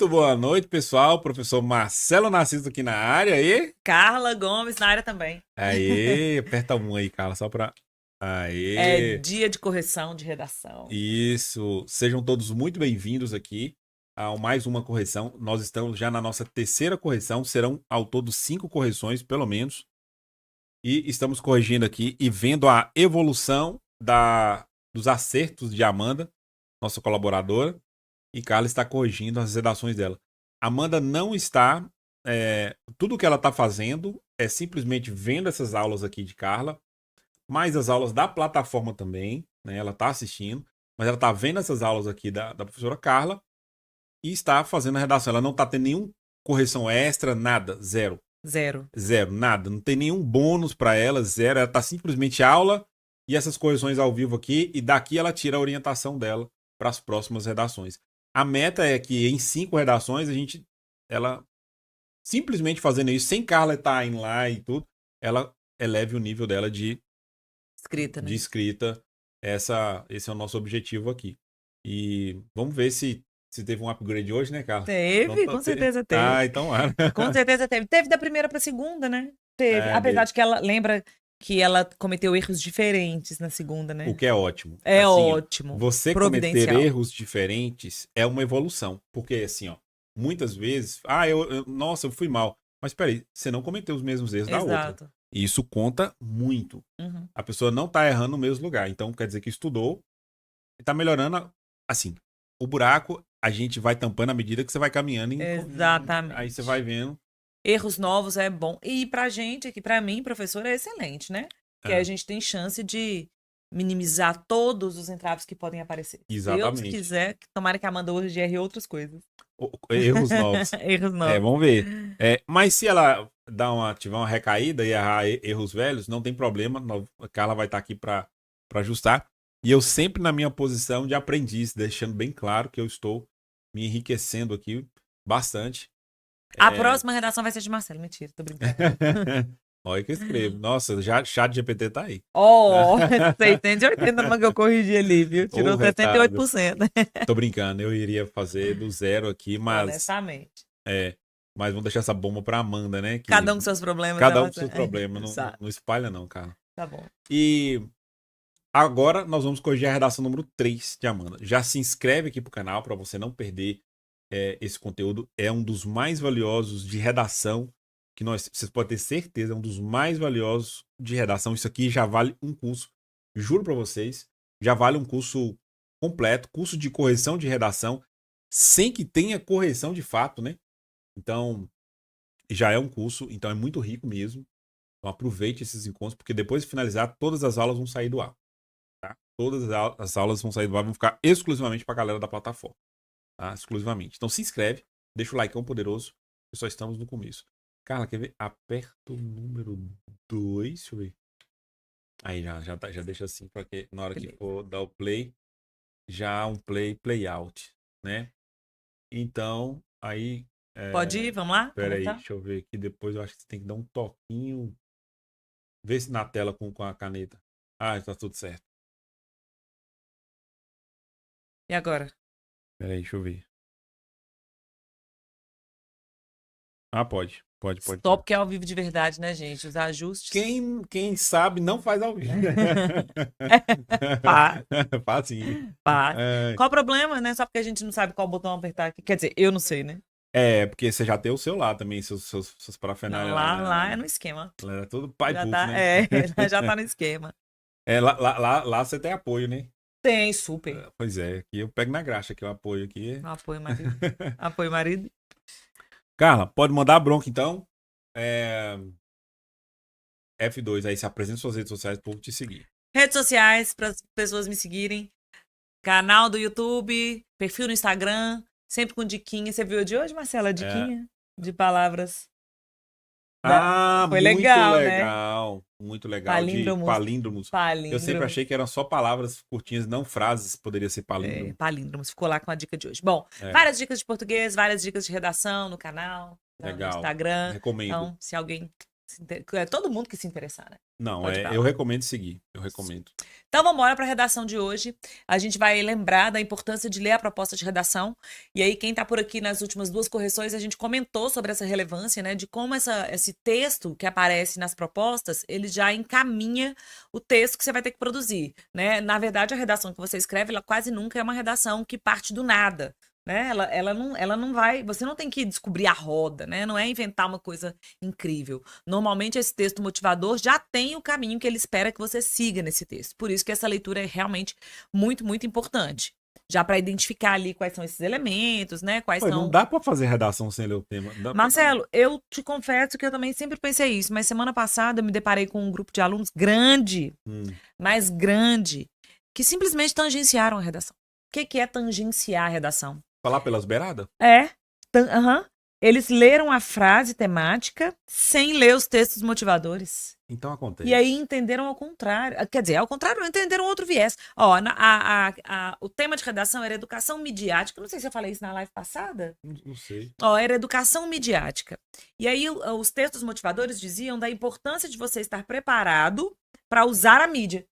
Muito boa noite, pessoal. Professor Marcelo Narciso aqui na área. E Carla Gomes na área também. aê, aperta um aí, Carla, só pra... É Aê. dia de correção de redação. Isso. Sejam todos muito bem-vindos aqui a mais uma correção. Nós estamos já na nossa terceira correção. Serão ao todo 5 correções, pelo menos. E estamos corrigindo aqui e vendo a evolução dos acertos de Amanda, nossa colaboradora. E Carla está corrigindo as redações dela. Amanda não está... tudo que ela está fazendo é simplesmente vendo essas aulas aqui de Carla, mais as aulas da plataforma também, né? Ela está assistindo, mas ela está vendo essas aulas aqui da professora Carla e está fazendo a redação. Ela não está tendo nenhuma correção extra, nada, zero. Zero, nada. Não tem nenhum bônus para ela, zero. Ela está simplesmente aula e essas correções ao vivo aqui, e daqui ela tira a orientação dela para as próximas redações. A meta é que em 5 redações ela simplesmente fazendo isso, sem Carla estar indo lá e tudo, ela eleve o nível dela de escrita, né? De escrita. Esse é o nosso objetivo aqui. E vamos ver se teve um upgrade hoje, né, Carla? Teve, com certeza teve. Ah, então com certeza teve. Teve da primeira para a segunda, né? Teve. Apesar de que ela lembra que ela cometeu erros diferentes na segunda, né? O que é ótimo. É assim, ótimo. Você cometer erros diferentes é uma evolução. Porque, assim, ó, muitas vezes, nossa, eu fui mal. Mas peraí, você não cometeu os mesmos erros da outra. E isso conta muito. Uhum. A pessoa não tá errando no mesmo lugar. Então, quer dizer que estudou e tá melhorando. Assim, o buraco a gente vai tampando à medida que você vai caminhando. Exatamente. Aí você vai vendo. Erros novos é bom. E pra gente aqui, pra mim, professor, é excelente, né? Porque a gente tem chance de minimizar todos os entraves que podem aparecer. Exatamente. Se Deus quiser, tomara que a Amanda hoje erre outras coisas. Erros novos. Erros novos. Vamos ver. Mas se ela tiver uma recaída e errar erros velhos, não tem problema. A Carla vai estar aqui para ajustar. E eu sempre na minha posição de aprendiz, deixando bem claro que eu estou me enriquecendo aqui bastante. A próxima redação vai ser de Marcelo. Mentira, tô brincando. Olha que eu escrevo. Nossa, já chat GPT tá aí. 680 mas que eu corrigi ali, viu? Tirou 78%. Tô brincando, eu iria fazer do zero aqui, mas... Honestamente. Mas vamos deixar essa bomba pra Amanda, né? Cada um com seus problemas. Cada um com seus problemas. Não espalha não, cara. Tá bom. E agora nós vamos corrigir a redação número 3 de Amanda. Já se inscreve aqui pro canal para você não perder esse conteúdo. É um dos mais valiosos de redação que vocês podem ter certeza, é um dos mais valiosos de redação. Isso aqui já vale um curso, juro para vocês, já vale um curso completo, curso de correção de redação, sem que tenha correção de fato, né? Então, já é um curso, então é muito rico mesmo. Então aproveite esses encontros, porque depois de finalizar, todas as aulas vão sair do ar. Tá? Todas as aulas vão sair do ar, vão ficar exclusivamente para a galera da plataforma. Tá? Exclusivamente. Então se inscreve, deixa o like poderoso, que só estamos no começo. Carla, quer ver? Aperta o número 2, deixa eu ver. Aí já deixa assim, para que na hora que for dar o play, já um play out, né? Então, aí... Pode ir, vamos lá? Pera aí, deixa eu ver aqui. Depois eu acho que você tem que dar um toquinho. Vê se na tela com a caneta. Tá tudo certo. E agora? Pera aí, deixa eu ver. Pode. Só porque é ao vivo de verdade, né, gente? Os ajustes. Quem sabe não faz ao vivo. Faz sim. Qual o problema, né? Só porque a gente não sabe qual botão apertar aqui. Quer dizer, eu não sei, né? Porque você já tem o seu lá também, seus parafernálias. Lá é no esquema. Lá é tudo pai puff, né? Já tá no esquema. Lá você tem apoio, né? Tem, super. Pois é, aqui eu pego na graxa, que o apoio aqui. Apoio marido. Apoio marido. Carla, pode mandar a bronca então. F2, aí se apresenta suas redes sociais para o povo te seguir. Redes sociais, para as pessoas me seguirem. Canal do YouTube, perfil no Instagram, sempre com diquinha. Você viu a de hoje, Marcela? A diquinha de palavras. Foi muito legal, né? Muito legal. Palíndromos. Eu sempre achei que eram só palavras curtinhas, não frases, poderia ser palíndromo. Palíndromos, ficou lá com a dica de hoje. Bom, várias dicas de português, várias dicas de redação no canal, no Instagram. Recomendo. Então, se alguém... Todo mundo que se interessar, né? Não, Pode falar. eu recomendo seguir. Eu recomendo. Então vamos embora para a redação de hoje. A gente vai lembrar da importância de ler a proposta de redação. E aí, quem está por aqui nas últimas 2 correções, a gente comentou sobre essa relevância, né? De como esse texto que aparece nas propostas, ele já encaminha o texto que você vai ter que produzir, né? Na verdade, a redação que você escreve, ela quase nunca é uma redação que parte do nada. Né? Ela não vai. Você não tem que descobrir a roda, né? Não é inventar uma coisa incrível. Normalmente, esse texto motivador já tem o caminho que ele espera que você siga nesse texto. Por isso que essa leitura é realmente muito, muito importante. Já para identificar ali quais são esses elementos, né? Quais Pô, são. não dá pra fazer redação sem ler o tema. Marcelo, eu te confesso que eu também sempre pensei isso, mas semana passada eu me deparei com um grupo de alunos grande, mais grande, que simplesmente tangenciaram a redação. O que é tangenciar a redação? Falar pelas beiradas? Eles leram a frase temática sem ler os textos motivadores. Então acontece. E aí entenderam ao contrário. Quer dizer, ao contrário, não entenderam outro viés. Ó, o tema de redação era educação midiática. Não sei se eu falei isso na live passada. Não sei. Ó, era educação midiática. E aí os textos motivadores diziam da importância de você estar preparado para usar a mídia.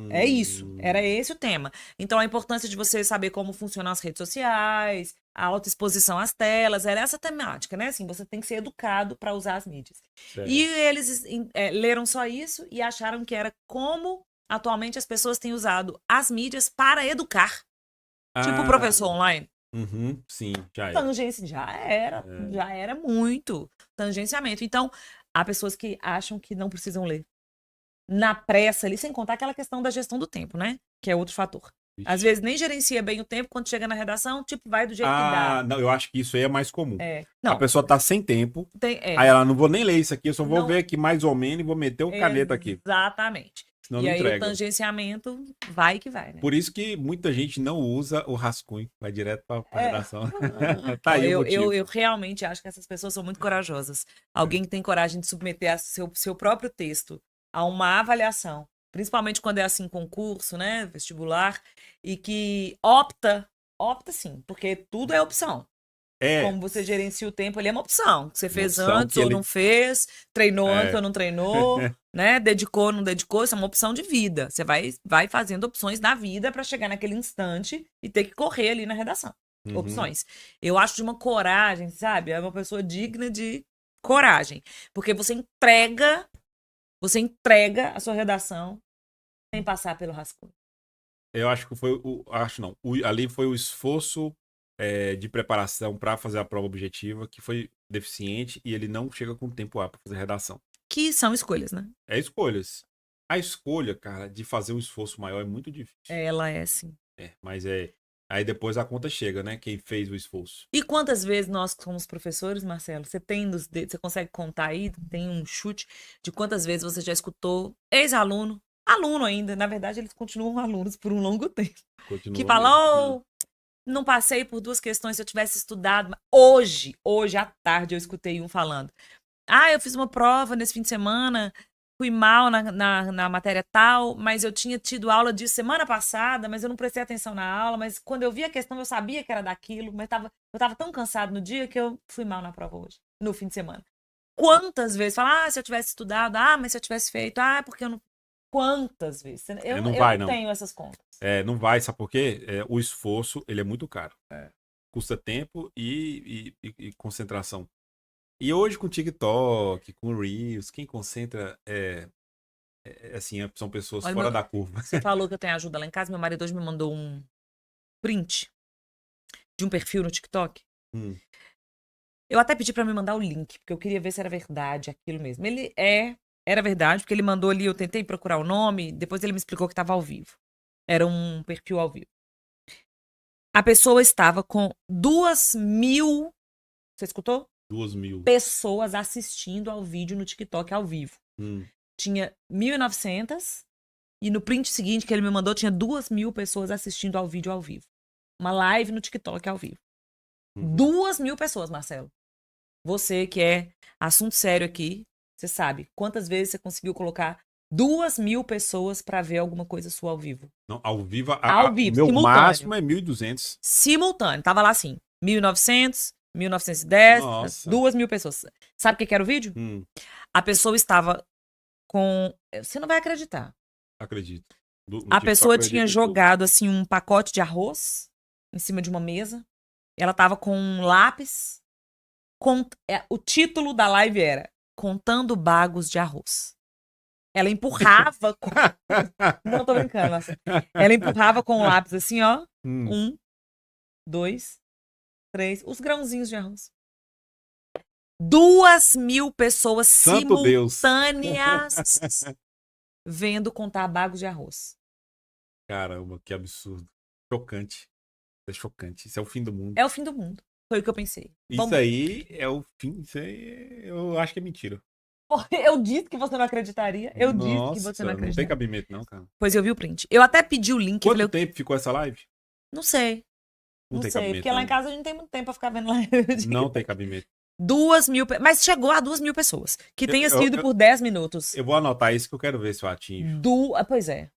É isso, era esse o tema. Então, a importância de você saber como funcionam as redes sociais, a autoexposição às telas, era essa temática, né? Assim, você tem que ser educado para usar as mídias. Certo. E eles leram só isso e acharam que era como atualmente as pessoas têm usado as mídias para educar. Tipo o professor online. Sim, já era. Tangência, já era muito tangenciamento. Então, há pessoas que acham que não precisam ler. Na pressa ali, sem contar aquela questão da gestão do tempo, né? Que é outro fator. Ixi. Às vezes nem gerencia bem o tempo, quando chega na redação, tipo, vai do jeito que dá. Não, eu acho que isso aí é mais comum. Não, a pessoa tá sem tempo, aí ela não vou nem ler isso aqui, eu só vou Não. ver aqui mais ou menos e vou meter o caneta aqui. Exatamente. Senão E não aí entrega. o tangenciamento vai que vai, né? Por isso que muita gente não usa o rascunho, vai direto pra redação. Tá aí o motivo. Eu realmente acho que essas pessoas são muito corajosas. Alguém que tem coragem de submeter seu próprio texto a uma avaliação, principalmente quando é assim concurso, né, vestibular, e que opta sim, porque tudo é opção. Como você gerencia o tempo, ele é uma opção. Você fez antes ou não fez, treinou antes ou não treinou, né? Dedicou ou não dedicou, isso é uma opção de vida. Você vai fazendo opções na vida para chegar naquele instante e ter que correr ali na redação. Opções. Eu acho de uma coragem, sabe? É uma pessoa digna de coragem. Porque você entrega a sua redação sem passar pelo rascunho. Eu acho que foi ali foi o esforço de preparação para fazer a prova objetiva que foi deficiente e ele não chega com tempo para fazer redação. Que são escolhas, né? É escolhas. A escolha, cara, de fazer um esforço maior é muito difícil. Ela é, sim. Mas aí depois a conta chega, né? Quem fez o esforço. E quantas vezes nós que somos professores, Marcelo, você consegue contar aí, tem um chute de quantas vezes você já escutou ex-aluno, aluno ainda, na verdade eles continuam alunos por um longo tempo, que falou, não passei por 2 questões se eu tivesse estudado. Hoje à tarde eu escutei um falando, eu fiz uma prova nesse fim de semana, fui mal na matéria tal, mas eu tinha tido aula disso semana passada, mas eu não prestei atenção na aula, mas quando eu vi a questão eu sabia que era daquilo, mas eu tava tão cansado no dia que eu fui mal na prova hoje, no fim de semana. Quantas vezes fala, se eu tivesse estudado, mas se eu tivesse feito, porque eu não... Quantas vezes? Eu não tenho essas contas. Não vai, sabe por quê? O esforço, ele é muito caro. Custa tempo e concentração. E hoje com o TikTok, com o Reels, quem concentra assim, são pessoas fora da curva. Você falou que eu tenho ajuda lá em casa, meu marido hoje me mandou um print de um perfil no TikTok. Eu até pedi pra me mandar o link, porque eu queria ver se era verdade aquilo mesmo. Era verdade, porque ele mandou ali, eu tentei procurar o nome, depois ele me explicou que estava ao vivo. Era um perfil ao vivo. A pessoa estava com 2.000... Você escutou? 2.000 pessoas assistindo ao vídeo no TikTok ao vivo. Tinha 1.900 e no print seguinte que ele me mandou tinha 2.000 pessoas assistindo ao vídeo ao vivo. Uma live no TikTok ao vivo. 2.000 pessoas, Marcelo. Você que é assunto sério aqui, você sabe quantas vezes você conseguiu colocar 2.000 pessoas para ver alguma coisa sua ao vivo? Não, ao vivo. Meu simultâneo. Máximo é 1.200. Simultâneo. Tava lá assim, 1.900, 1.910, 2.000 pessoas. Sabe o que era o vídeo? A pessoa estava Você não vai acreditar. Acredito. No A TikTok pessoa eu tinha acredito em tudo. jogado, assim, um pacote de arroz em cima de uma mesa. Ela tava com um lápis. O título da live era Contando Bagos de Arroz. Ela empurrava com... Não tô brincando, Marcelo. Ela empurrava com o lápis assim, ó. Hum, 1, 2, 3. Os grãozinhos de arroz. 2.000 pessoas Santo Deus. simultâneas vendo contar bagos de arroz. Caramba, que absurdo. Chocante. É chocante. Isso é o fim do mundo. É o fim do mundo. Foi o que eu pensei. Isso aí é o fim. Isso aí eu acho que é mentira. Eu disse que você não acreditaria. Eu disse que você não Nossa, não tem acreditaria. cabimento, não, cara. Pois eu vi o print. Eu até pedi o link. Quanto Falei, tempo ficou essa live? não sei. Não Não tem sei. cabimento, Porque lá em não. casa a gente não tem muito tempo pra ficar vendo live. Não tem cabimento. 2.000. Mas chegou a 2.000 pessoas. Que tenha sido por 10 minutos. Eu vou anotar isso que eu quero ver se eu atinjo. Pois é.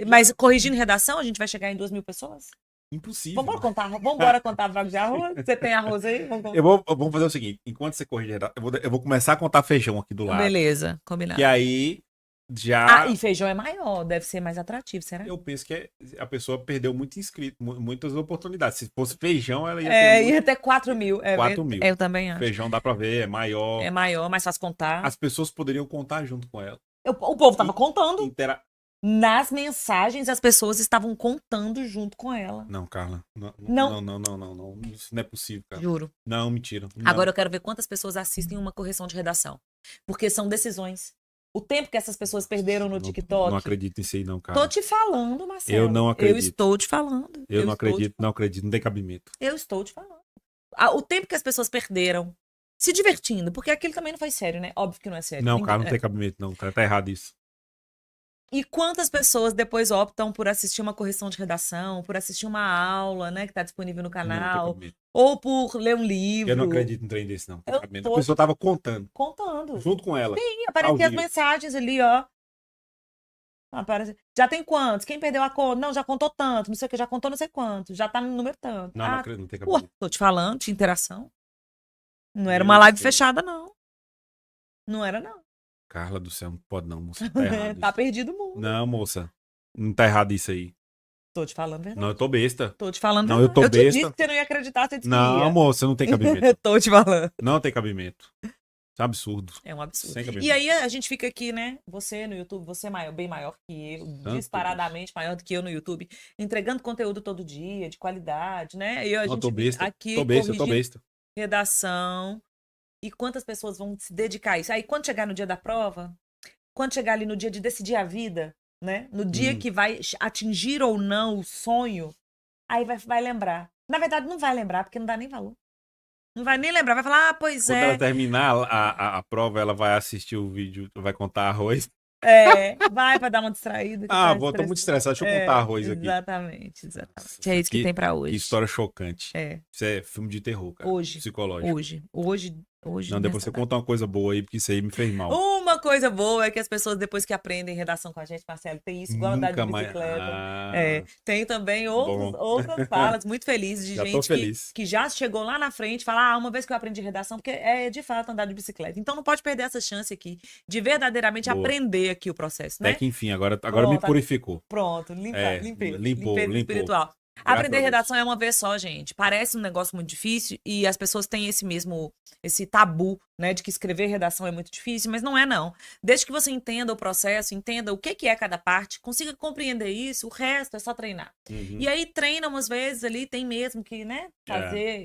Mas corrigindo redação, a gente vai chegar em 2.000 pessoas? Impossível. Vambora contar bagos de arroz? Você tem arroz aí? Vamos fazer o seguinte: enquanto você corrige redação, eu vou começar a contar feijão aqui do lado. Beleza, combinado. Que aí já. E feijão é maior, deve ser mais atrativo, será? Eu penso que a pessoa perdeu muito inscrito, muitas oportunidades. Se fosse feijão, ela ia ter. Ia ter 4.000. 4.000. Eu também acho. Feijão dá pra ver, é maior. É maior, mais fácil contar. As pessoas poderiam contar junto com ela. O povo tava contando. Nas mensagens, as pessoas estavam contando junto com ela. Não, Carla. Não. Isso não é possível, cara. Juro. Não, mentira. Não. Agora eu quero ver quantas pessoas assistem uma correção de redação. Porque são decisões. O tempo que essas pessoas perderam no TikTok. Não acredito nisso aí, não, cara. Tô te falando, Marcelo. Eu não acredito. Eu estou te falando. Eu não acredito, não acredito. Não tem cabimento. Eu estou te falando. O tempo que as pessoas perderam se divertindo, porque aquilo também não foi sério, né? Óbvio que não é sério. Não, cara, não tem cabimento, não. Tá errado isso. E quantas pessoas depois optam por assistir uma correção de redação, por assistir uma aula, né, que tá disponível no canal, ou por ler um livro. Eu não acredito em trem desse, não. A pessoa tava contando. Contando. Junto com ela. Sim, apareciam as mensagens ali, ó. Já tem quantos? Quem perdeu a conta? Não, já contou tanto, não sei o que, já contou não sei quanto, já tá no número tanto. Não, não acredito, não tem cabimento. Tô te falando, de interação. Não era uma live fechada, não. Não era, não. Carla do céu, não pode não, moça. Tá errado. Tá perdido o mundo. Não, moça. Não tá errado isso aí. Tô te falando verdade. Não, eu tô besta. Tô te falando verdade. Não, eu tô besta. Eu te disse que você não ia acreditar, você disse não, que ia. moça, não tem cabimento. Tô te falando. Não tem cabimento. Isso é um absurdo. É um absurdo. Sem cabimento. E aí a gente fica aqui, né? Você no YouTube, você bem maior que eu, disparadamente maior do que eu no YouTube, entregando conteúdo todo dia, de qualidade, né? E a gente tô besta. aqui tô besta. Redação. E quantas pessoas vão se dedicar a isso? Aí quando chegar no dia da prova, quando chegar ali no dia de decidir a vida, né? No dia que vai atingir ou não o sonho, aí vai lembrar. Na verdade, não vai lembrar, porque não dá nem valor. Não vai nem lembrar, vai falar, pois Quando ela terminar a prova, ela vai assistir o vídeo, vai contar arroz. Vai pra dar uma distraída. Tô muito estressado, deixa eu contar arroz aqui. Exatamente. Nossa, é isso que tem pra hoje. Que história chocante. Isso é filme de terror, cara. Psicológico. Hoje. Não, depois você conta uma coisa boa aí, porque isso aí me fez mal. Uma coisa boa é que as pessoas, depois que aprendem redação com a gente, Marcelo, tem isso, igual andar de bicicleta. Tem também outras falas muito felizes de gente que já chegou lá na frente e fala, uma vez que eu aprendi redação, porque é de fato andar de bicicleta. Então não pode perder essa chance aqui de verdadeiramente aprender aqui o processo, né? Até que enfim, agora me purificou. Pronto, limpei. Limpou. Espiritual. Aprender redação é uma vez só, gente. Parece um negócio muito difícil e as pessoas têm esse tabu, né, de que escrever redação é muito difícil, mas não é, não. Desde que você entenda o processo, entenda o que é cada parte, consiga compreender isso, o resto é só treinar. E aí treina umas vezes ali, tem mesmo que, né,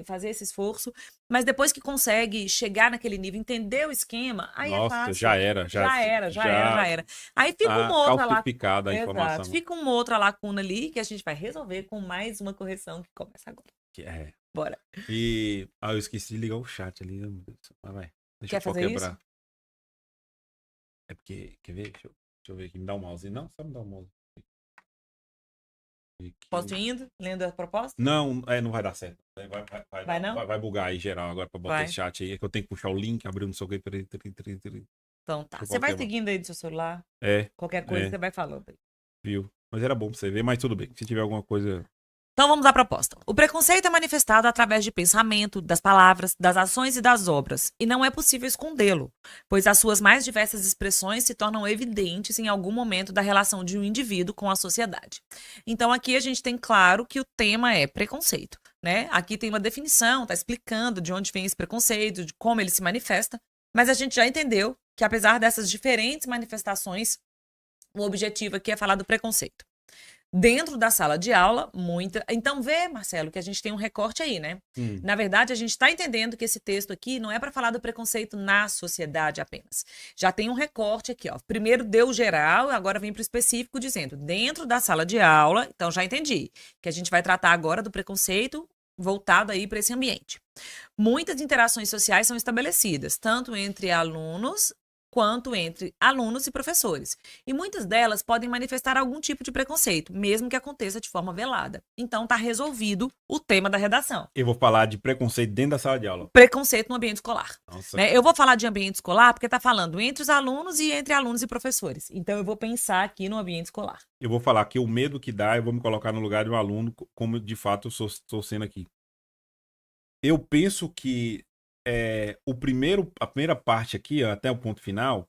fazer esse esforço, mas depois que consegue chegar naquele nível, entender o esquema, aí é fácil. Já era. Aí fica uma outra calcificada a informação. Fica uma outra lacuna ali que a gente vai resolver com mais uma correção que começa agora. Bora. E eu esqueci de ligar o chat ali. Mas vai. Deixa eu só quebrar. Isso? É porque, quer ver? Deixa eu ver aqui. Me dá um mouse. Não, só me dá um mouse. Posso ir indo? Lendo a proposta? Não, não vai dar certo. Vai bugar aí geral agora pra botar esse chat aí. É que eu tenho que puxar o link, abrir no seu que. Então tá. Você vai seguindo aí do seu celular? Qualquer coisa você vai falando aí. Viu? Mas era bom pra você ver, mas tudo bem. Se tiver alguma coisa. Então vamos à proposta. O preconceito é manifestado através de pensamento, das palavras, das ações e das obras, e não é possível escondê-lo, pois as suas mais diversas expressões se tornam evidentes em algum momento da relação de um indivíduo com a sociedade. Então aqui a gente tem claro que o tema é preconceito, né? Aqui tem uma definição, está explicando de onde vem esse preconceito, de como ele se manifesta, mas a gente já entendeu que apesar dessas diferentes manifestações, o objetivo aqui é falar do preconceito. Dentro da sala de aula, muita. Então, vê, Marcelo, que a gente tem um recorte aí, né? Na verdade, a gente está entendendo que esse texto aqui não é para falar do preconceito na sociedade apenas. Já tem um recorte aqui, ó. Primeiro deu geral, agora vem para o específico, dizendo dentro da sala de aula. Então, já entendi que a gente vai tratar agora do preconceito voltado aí para esse ambiente. Muitas interações sociais são estabelecidas, tanto entre alunos quanto entre alunos e professores. E muitas delas podem manifestar algum tipo de preconceito, mesmo que aconteça de forma velada. Então, está resolvido o tema da redação. Eu vou falar de preconceito dentro da sala de aula. Preconceito no ambiente escolar. Nossa, Né? Eu vou falar de ambiente escolar porque está falando entre os alunos e entre alunos e professores. Então, eu vou pensar aqui no ambiente escolar. eu vou falar que o medo que dá, eu vou me colocar no lugar de um aluno, como de fato eu estou sendo aqui. Eu penso que a primeira parte aqui, ó, até o ponto final,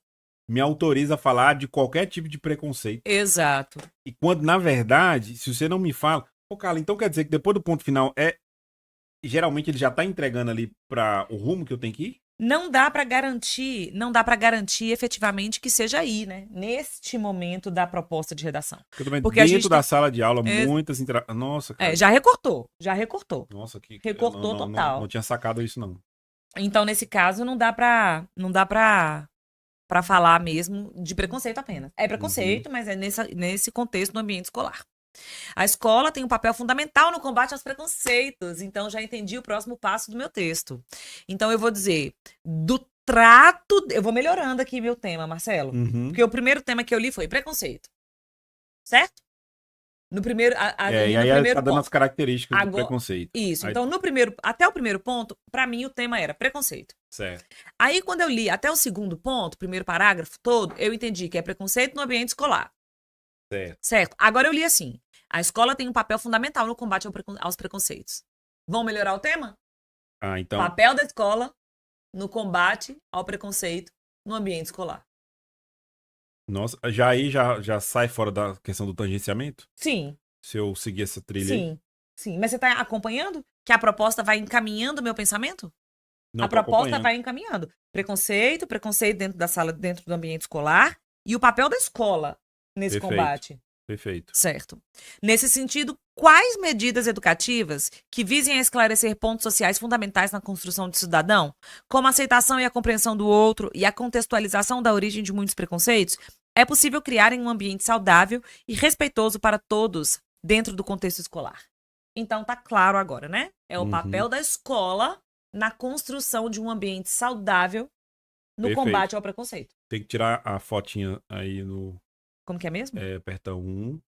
me autoriza a falar de qualquer tipo de preconceito. Exato. E quando, na verdade, se você não me fala... Pô, Carla, então quer dizer que depois do ponto final, geralmente ele já tá entregando ali para o rumo que eu tenho que ir? Não dá para garantir efetivamente que seja aí, né? Neste momento da proposta de redação. Porque dentro da sala de aula, muitas interações... Nossa, cara. Já recortou. Nossa, recortou total. Não tinha sacado isso, não. Então, nesse caso, não dá pra falar mesmo de preconceito apenas. É preconceito, mas é nesse contexto do ambiente escolar. A escola tem um papel fundamental no combate aos preconceitos. Então, já entendi o próximo passo do meu texto. Então, eu vou dizer, do trato... Eu vou melhorando aqui meu tema, Marcelo. Porque o primeiro tema que eu li foi preconceito. Certo? No primeiro... e aí tá dando as características do preconceito. Isso. Aí... Então, até o primeiro ponto, pra mim, o tema era preconceito. Certo. Aí, quando eu li até o segundo ponto, primeiro parágrafo todo, eu entendi que é preconceito no ambiente escolar. Certo. Agora eu li assim. A escola tem um papel fundamental no combate aos preconceitos. Vão melhorar o tema? Então... Papel da escola no combate ao preconceito no ambiente escolar. Nossa, já sai fora da questão do tangenciamento? Sim. Se eu seguir essa trilha aí? Sim. Mas você tá acompanhando que a proposta vai encaminhando o meu pensamento? Não, a proposta vai encaminhando. Preconceito dentro da sala, dentro do ambiente escolar e o papel da escola nesse combate. Perfeito. Certo. Nesse sentido, quais medidas educativas que visem a esclarecer pontos sociais fundamentais na construção de cidadão, como a aceitação e a compreensão do outro e a contextualização da origem de muitos preconceitos, é possível criar em um ambiente saudável e respeitoso para todos dentro do contexto escolar? Então tá claro agora, né? É o papel da escola na construção de um ambiente saudável no combate ao preconceito. Tem que tirar a fotinha aí no... Como que é mesmo? Aperta 1,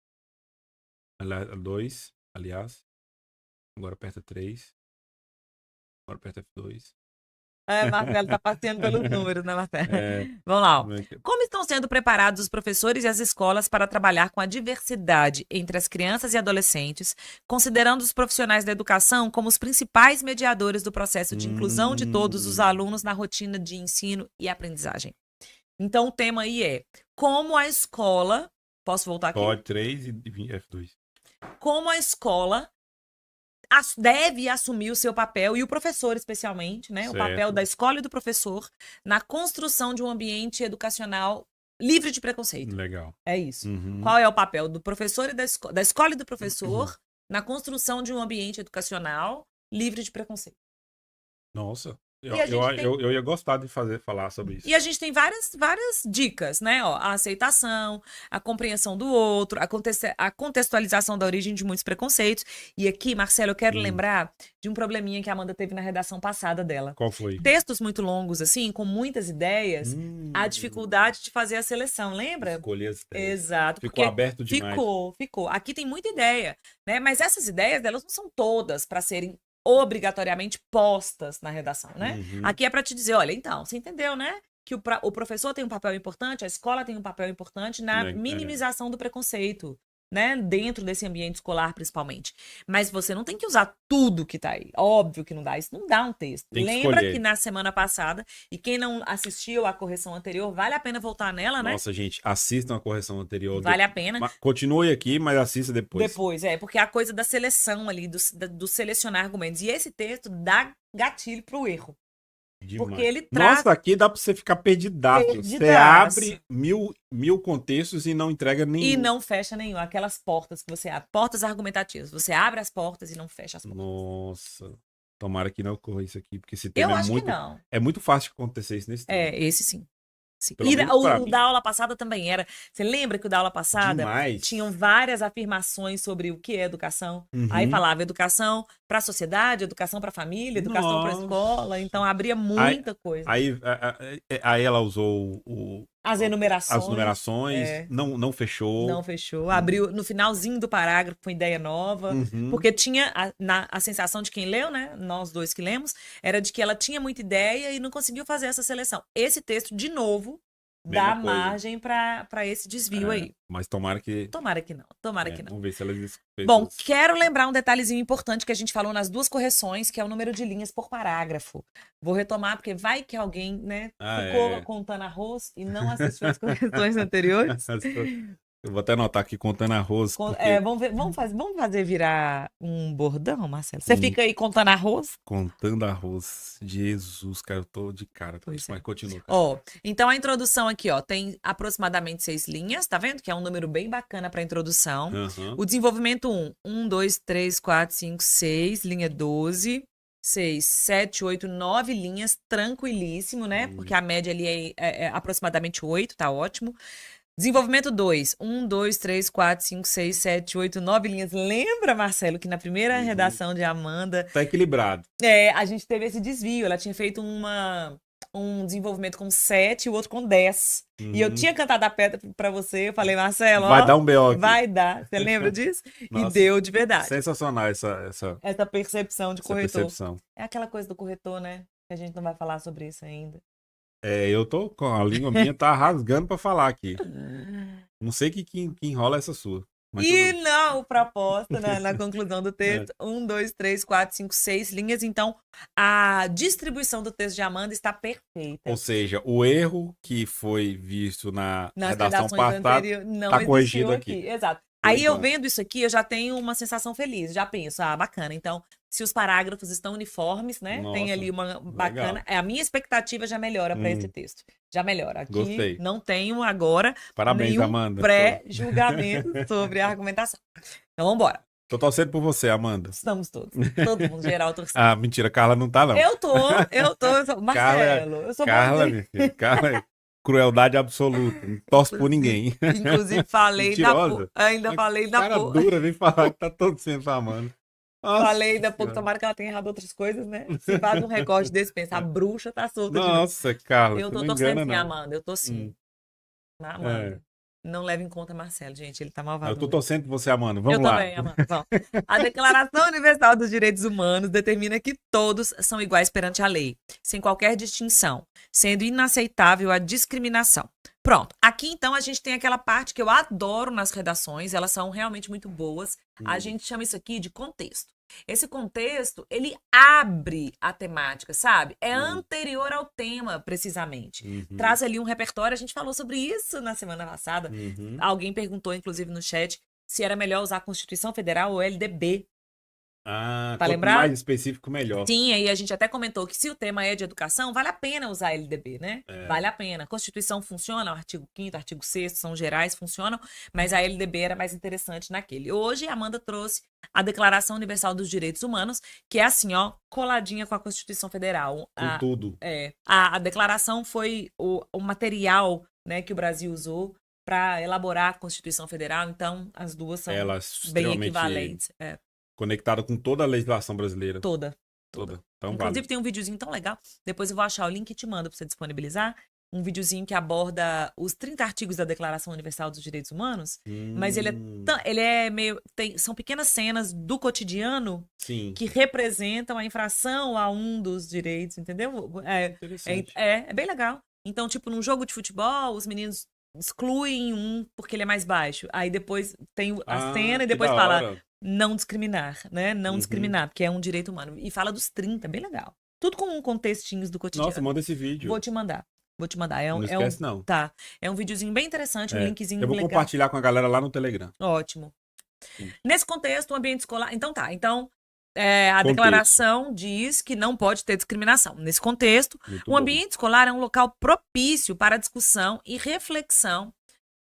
2, aliás. Agora aperta 3. Agora aperta F2. Marcelo tá passeando pelos números, né, Marcelo? Vamos lá. Ó. Como estão sendo preparados os professores e as escolas para trabalhar com a diversidade entre as crianças e adolescentes, considerando os profissionais da educação como os principais mediadores do processo de inclusão de todos os alunos na rotina de ensino e aprendizagem? Então, o tema aí é como a escola... Posso voltar aqui? Pode, 3 e F2. Como a escola deve assumir o seu papel, e o professor especialmente, né? Certo. O papel da escola e do professor na construção de um ambiente educacional livre de preconceito. Legal. É isso. Qual é o papel do professor e da escola e do professor na construção de um ambiente educacional livre de preconceito? Nossa. Eu ia gostar de falar sobre isso. E a gente tem várias dicas, né? Ó, a aceitação, a compreensão do outro, a contextualização da origem de muitos preconceitos. E aqui, Marcelo, eu quero lembrar de um probleminha que a Amanda teve na redação passada dela. Qual foi? Textos muito longos, assim, com muitas ideias, a dificuldade de fazer a seleção, lembra? Escolher as ideias. Exato. Ficou aberto demais. Ficou. Aqui tem muita ideia, né? Mas essas ideias, elas não são todas para serem obrigatoriamente postas na redação, né? Aqui é para te dizer, olha, então, você entendeu, né? Que o professor tem um papel importante, a escola tem um papel importante na minimização do preconceito, né? Dentro desse ambiente escolar, principalmente. Mas você não tem que usar tudo que tá aí. Óbvio que não dá. Isso não dá um texto. Tem que Lembra escolher. que na semana passada, e quem não assistiu à correção anterior, vale a pena voltar nela, né? Nossa, gente, assistam a correção anterior. Vale a pena. Continue aqui, mas assista depois. Depois, porque é a coisa da seleção ali, do selecionar argumentos. E esse texto dá gatilho pro erro. Demais. Porque ele traz... Nossa, aqui dá pra você ficar perdidaço. Você Perdidaço. abre mil contextos e não entrega nenhum. E não fecha nenhum. Aquelas portas que você abre. Portas argumentativas. Você abre as portas e não fecha as portas. Nossa. Tomara que não ocorra isso aqui, porque esse Eu tema acho que não. é muito fácil de acontecer isso nesse tema. Esse sim. Pelo E menos pra o mim. da aula passada também era. Você lembra que o da aula passada Demais. tinham várias afirmações sobre o que é educação? Uhum. Aí falava educação para a sociedade, educação para a família, educação para a escola. Então abria muita coisa. Aí ela usou As enumerações. As numerações, não fechou. Não fechou. Abriu no finalzinho do parágrafo com ideia nova. Uhum. Porque tinha a sensação de quem leu, né? Nós dois que lemos, era de que ela tinha muita ideia e não conseguiu fazer essa seleção. Esse texto, de novo, dá margem para esse desvio aí. Mas tomara que. Tomara que não. Tomara que não. Vamos ver se elas. Bom, quero lembrar um detalhezinho importante que a gente falou nas duas correções, que é o número de linhas por parágrafo. Vou retomar, porque vai que alguém, né, ficou contando arroz e não assistiu as correções anteriores. Eu vou até anotar aqui contando arroz. Porque... vamos fazer virar um bordão, Marcelo? Você fica aí contando arroz? Contando arroz. Jesus, cara, eu tô de cara. Mas continua. Ó, então a introdução aqui, ó, tem aproximadamente 6 linhas, tá vendo? Que é um número bem bacana para introdução. Uhum. O desenvolvimento 1, 2, 3, 4, 5, 6, linha 12. 6, 7, 8, 9 linhas, tranquilíssimo, né? Porque a média ali é aproximadamente 8, tá ótimo. Desenvolvimento 2, 1, 2, 3, 4, 5, 6, 7, 8, 9 linhas. Lembra, Marcelo, que na primeira redação de Amanda... Tá equilibrado. A gente teve esse desvio. Ela tinha feito um desenvolvimento com 7 e o outro com 10. E eu tinha cantado a pedra pra você. Eu falei, Marcelo, vai dar um B.O. aqui. Vai dar. Você lembra disso? Nossa, e deu de verdade. Sensacional essa percepção de corretor. Percepção. É aquela coisa do corretor, né? Que a gente não vai falar sobre isso ainda. Eu tô com a língua minha tá rasgando pra falar aqui. Não sei que enrola essa sua. E não, proposta na conclusão do texto. 1, 2, 3, 4, 5, 6 linhas. Então, a distribuição do texto de Amanda está perfeita. Ou seja, o erro que foi visto na redação passada não tá corrigido aqui. Exato. Aí eu vendo isso aqui, eu já tenho uma sensação feliz. Já penso, bacana. Então, se os parágrafos estão uniformes, né? Nossa, tem ali uma bacana. A minha expectativa já melhora para esse texto. Já melhora. Aqui gostei. Não tenho agora parabéns, Amanda. Pré-julgamento sobre a argumentação. Então, vamos embora. Tô torcendo por você, Amanda. Estamos todos. Todo mundo, geral, torcendo. Mentira, Carla não tá, não. Eu tô. Marcelo, eu sou Carla, minha filha. Carla, crueldade absoluta. Não torço por ninguém. Inclusive, falei ainda falei da cara dura, vem falar que tá torcendo pra Amanda. Nossa, falei ainda pouco, tomara que ela tenha errado outras coisas, né? Se faz um recorde desse, pensa, a bruxa tá solta. Nossa, Carla, eu tô torcendo sim, Amanda, eu tô sim. Amanda. Não leve em conta Marcelo, gente, ele tá malvado. Eu tô torcendo por você, Amanda. Vamos lá. Eu também, Amanda. Vamos. A Declaração Universal dos Direitos Humanos determina que todos são iguais perante a lei, sem qualquer distinção, sendo inaceitável a discriminação. Pronto. Aqui, então, a gente tem aquela parte que eu adoro nas redações, elas são realmente muito boas. A gente chama isso aqui de contexto. Esse contexto, ele abre a temática, sabe? É anterior ao tema, precisamente. Traz ali um repertório, a gente falou sobre isso na semana passada. Alguém perguntou, inclusive, no chat, se era melhor usar a Constituição Federal ou LDB. Tá lembrado? Mais específico, melhor. Sim, aí a gente até comentou que se o tema é de educação, vale a pena usar LDB, né? Vale a pena. A Constituição funciona, o artigo 5º, artigo 6º, são gerais, funcionam, mas a LDB era mais interessante naquele. Hoje, a Amanda trouxe a Declaração Universal dos Direitos Humanos, que é assim, ó, coladinha com a Constituição Federal. Com tudo. A declaração foi o material, né, que o Brasil usou para elaborar a Constituição Federal, então as duas são bem equivalentes. Conectada com toda a legislação brasileira. Toda. Então, inclusive, tem um videozinho tão legal. Depois eu vou achar o link e te mando para você disponibilizar. Um videozinho que aborda os 30 artigos da Declaração Universal dos Direitos Humanos. Mas ele é meio... são pequenas cenas do cotidiano que representam a infração a um dos direitos, entendeu? É bem legal. Então, tipo, num jogo de futebol, os meninos excluem um porque ele é mais baixo. Aí depois tem a cena e que depois da fala hora. não discriminar, né? Não Uhum. discriminar, porque é um direito humano. E fala dos 30, bem legal. Tudo com contextinhos do Nossa, cotidiano. manda esse Vou vídeo. te mandar. Vou te mandar. Não esquece, não. Tá. É um videozinho bem interessante, um É. linkzinho Eu vou legal. compartilhar com a galera lá no Telegram. Ótimo. Sim. Nesse contexto, o ambiente escolar. Então tá. Então, a Contexto. declaração diz que não pode ter discriminação. Nesse contexto, Muito o bom. ambiente escolar é um local propício para discussão e reflexão.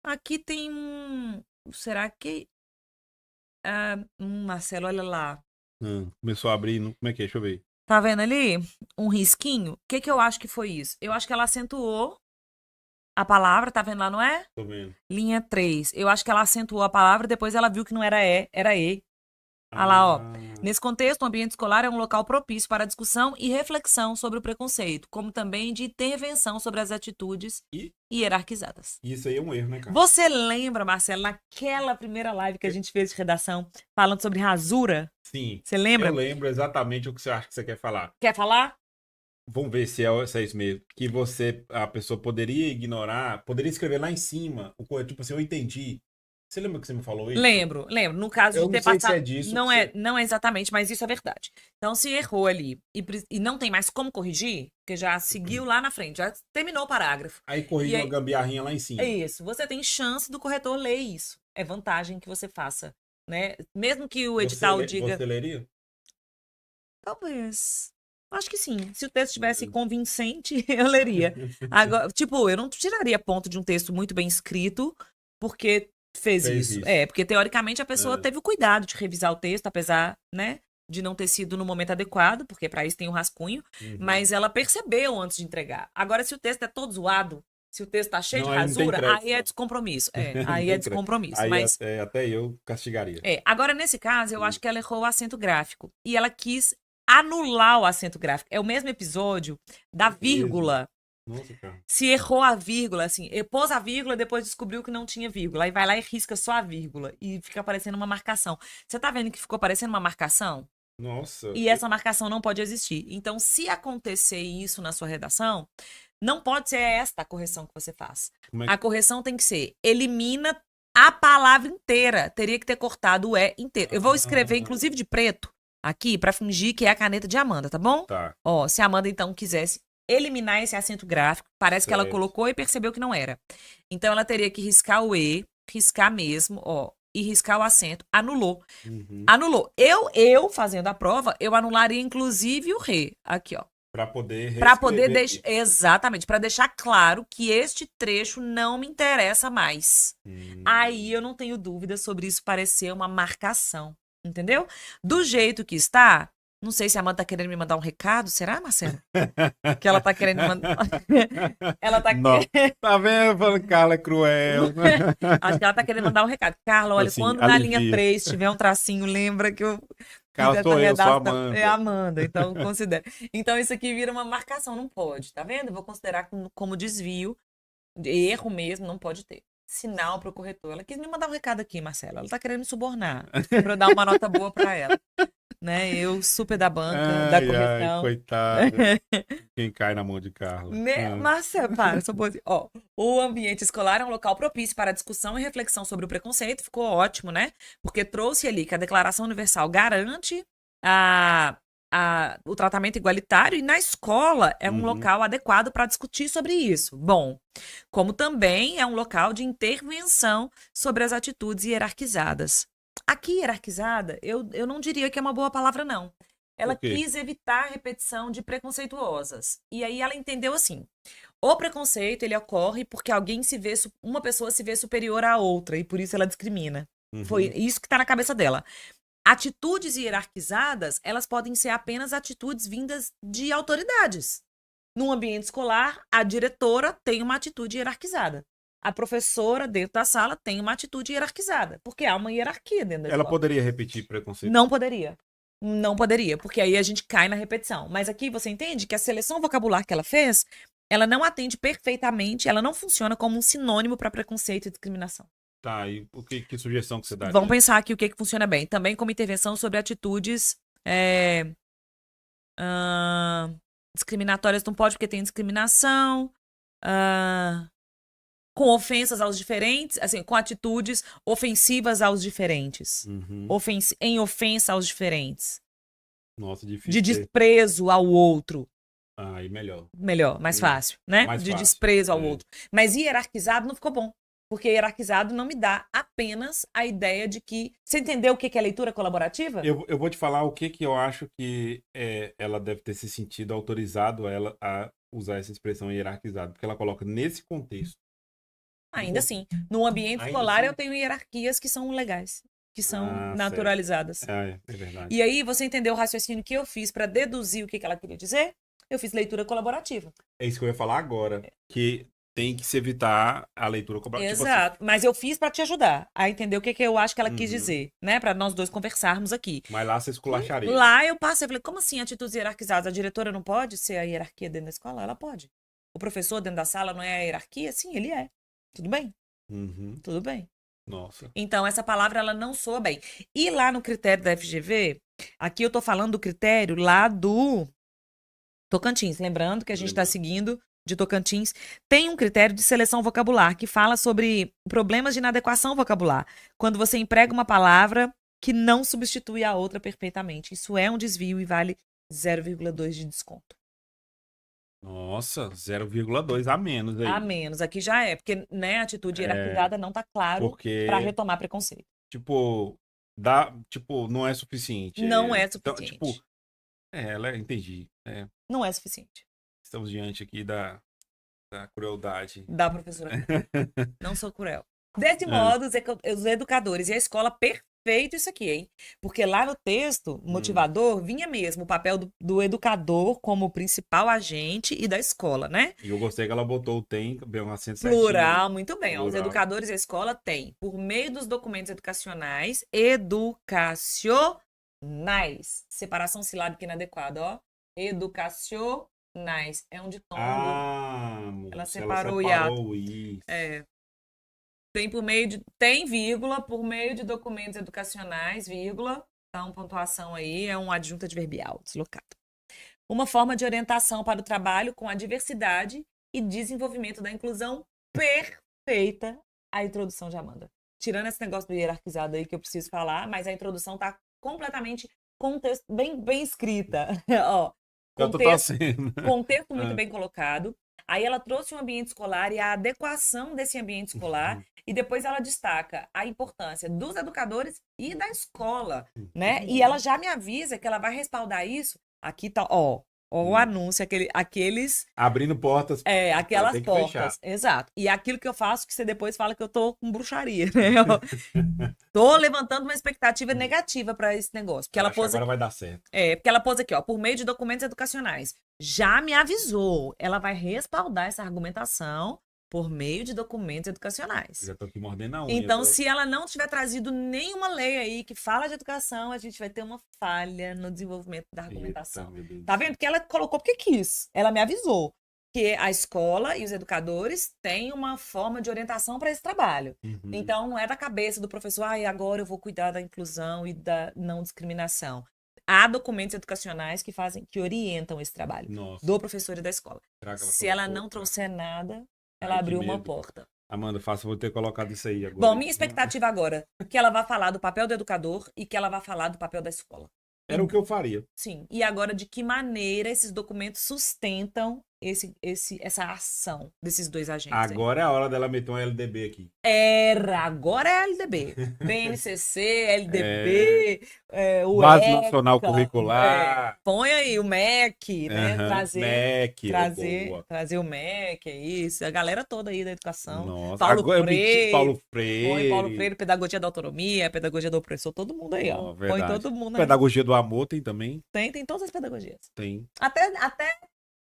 Aqui tem um. Será que. Marcelo, olha lá. Começou a abrir. Como é que é? Deixa eu ver. Tá vendo ali? Um risquinho? O que que eu acho que foi isso? Eu acho que ela acentuou a palavra, tá vendo lá, não é? Tô vendo. Linha 3. Eu acho que ela acentuou a palavra, depois ela viu que não era E, era E. Olha lá, ó. Ah, Nesse contexto, o ambiente escolar é um local propício para discussão e reflexão sobre o preconceito, como também de intervenção sobre as atitudes e hierarquizadas. isso aí é um erro, né, cara? Você lembra, Marcelo, naquela primeira live que a gente fez de redação, falando sobre rasura? Sim. Você Eu lembra? lembro exatamente o que você acha que você quer falar. Quer falar? Vamos ver se é isso mesmo. Que a pessoa poderia ignorar, poderia escrever lá em cima, tipo assim, eu entendi. Você lembra que você me falou isso? Lembro, lembro. No caso de Eu não ter sei se passado. é disso que Não é, você. não é exatamente, mas isso é verdade. Então, se errou ali e não tem mais como corrigir, porque já seguiu lá na frente, já terminou o parágrafo. Aí E corrige uma aí, gambiarrinha lá em é cima. isso. Você tem chance do corretor ler isso. É vantagem que você faça, né? Mesmo que o edital diga. Você leria? Talvez. Acho que sim. Se o texto tivesse convincente, eu leria. Agora, tipo, eu não tiraria ponto de um texto muito bem escrito porque fez Fez isso. isso. Porque teoricamente a pessoa É. teve o cuidado de revisar o texto, apesar, né, de não ter sido no momento adequado, porque para isso tem o rascunho, Uhum. mas ela percebeu antes de entregar. Agora, se o texto é todo zoado, se o texto tá cheio de Não, aí não tem rasura, aí é crédito. descompromisso. Não Aí é tem crédito. descompromisso. Aí Mas até eu castigaria. agora, nesse caso, eu acho que ela errou o acento gráfico. E ela quis anular o acento gráfico. É o mesmo episódio da É mesmo? vírgula. Nossa, cara. Se errou a vírgula, assim, pôs a vírgula, depois descobriu que não tinha vírgula. Aí vai lá e risca só a vírgula. E fica parecendo uma marcação. Você tá vendo que ficou parecendo uma marcação? Nossa. E essa marcação não pode existir. Então, se acontecer isso na sua redação, não pode ser esta a correção que você faz. Como é A correção tem que ser: elimina a palavra inteira. Teria que ter cortado o E inteiro. Eu vou escrever, Ah, inclusive, de preto aqui para fingir que é a caneta de Amanda, tá bom? tá. Ó, se a Amanda então quisesse eliminar esse acento gráfico, parece que ela Certo. colocou e percebeu que não era. Então ela teria que riscar o E, riscar mesmo, ó, e riscar o acento. Anulou. Uhum. Anulou. Eu fazendo a prova, eu anularia inclusive o re. Aqui, ó. Para poder Para poder reescrever deixar. aqui. Exatamente, para deixar claro que este trecho não me interessa mais. Aí eu não tenho dúvida sobre isso parecer uma marcação. Entendeu? Do jeito que está. Não sei se a Amanda tá querendo me mandar um recado. Será, Marcelo? Que ela tá querendo me mandar. Ela tá. Não. Tá vendo? Falando, Carla é cruel. Acho que ela tá querendo mandar um recado. Carla, olha, Assim, quando na linha alivia. 3 tiver um tracinho, lembra que eu fiz Carla essa sou eu, sou a redação. É a Amanda. Amanda, então considera. Então isso aqui vira uma marcação, não pode, tá vendo? Eu vou considerar como desvio, erro mesmo, não pode ter. Sinal pro corretor. Ela quis me mandar um recado aqui, Marcela. Ela tá querendo me subornar pra eu dar uma nota boa pra ela. Né? Eu, super da banca, da Ai, correção. coitada. Quem cai na mão de Carla. Marcelo, para, só pode. Ó, o ambiente escolar é um local propício para discussão e reflexão sobre o preconceito. Ficou ótimo, né? Porque trouxe ali que a Declaração Universal garante o tratamento igualitário e na escola é um Uhum. local adequado para discutir sobre isso. Bom, como também é um local de intervenção sobre as atitudes hierarquizadas. Aqui, hierarquizada, eu não diria que é uma boa palavra, não. Ela Por quê? quis evitar a repetição de preconceituosas. E aí ela entendeu assim: o preconceito ele ocorre porque uma pessoa se vê superior à outra e por isso ela discrimina. Foi Uhum. isso que está na cabeça dela. Atitudes hierarquizadas, elas podem ser apenas atitudes vindas de autoridades. No ambiente escolar, a diretora tem uma atitude hierarquizada. A professora dentro da sala tem uma atitude hierarquizada, porque há uma hierarquia dentro da Ela escola. poderia repetir preconceito? Não poderia. Não poderia, porque aí a gente cai na repetição. Mas aqui você entende que a seleção vocabular que ela fez, ela não atende perfeitamente, ela não funciona como um sinônimo para preconceito e discriminação. Tá, e que sugestão que você Vamos daria? pensar aqui o que funciona bem. Também como intervenção sobre atitudes discriminatórias não pode porque tem discriminação. com ofensas aos diferentes, assim, com atitudes ofensivas aos diferentes. Uhum. Em ofensa aos diferentes. Nossa, De difícil. desprezo ao outro. Aí, melhor. Melhor, mais fácil, né? Mais De fácil. desprezo ao outro. Mas hierarquizado não ficou bom. Porque hierarquizado não me dá apenas a ideia de que... Você entendeu o que é leitura colaborativa? Eu vou te falar o que eu acho que ela deve ter se sentido autorizado ela a usar essa expressão hierarquizado. Porque ela coloca nesse contexto. Ainda assim. No ambiente Ainda escolar assim? eu tenho hierarquias que são legais. Que são Ah, naturalizadas. É verdade. E aí, você entendeu o raciocínio que eu fiz para deduzir o que ela queria dizer? Eu fiz leitura colaborativa. É isso que eu ia falar agora. Que tem que se evitar a leitura colaborativa. Exato. Mas eu fiz para te ajudar a entender o que eu acho que ela quis Uhum. dizer, né? Para nós dois conversarmos aqui. Mas lá você esculacharia. Lá eu passei, eu falei, como assim atitudes hierarquizadas? A diretora não pode ser a hierarquia dentro da escola? Ela pode. O professor dentro da sala não é a hierarquia? Sim, ele é. Tudo bem? Uhum. Tudo bem. Nossa. Então, essa palavra, ela não soa bem. E lá no critério da FGV, aqui eu tô falando do critério lá do Tocantins. Lembrando que a gente está seguindo de Tocantins. Tem um critério de seleção vocabular que fala sobre problemas de inadequação vocabular. Quando você emprega uma palavra que não substitui a outra perfeitamente. Isso é um desvio e vale 0,2 de desconto. Nossa, 0,2 a menos aí. A menos. Aqui já é, porque né, a atitude hierarquizada não tá claro Porque, para retomar preconceito. tipo, não é suficiente. Não é Então, suficiente. tipo, entendi. Não é suficiente. Estamos diante aqui da crueldade. Da professora. Não sou cruel. Desse modo, os educadores e a escola, perfeito isso aqui, hein? Porque lá no texto motivador vinha mesmo o papel do educador como principal agente e da escola, né? E eu gostei que ela botou o tem, bem um acento certinho. Plural, muito bem. Ó, os Plural. educadores e a escola têm, por meio dos documentos educacionais, separação silábica inadequada, ó. Educacionais. É um ditongo. Ela separou o hiato. Isso. Tem vírgula, por meio de documentos educacionais, vírgula, então pontuação aí é um adjunto adverbial deslocado. Uma forma de orientação para o trabalho com a diversidade e desenvolvimento da inclusão perfeita, a introdução de Amanda. Tirando esse negócio do hierarquizado aí que eu preciso falar, mas a introdução tá completamente bem escrita. Ó, contexto muito bem colocado. Aí ela trouxe um ambiente escolar e a adequação desse ambiente escolar, e depois ela destaca a importância dos educadores e da escola, né? E ela já me avisa que ela vai respaldar isso. Aqui tá, ó o anúncio, aqueles... Abrindo portas. Aquelas portas. Fechar. Exato. E aquilo que eu faço, que você depois fala que eu tô com bruxaria, né? Tô levantando uma expectativa negativa para esse negócio. Porque ela pôs agora vai dar certo. Porque ela pôs aqui, ó, por meio de documentos educacionais. Já me avisou. Ela vai respaldar essa argumentação por meio de documentos educacionais. Já tô aqui mordendo a unha. Então, se ela não tiver trazido nenhuma lei aí que fala de educação, a gente vai ter uma falha no desenvolvimento da argumentação. Tá vendo? Que ela colocou porque quis. Ela me avisou que a escola e os educadores têm uma forma de orientação para esse trabalho. Então, não é da cabeça do professor, agora eu vou cuidar da inclusão e da não discriminação. Há documentos educacionais que orientam esse trabalho do professor e da escola. Se ela não trouxer nada, ela abriu uma porta. Amanda, vou ter colocado isso aí agora. Bom, minha expectativa agora é que ela vai falar do papel do educador e que ela vai falar do papel da escola. Era o que eu faria. Sim. E agora, de que maneira esses documentos sustentam essa ação desses dois agentes? Agora é a hora dela meter um LDB aqui. Agora é LDB. BNCC, LDB, o Base ECA, Nacional Curricular. Põe aí o MEC, né? Trazer o MEC, é isso. A galera toda aí da educação. Nossa, Paulo Freire. Põe Paulo Freire, Pedagogia da Autonomia, Pedagogia do Opressor, todo mundo aí, ó. Verdade. Põe todo mundo aí. Pedagogia do Amor tem também? Tem todas as pedagogias. Tem. Até...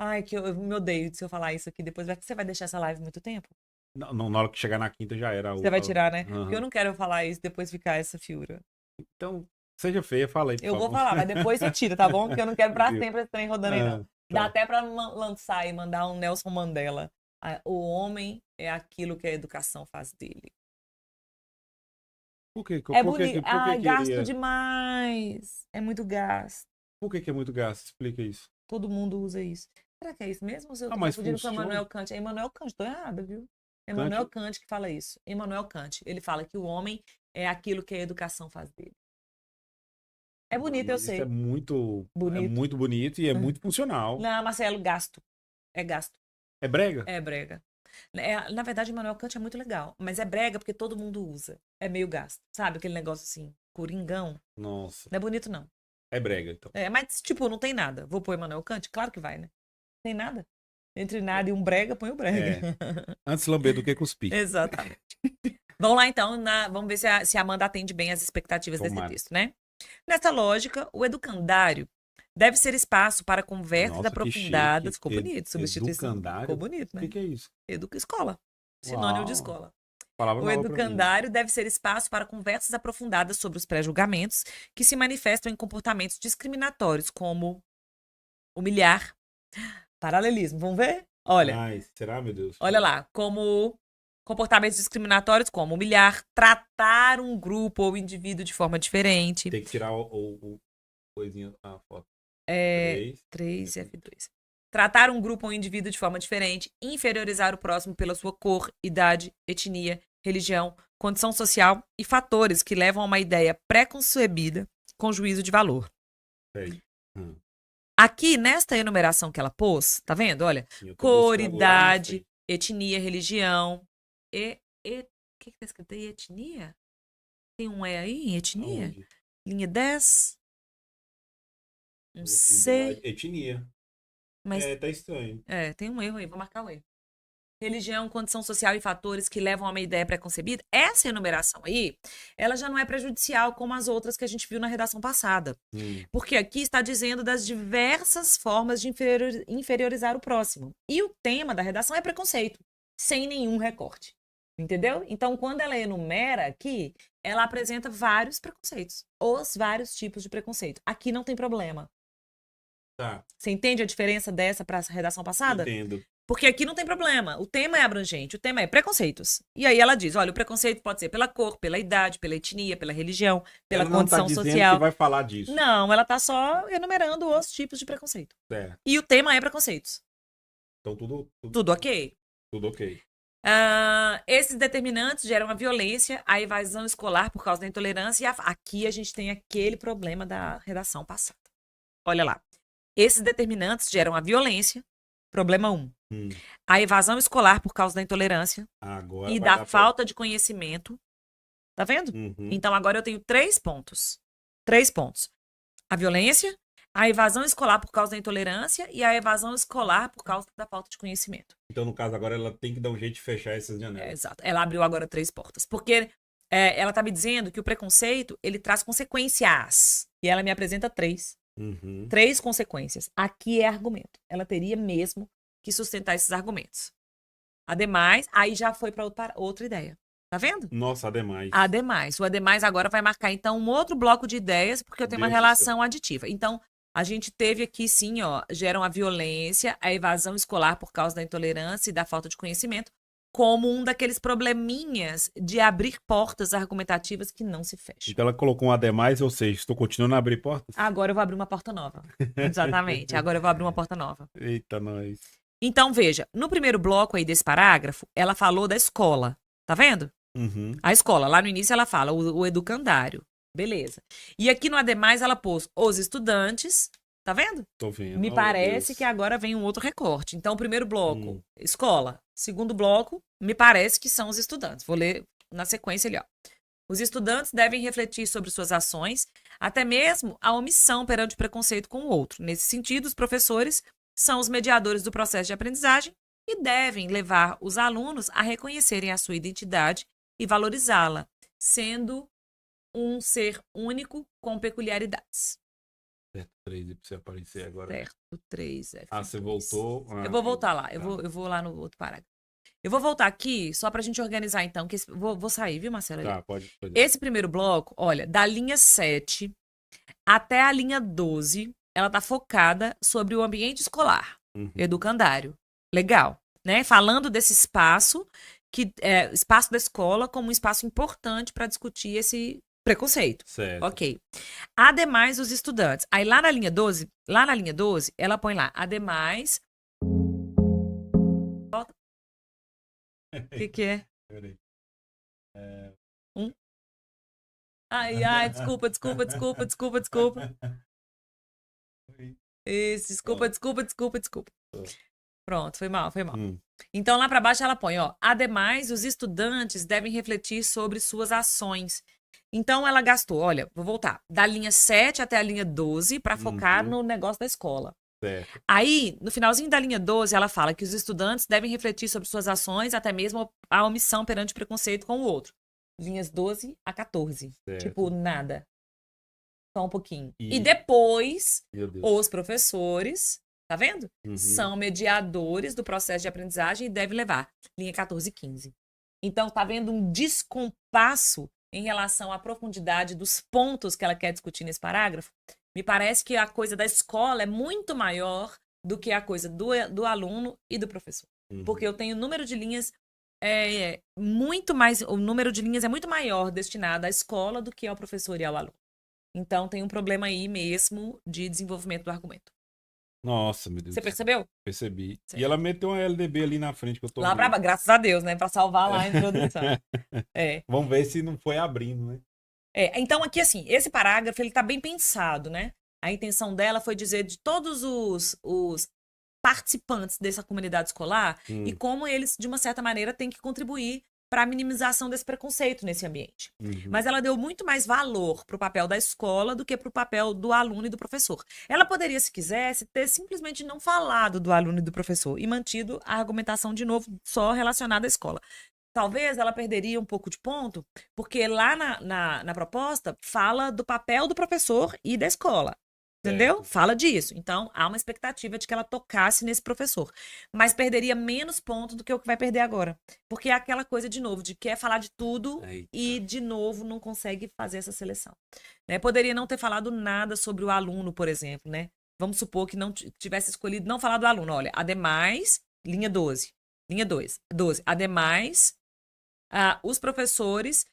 Ai, que eu me odeio se eu falar isso aqui depois. Você vai deixar essa live muito tempo? Não, na hora que chegar na quinta já era. Você vai tirar, né? Porque eu não quero falar isso depois ficar essa fiura. Então, seja feia, fala aí. Eu vou falar, mas depois você tira, tá bom? Porque eu não quero pra sempre esse trem rodando aí, não. Dá até pra lançar e mandar um Nelson Mandela. O homem é aquilo que a educação faz dele. Por quê? É bonito. Gasto demais. É muito gasto. Por que é muito gasto? Explica isso. Todo mundo usa isso. Será que é isso mesmo? Ou eu tô mas confundindo com Immanuel Kant? É Immanuel Kant, tô errada, viu? Immanuel Kant que fala isso. Immanuel Kant. Ele fala que o homem é aquilo que a educação faz dele. É bonito, eu Mas isso sei. é muito Bonito. bonito e é muito funcional. Não, Marcelo, gasto. É gasto. É brega? É brega. Na verdade, Immanuel Kant é muito legal. Mas é brega porque todo mundo usa. É meio gasto. Sabe? Aquele negócio assim, coringão. Nossa. Não é bonito, não. É brega, então. Mas, tipo, não tem nada. Vou pôr Immanuel Kant? Claro que vai, né? Tem nada. Entre nada e um brega, põe o brega. Antes lamber do que cuspir. Exatamente. Vamos lá, então. Vamos ver se a Amanda atende bem as expectativas desse texto, né? Nessa lógica, o educandário deve ser espaço para conversas Nossa, aprofundadas. Ficou chique. bonito. Substituição. Educandário? Ficou bonito, né? O que é isso? Escola. Sinônimo de Uau. escola. Palavra O nova pra mim. educandário deve ser espaço para conversas aprofundadas sobre os pré-julgamentos que se manifestam em comportamentos discriminatórios, como humilhar, paralelismo. Vamos ver? Olha. Ai, será, meu Deus? Olha lá, como comportamentos discriminatórios, como humilhar, tratar um grupo ou indivíduo de forma diferente. Tem que tirar o coisinha, a foto. 3 e F2. Tratar um grupo ou indivíduo de forma diferente, inferiorizar o próximo pela sua cor, idade, etnia, religião, condição social e fatores que levam a uma ideia pré-concebida com juízo de valor. Peraí. Aqui, nesta enumeração que ela pôs, tá vendo? Olha, cor, idade, etnia, religião. O que tá escrito aí? Etnia? Tem um E aí em etnia? Aonde? Linha 10? Não sei. Etnia. Mas, tá estranho. tem um erro aí, vou marcar o erro. Religião, condição social e fatores que levam a uma ideia pré-concebida. Essa enumeração aí, ela já não é prejudicial como as outras que a gente viu na redação passada. Porque aqui está dizendo das diversas formas de inferiorizar o próximo. E o tema da redação é preconceito, sem nenhum recorte. Entendeu? Então, quando ela enumera aqui, ela apresenta vários preconceitos. Os vários tipos de preconceito. Aqui não tem problema. Tá. Você entende a diferença dessa para a redação passada? Entendo. Porque aqui não tem problema. O tema é abrangente, o tema é preconceitos. E aí ela diz, olha, o preconceito pode ser pela cor, pela idade, pela etnia, pela religião, pela condição social. Ela não tá dizendo social. que vai falar disso. Não, ela tá só enumerando os tipos de preconceito. Certo. E o tema é preconceitos. Então Tudo ok? Tudo ok. Esses determinantes geram a violência, a evasão escolar por causa da intolerância. E aqui a gente tem aquele problema da redação passada. Olha lá. Esses determinantes geram a violência, problema 1. A evasão escolar por causa da intolerância e da falta de conhecimento. Tá vendo? Então, agora eu tenho 3 pontos. 3 pontos. A violência, a evasão escolar por causa da intolerância e a evasão escolar por causa da falta de conhecimento. Então, no caso, agora ela tem que dar um jeito de fechar essas janelas. Exato. Ela abriu agora 3 portas. Porque ela tá me dizendo que o preconceito, ele traz consequências. E ela me apresenta 3. 3 consequências. Aqui é argumento. Ela teria mesmo que sustentar esses argumentos. Ademais, aí já foi para outra ideia. Tá vendo? Nossa, ademais. Ademais. O ademais agora vai marcar, então, um outro bloco de ideias, porque eu tenho uma relação aditiva. Então, a gente teve aqui, sim, ó, geram a violência, a evasão escolar por causa da intolerância e da falta de conhecimento, como um daqueles probleminhas de abrir portas argumentativas que não se fecham. Então ela colocou um ademais, ou seja, estou continuando a abrir portas? Agora eu vou abrir uma porta nova. Exatamente. Agora eu vou abrir uma porta nova. Eita, nós. Então, veja, no primeiro bloco aí desse parágrafo, ela falou da escola. Tá vendo? A escola. Lá no início ela fala o educandário. Beleza. E aqui no ademais ela pôs os estudantes. Tá vendo? Tô vendo. Me parece que agora vem um outro recorte. Então, o primeiro bloco, escola. Segundo bloco, me parece que são os estudantes. Vou ler na sequência ali, ó. Os estudantes devem refletir sobre suas ações, até mesmo a omissão perante o preconceito com o outro. Nesse sentido, os professores são os mediadores do processo de aprendizagem e devem levar os alunos a reconhecerem a sua identidade e valorizá-la, sendo um ser único com peculiaridades. Certo, 3 pra você aparecer agora. Certo, 3. Você voltou. Eu vou voltar lá, eu vou lá no outro parágrafo. Eu vou voltar aqui só pra gente organizar, então, que vou sair, viu, Marcelo? Tá, pode. Esse primeiro bloco, olha, da linha 7 até a linha 12, ela tá focada sobre o ambiente escolar, educandário. Legal, né? Falando desse espaço, que é espaço da escola como um espaço importante para discutir esse preconceito. Certo. Ok. Ademais, os estudantes. Aí lá na linha 12, ela põe lá, ademais. O que é? Peraí. Ai, desculpa. Isso, desculpa. Pronto, foi mal. Então, lá para baixo ela põe, ó. Ademais, os estudantes devem refletir sobre suas ações. Então, ela gastou, olha, vou voltar, da linha 7 até a linha 12 para focar no negócio da escola. Certo. Aí, no finalzinho da linha 12, ela fala que os estudantes devem refletir sobre suas ações, até mesmo a omissão perante o preconceito com o outro. Linhas 12 a 14. Certo. Tipo, nada. Só um pouquinho. E depois, os professores, tá vendo? São mediadores do processo de aprendizagem e devem levar. Linha 14 e 15. Então, tá vendo um descompasso em relação à profundidade dos pontos que ela quer discutir nesse parágrafo? Me parece que a coisa da escola é muito maior do que a coisa do aluno e do professor. Porque eu tenho o número de linhas muito mais... O número de linhas é muito maior destinado à escola do que ao professor e ao aluno. Então, tem um problema aí mesmo de desenvolvimento do argumento. Nossa, meu Deus. Você percebeu? Percebi. Certo. E ela meteu uma LDB ali na frente que eu tô lá pra, graças a Deus, né? Pra salvar lá a introdução. Vamos ver se não foi abrindo, né? Então, aqui, assim, esse parágrafo, ele tá bem pensado, né? A intenção dela foi dizer de todos os participantes dessa comunidade escolar e como eles, de uma certa maneira, têm que contribuir para a minimização desse preconceito nesse ambiente. Mas ela deu muito mais valor para o papel da escola do que para o papel do aluno e do professor. Ela poderia, se quisesse, ter simplesmente não falado do aluno e do professor e mantido a argumentação, de novo, só relacionada à escola. Talvez ela perderia um pouco de ponto, porque lá na proposta fala do papel do professor e da escola. Entendeu? Certo. Fala disso. Então, há uma expectativa de que ela tocasse nesse professor. Mas perderia menos pontos do que o que vai perder agora. Porque é aquela coisa, de novo, de quer falar de tudo e, de novo, não consegue fazer essa seleção. Né? Poderia não ter falado nada sobre o aluno, por exemplo, né? Vamos supor que não tivesse escolhido não falar do aluno. Olha, ademais, linha 12. Linha 12. Ademais, os professores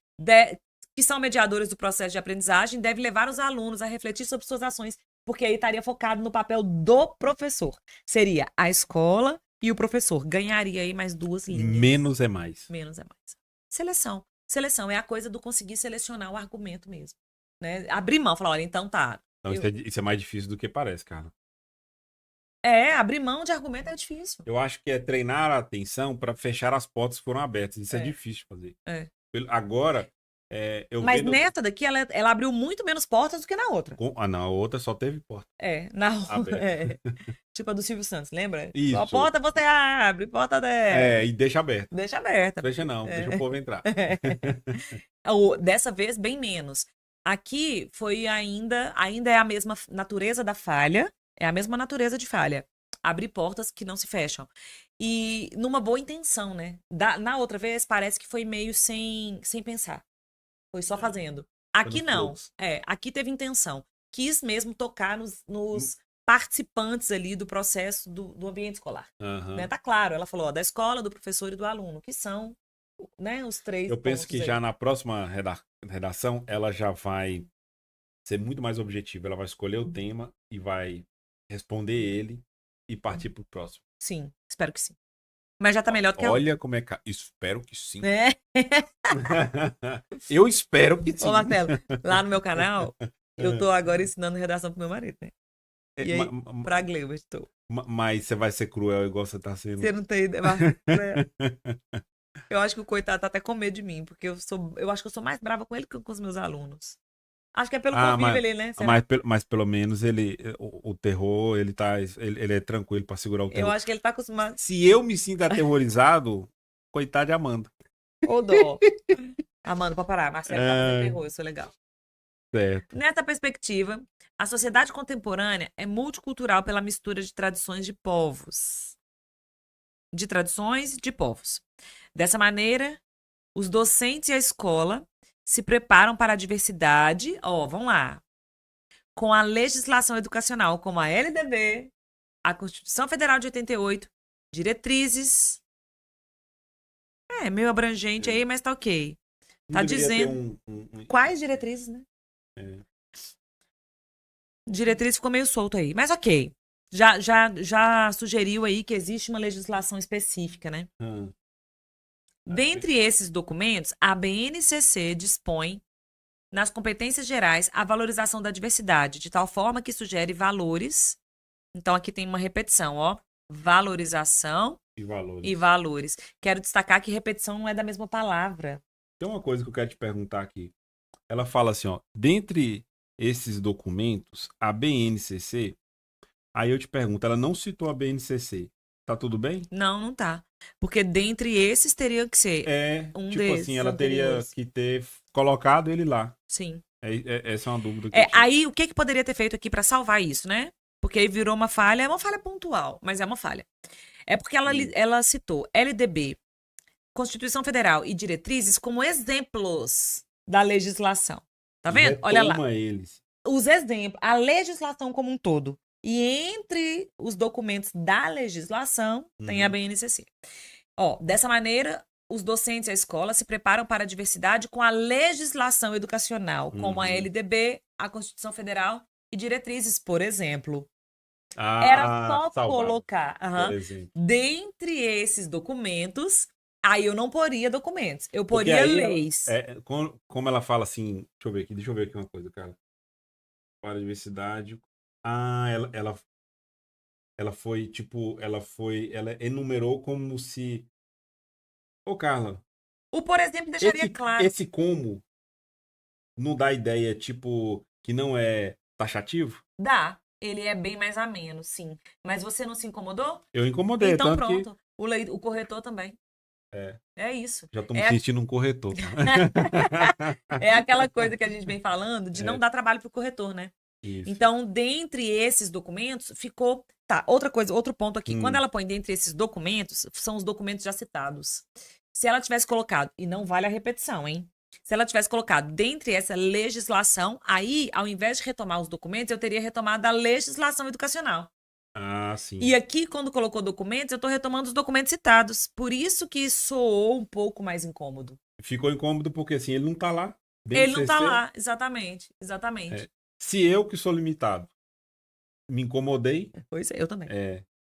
que são mediadores do processo de aprendizagem devem levar os alunos a refletir sobre suas ações, porque aí estaria focado no papel do professor. Seria a escola e o professor. Ganharia aí mais 2 linhas. Menos é mais. Menos é mais. Seleção é a coisa do conseguir selecionar o argumento mesmo. Né? Abrir mão, falar, olha, então tá. Não, isso é mais difícil do que parece, cara. Abrir mão de argumento é difícil. Eu acho que é treinar a atenção para fechar as portas que foram abertas. Isso é difícil de fazer. Agora... Mas nessa daqui, ela abriu muito menos portas do que na outra. Na outra só teve porta. Tipo a do Silvio Santos, lembra? Isso. A porta você abre, porta e deixa aberta. Deixa aberta. Fecha não, deixa o povo entrar. Dessa vez, bem menos. Aqui foi ainda é a mesma natureza da falha, é a mesma natureza de falha. Abrir portas que não se fecham. E numa boa intenção, né? Na outra vez, parece que foi meio sem pensar. Foi só fazendo. Aqui não. Aqui teve intenção. Quis mesmo tocar nos participantes ali do processo do ambiente escolar. Né? Tá claro. Ela falou, da escola, do professor e do aluno, que são, né, os 3 Eu penso que aí. já na próxima redação, ela já vai ser muito mais objetiva. Ela vai escolher o tema e vai responder ele e partir pro próximo. Sim, espero que sim. Mas já tá melhor do que Olha como é que... Espero que sim. Eu espero que sim. Ô, Marcelo, lá no meu canal, eu tô agora ensinando redação pro meu marido, né? E aí, pra Gleuber, tô. Mas você vai ser cruel igual você tá sendo. Você não tem ideia. Eu acho que o coitado tá até com medo de mim, porque eu acho que eu sou mais brava com ele que com os meus alunos. Acho que é pelo convívio ali, né? Mas pelo menos o terror, ele é tranquilo pra segurar o terror. Eu acho que ele tá acostumado. Se eu me sinto aterrorizado, coitado de Amanda. Ô, dó. Amanda, pode parar. Marcelo tá fazendo terror, eu sou legal. Certo. Nessa perspectiva, a sociedade contemporânea é multicultural pela mistura de tradições de povos. Dessa maneira, os docentes e a escola se preparam para a diversidade, vamos lá, com a legislação educacional, como a LDB, a Constituição Federal de 88, diretrizes. Meio abrangente aí, mas tá ok. Tá dizendo quais diretrizes, né? Diretriz ficou meio solto aí, mas ok. Já sugeriu aí que existe uma legislação específica, né? Dentre esses documentos, a BNCC dispõe, nas competências gerais, a valorização da diversidade, de tal forma que sugere valores. Então, aqui tem uma repetição, ó. Valorização e valores. Quero destacar que repetição não é da mesma palavra. Tem uma coisa que eu quero te perguntar aqui. Ela fala assim, ó. Dentre esses documentos, a BNCC... Aí eu te pergunto, ela não citou a BNCC. Tá tudo bem? Não, não tá. Porque dentre esses teria que ser um tipo desses assim, ela teria anteriores. que ter colocado ele lá. Sim. Essa é uma dúvida que eu tinha. Aí, o que poderia ter feito aqui para salvar isso, né? Porque aí virou uma falha, é uma falha pontual, mas é uma falha. É porque ela citou LDB, Constituição Federal e diretrizes como exemplos da legislação. Tá vendo? Olha lá. Eles. Os exemplos, a legislação como um todo. E entre os documentos da legislação tem a BNCC. Ó, dessa maneira, os docentes e a escola se preparam para a diversidade com a legislação educacional, como a LDB, a Constituição Federal e diretrizes, por exemplo. Era só colocar dentre esses documentos, aí eu não poria documentos, eu poria leis. Como ela fala assim, deixa eu ver aqui uma coisa, cara. Para a diversidade. Ela foi, tipo, ela enumerou como se... Ô, Carla. O por exemplo deixaria claro. Esse como não dá ideia, tipo, que não é taxativo? Dá. Ele é bem mais ameno, sim. Mas você não se incomodou? Eu incomodei, então pronto. O corretor também. É isso. Já tô me sentindo um corretor. É aquela coisa que a gente vem falando de não dar trabalho pro corretor, né? Isso. Então, dentre esses documentos, ficou... Tá, outra coisa, outro ponto aqui. Quando ela põe dentre esses documentos, são os documentos já citados. Se ela tivesse colocado, e não vale a repetição, hein? Se ela tivesse colocado dentre essa legislação, aí, ao invés de retomar os documentos, eu teria retomado a legislação educacional. Ah, sim. E aqui, quando colocou documentos, eu tô retomando os documentos citados. Por isso que soou um pouco mais incômodo. Ficou incômodo porque, assim, ele não tá lá. Ele não tá lá, exatamente. Se eu, que sou limitado, me incomodei... Pois é, eu também.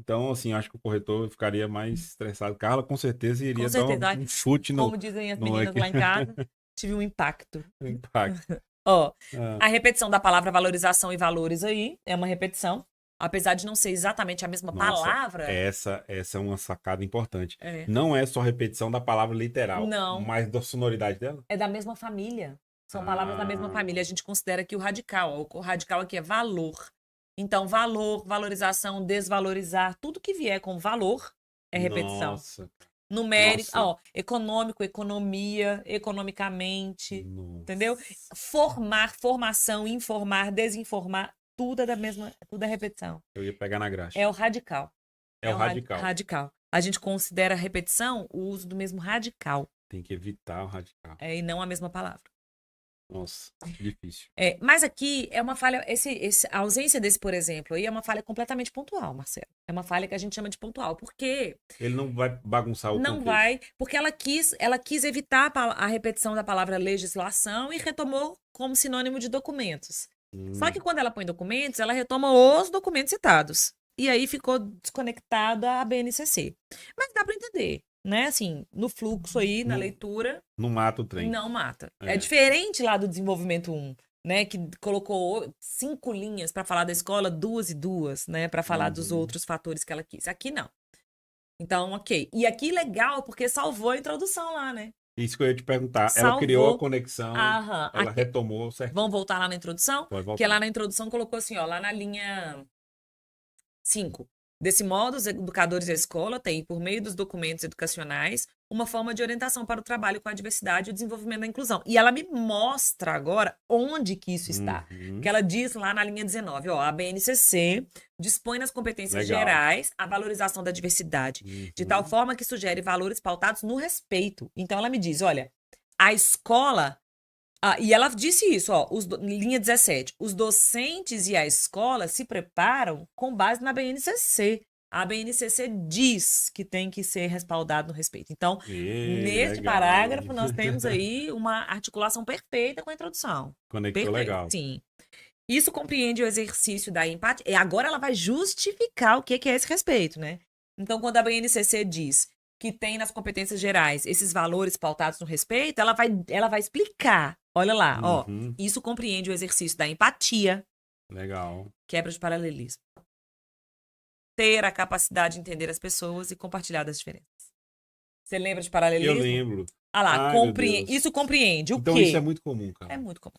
Então, assim, acho que o corretor ficaria mais estressado. Carla, com certeza, iria dar um chute no... Como dizem as meninas lá em casa, tive um impacto. Impacto. Ó, a repetição da palavra valorização e valores aí é uma repetição. Apesar de não ser exatamente a mesma palavra... Essa é uma sacada importante. Não é só repetição da palavra literal. Não. Mas da sonoridade dela? É da mesma família. São palavras da mesma família. A gente considera aqui o radical. O radical aqui é valor. Então, valor, valorização, desvalorizar, tudo que vier com valor é repetição. Nossa. Numérico, econômico, economia, economicamente, entendeu? Formar, formação, informar, desinformar, tudo é tudo é repetição. Eu ia pegar na graxa. É o radical. É o radical. Radical. A gente considera a repetição o uso do mesmo radical. Tem que evitar o radical. E não a mesma palavra. Nossa, difícil. Mas aqui é uma falha, a ausência desse, por exemplo, aí é uma falha completamente pontual, Marcelo. É uma falha que a gente chama de pontual, porque... Ele não vai bagunçar o Não contexto. vai, porque ela quis evitar a repetição da palavra legislação e retomou como sinônimo de documentos. Só que quando ela põe documentos, ela retoma os documentos citados. E aí ficou desconectada a BNCC. Mas dá para entender, né? Assim, no fluxo aí, na leitura... Não mata o trem. Não mata. É diferente lá do desenvolvimento 1, né? Que colocou 5 linhas para falar da escola, 2 e 2, né? Para falar dos outros fatores que ela quis. Aqui não. Então, ok. E aqui legal, porque salvou a introdução lá, né? Isso que eu ia te perguntar. Salvou. Ela criou a conexão, ela aqui. retomou, certo? Vamos voltar lá na introdução? Pode voltar. Porque lá na introdução colocou assim, ó, lá na linha 5. Desse modo, os educadores da escola têm, por meio dos documentos educacionais, uma forma de orientação para o trabalho com a diversidade e o desenvolvimento da inclusão. E ela me mostra agora onde que isso está. Que ela diz lá na linha 19, ó, a BNCC dispõe nas competências gerais a valorização da diversidade, de tal forma que sugere valores pautados no respeito. Então ela me diz, olha, a escola... e ela disse isso, ó, linha 17. Os docentes e a escola se preparam com base na BNCC. A BNCC diz que tem que ser respaldado no respeito. Então, neste parágrafo, nós temos aí uma articulação perfeita com a introdução. Conectou legal. Sim. Isso compreende o exercício da empatia. E agora ela vai justificar o que é esse respeito, né? Então, quando a BNCC diz que tem nas competências gerais esses valores pautados no respeito, ela vai explicar. Olha lá, ó. Uhum. Isso compreende o exercício da empatia, Legal. quebra de paralelismo. Ter a capacidade de entender as pessoas e compartilhar das diferenças. Você lembra de Eu paralelismo? lembro. Ah lá, Ai, meu Deus. isso compreende o Então quê? isso é muito comum, cara. É muito comum.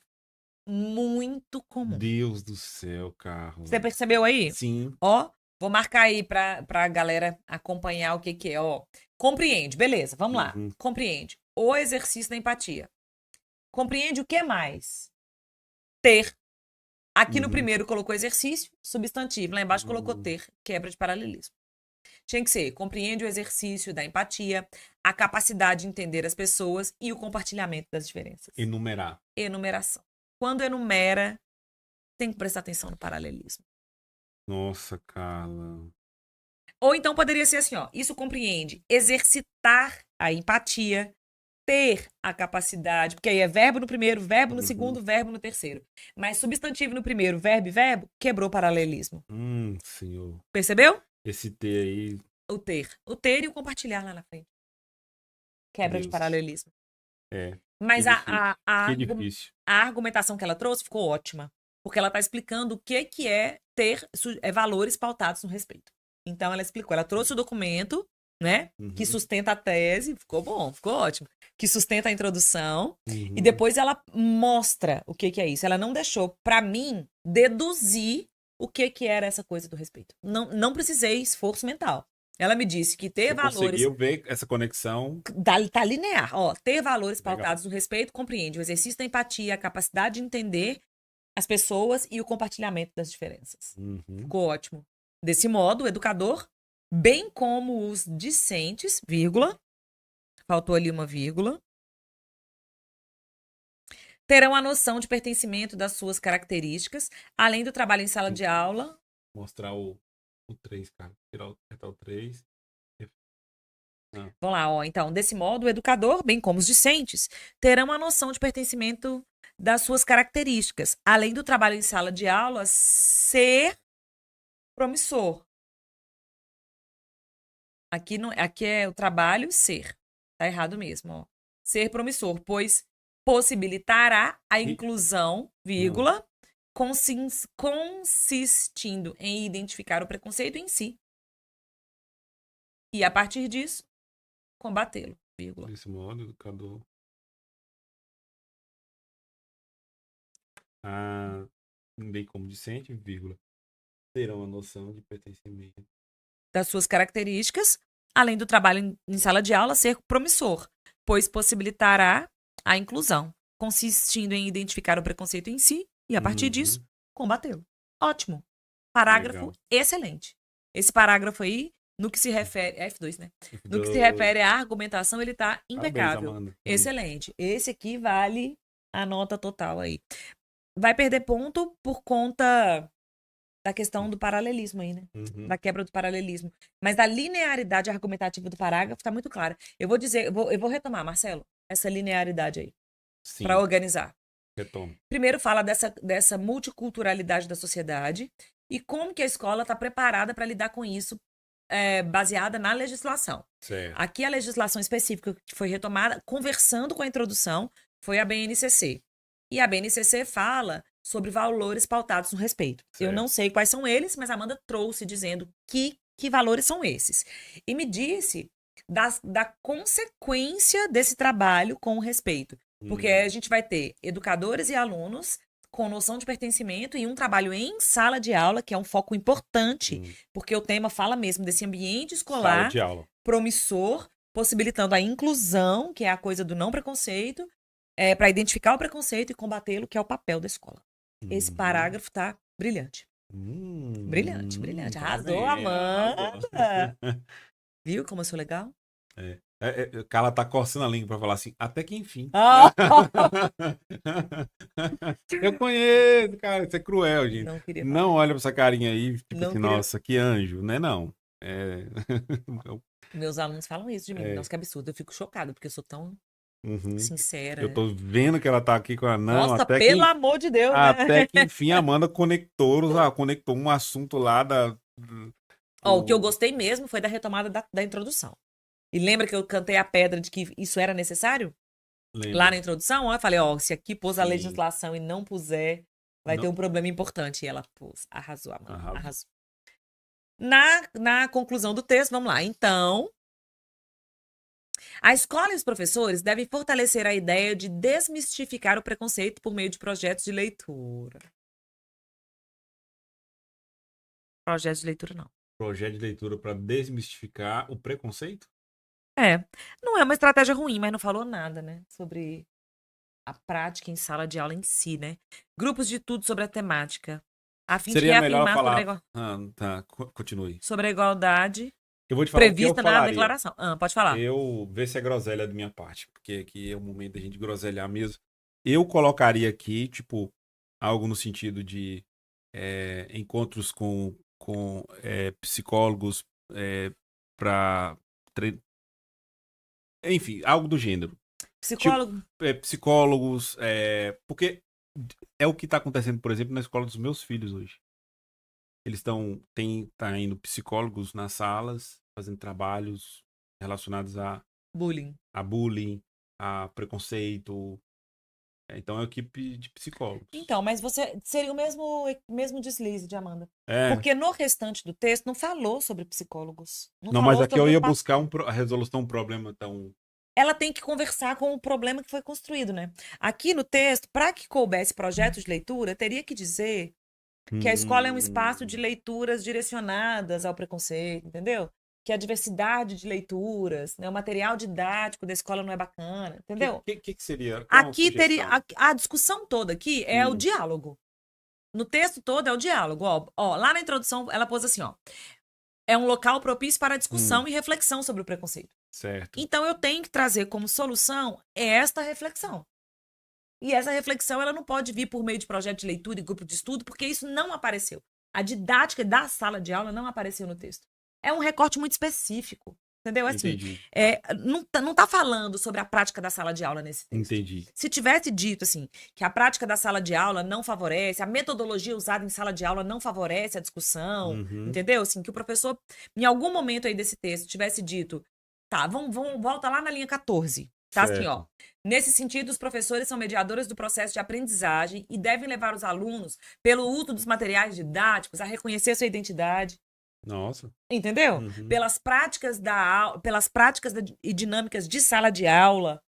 Muito comum. Deus do céu, Carla. Você percebeu aí? Sim. Ó, vou marcar aí pra galera acompanhar o que que é, ó. Compreende, beleza, vamos lá. Uhum. Compreende o exercício da empatia. Compreende o que mais? Ter. Aqui no Uhum. primeiro colocou exercício, substantivo. Lá embaixo colocou ter, quebra de paralelismo. Tinha que ser, compreende o exercício da empatia, a capacidade de entender as pessoas e o compartilhamento das diferenças. Enumerar. Enumeração. Quando enumera, tem que prestar atenção no paralelismo. Nossa, Carla. Ou então poderia ser assim, ó. Isso compreende exercitar a empatia, ter a capacidade, porque aí é verbo no primeiro, verbo no segundo, verbo no terceiro. Mas substantivo no primeiro, verbo e verbo, quebrou o paralelismo. Senhor. Percebeu? Esse T aí. O ter. O ter e o compartilhar lá na frente. Quebra de Deus. paralelismo. É. Mas Que difícil. a argumentação que ela trouxe ficou ótima. Porque ela está explicando o que é ter valores pautados no respeito. Então, ela explicou. Ela trouxe o documento, né? Que sustenta a tese. Ficou bom, ficou ótimo. Que sustenta a introdução. E depois ela mostra o que é isso. Ela não deixou, para mim, deduzir o que era essa coisa do respeito. Não precisei esforço mental. Ela me disse que ter valores... conseguiu ver essa conexão? Tá linear. Ó, ter valores Legal. pautados no respeito compreende o exercício da empatia, a capacidade de entender as pessoas e o compartilhamento das diferenças. Ficou ótimo. Desse modo, o educador, bem como os discentes, vírgula, faltou ali uma vírgula, terão a noção de pertencimento das suas características, além do trabalho em sala de aula. Mostrar o 3, cara. Apertar o 3. Vamos lá, ó. Então, desse modo, o educador, bem como os discentes, terão a noção de pertencimento das suas características, além do trabalho em sala de aula ser promissor. Aqui é o trabalho ser. Tá errado mesmo, ó. Ser promissor, pois possibilitará a inclusão, vírgula, consistindo em identificar o preconceito em si. E, a partir disso, combatê-lo, vírgula. Desse modo, o educador... bem como discente, vírgula, terão a noção de pertencimento das suas características, além do trabalho em sala de aula ser promissor, pois possibilitará a inclusão, consistindo em identificar o preconceito em si e, a partir disso, combatê-lo. Ótimo. Parágrafo Legal. Excelente. Esse parágrafo aí, no que se refere... F2, né? No que se refere à argumentação, ele tá impecável. Parabéns, Amanda. Excelente. Esse aqui vale a nota total aí. Vai perder ponto por conta da questão do paralelismo aí, né? Da quebra do paralelismo. Mas a linearidade argumentativa do parágrafo tá muito clara. Eu vou dizer, eu vou retomar, Marcelo, essa linearidade aí. Para organizar. Retoma. Primeiro fala dessa multiculturalidade da sociedade e como que a escola está preparada para lidar com isso, baseada na legislação. Certo. Aqui a legislação específica que foi retomada, conversando com a introdução, foi a BNCC. E a BNCC fala sobre valores pautados no respeito. Certo. Eu não sei quais são eles, mas a Amanda trouxe dizendo que valores são esses. E me disse da consequência desse trabalho com o respeito. Porque a gente vai ter educadores e alunos com noção de pertencimento e um trabalho em sala de aula, que é um foco importante, porque o tema fala mesmo desse ambiente escolar sala de aula. Promissor, possibilitando a inclusão, que é a coisa do não preconceito, para identificar o preconceito e combatê-lo, que é o papel da escola. Esse parágrafo tá brilhante. Brilhante, brilhante. Arrasou, Amanda! Viu como eu sou legal? O cara tá coçando a língua pra falar assim, até que enfim. Eu conheço, cara, isso é cruel, gente. Não olha pra essa carinha aí, tipo assim, nossa, que anjo, né? Não. Meus alunos falam isso de mim, nossa, que absurdo. Eu fico chocada, porque eu sou tão sincera. Eu tô vendo que ela tá aqui com a... Não, nossa, até pelo amor de Deus, até que enfim a Amanda conectou um assunto lá da... O que eu gostei mesmo foi da retomada da introdução. E lembra que eu cantei a pedra de que isso era necessário? Lembro. Lá na introdução, ó, eu falei, ó, se aqui pôs a Sim. legislação e não puser, vai Não. ter um problema importante. E ela pôs. Arrasou, Amanda. Arrasou. Arrasou. Na conclusão do texto, vamos lá. Então, a escola e os professores devem fortalecer a ideia de desmistificar o preconceito por meio de projetos de leitura. Projetos de leitura, não. Projeto de leitura para desmistificar o preconceito? É, não é uma estratégia ruim, mas não falou nada, né? Sobre a prática em sala de aula em si, né? Grupos de estudo sobre a temática, a fim de Seria melhor reafirmar falar. Tá, continue. sobre a igualdade Eu vou te falar o que eu prevista na falaria. declaração. Pode falar. Eu ver se é groselha da minha parte, porque aqui é o momento da gente groselhar mesmo. Eu colocaria aqui, tipo, algo no sentido de encontros com psicólogos para. Enfim, algo do gênero. Psicólogo. Psicólogos, porque é o que está acontecendo, por exemplo, na escola dos meus filhos hoje. Eles tá indo psicólogos nas salas, fazendo trabalhos relacionados Bullying. a bullying, a preconceito. Então é uma equipe de psicólogos. Então, mas você seria o mesmo deslize de Amanda. É. Porque no restante do texto não falou sobre psicólogos. Não, mas aqui eu ia buscar a resolução de um problema tão. Ela tem que conversar com o problema que foi construído, né? Aqui no texto, para que coubesse projeto de leitura, teria que dizer que a escola é um espaço de leituras direcionadas ao preconceito, entendeu? Que a diversidade de leituras, né, o material didático da escola não é bacana, entendeu? O que seria? Aqui teria a discussão toda aqui é o diálogo. No texto todo é o diálogo. Ó, lá na introdução ela pôs assim, ó. É um local propício para discussão e reflexão sobre o preconceito. Certo. Então eu tenho que trazer como solução esta reflexão. E essa reflexão ela não pode vir por meio de projeto de leitura e grupo de estudo, porque isso não apareceu. A didática da sala de aula não apareceu no texto. É um recorte muito específico. Entendeu? Assim, não tá falando sobre a prática da sala de aula nesse texto. Entendi. Se tivesse dito, assim, que a prática da sala de aula não favorece, a metodologia usada em sala de aula não favorece a discussão, entendeu? Assim, que o professor, em algum momento aí desse texto, tivesse dito, tá, volta lá na linha 14. Tá assim, ó. Nesse sentido, os professores são mediadores do processo de aprendizagem e devem levar os alunos, pelo uso dos materiais didáticos, a reconhecer sua identidade. Nossa. Entendeu? Pelas práticas e dinâmicas de sala de aula.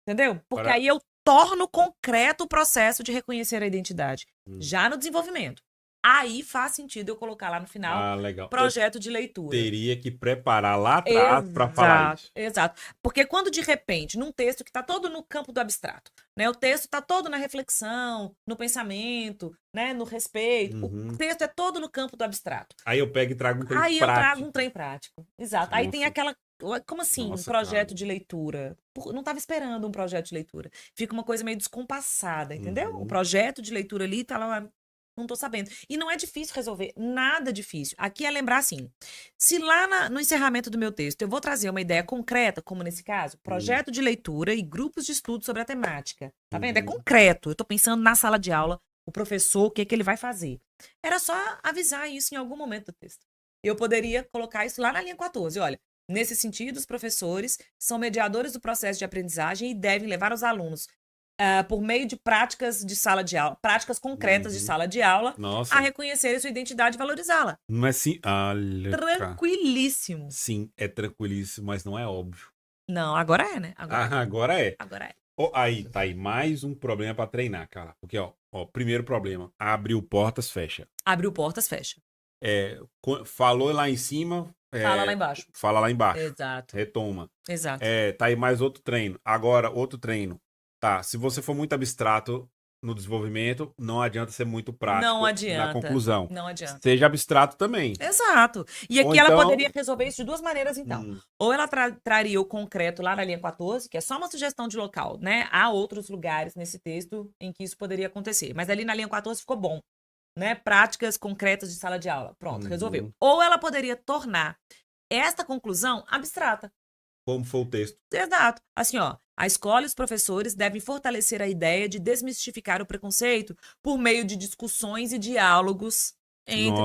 Entendeu? Porque aí eu torno concreto o processo de reconhecer a identidade. Já no desenvolvimento. Aí faz sentido eu colocar lá no final projeto de leitura. Teria que preparar lá atrás para falar isso. Exato. Porque quando de repente, num texto que está todo no campo do abstrato, né? O texto está todo na reflexão, no pensamento, né? No respeito. O texto é todo no campo do abstrato. Aí eu pego e trago um trem prático. Aí eu trago um trem prático. Exato. Nossa. Aí tem aquela... Como assim? Nossa, um projeto de leitura? Não estava esperando um projeto de leitura. Fica uma coisa meio descompassada, entendeu? O projeto de leitura ali tá lá... Não tô sabendo. E não é difícil resolver, nada difícil. Aqui é lembrar assim, se lá no encerramento do meu texto eu vou trazer uma ideia concreta, como nesse caso, projeto de leitura e grupos de estudo sobre a temática. Tá vendo? É concreto. Eu tô pensando na sala de aula, o professor, o que ele vai fazer. Era só avisar isso em algum momento do texto. Eu poderia colocar isso lá na linha 14. Olha, nesse sentido, os professores são mediadores do processo de aprendizagem e devem levar os alunos por meio de práticas de sala de aula, práticas concretas de sala de aula, a reconhecer sua identidade e valorizá-la. Não é assim? Tranquilíssimo. Sim, é tranquilíssimo, mas não é óbvio. Não, agora é, né? Agora é. Agora é. Aí, tá aí, mais um problema pra treinar, cara. Porque, ó, primeiro problema, abriu portas, fecha. Abriu portas, fecha. Falou lá em cima... Fala lá embaixo. Fala lá embaixo. Exato. Retoma. Exato. Tá aí mais outro treino. Agora, outro treino. Tá, se você for muito abstrato no desenvolvimento, não adianta ser muito prático na conclusão. Não adianta. Seja abstrato também. Exato. E aqui ela poderia resolver isso de duas maneiras, então. Ou ela traria o concreto lá na linha 14, que é só uma sugestão de local, né? Há outros lugares nesse texto em que isso poderia acontecer. Mas ali na linha 14 ficou bom, né? Práticas concretas de sala de aula. Pronto, resolveu. Ou ela poderia tornar esta conclusão abstrata. Como foi o texto. Exato. Assim, ó, a escola e os professores devem fortalecer a ideia de desmistificar o preconceito por meio de discussões e diálogos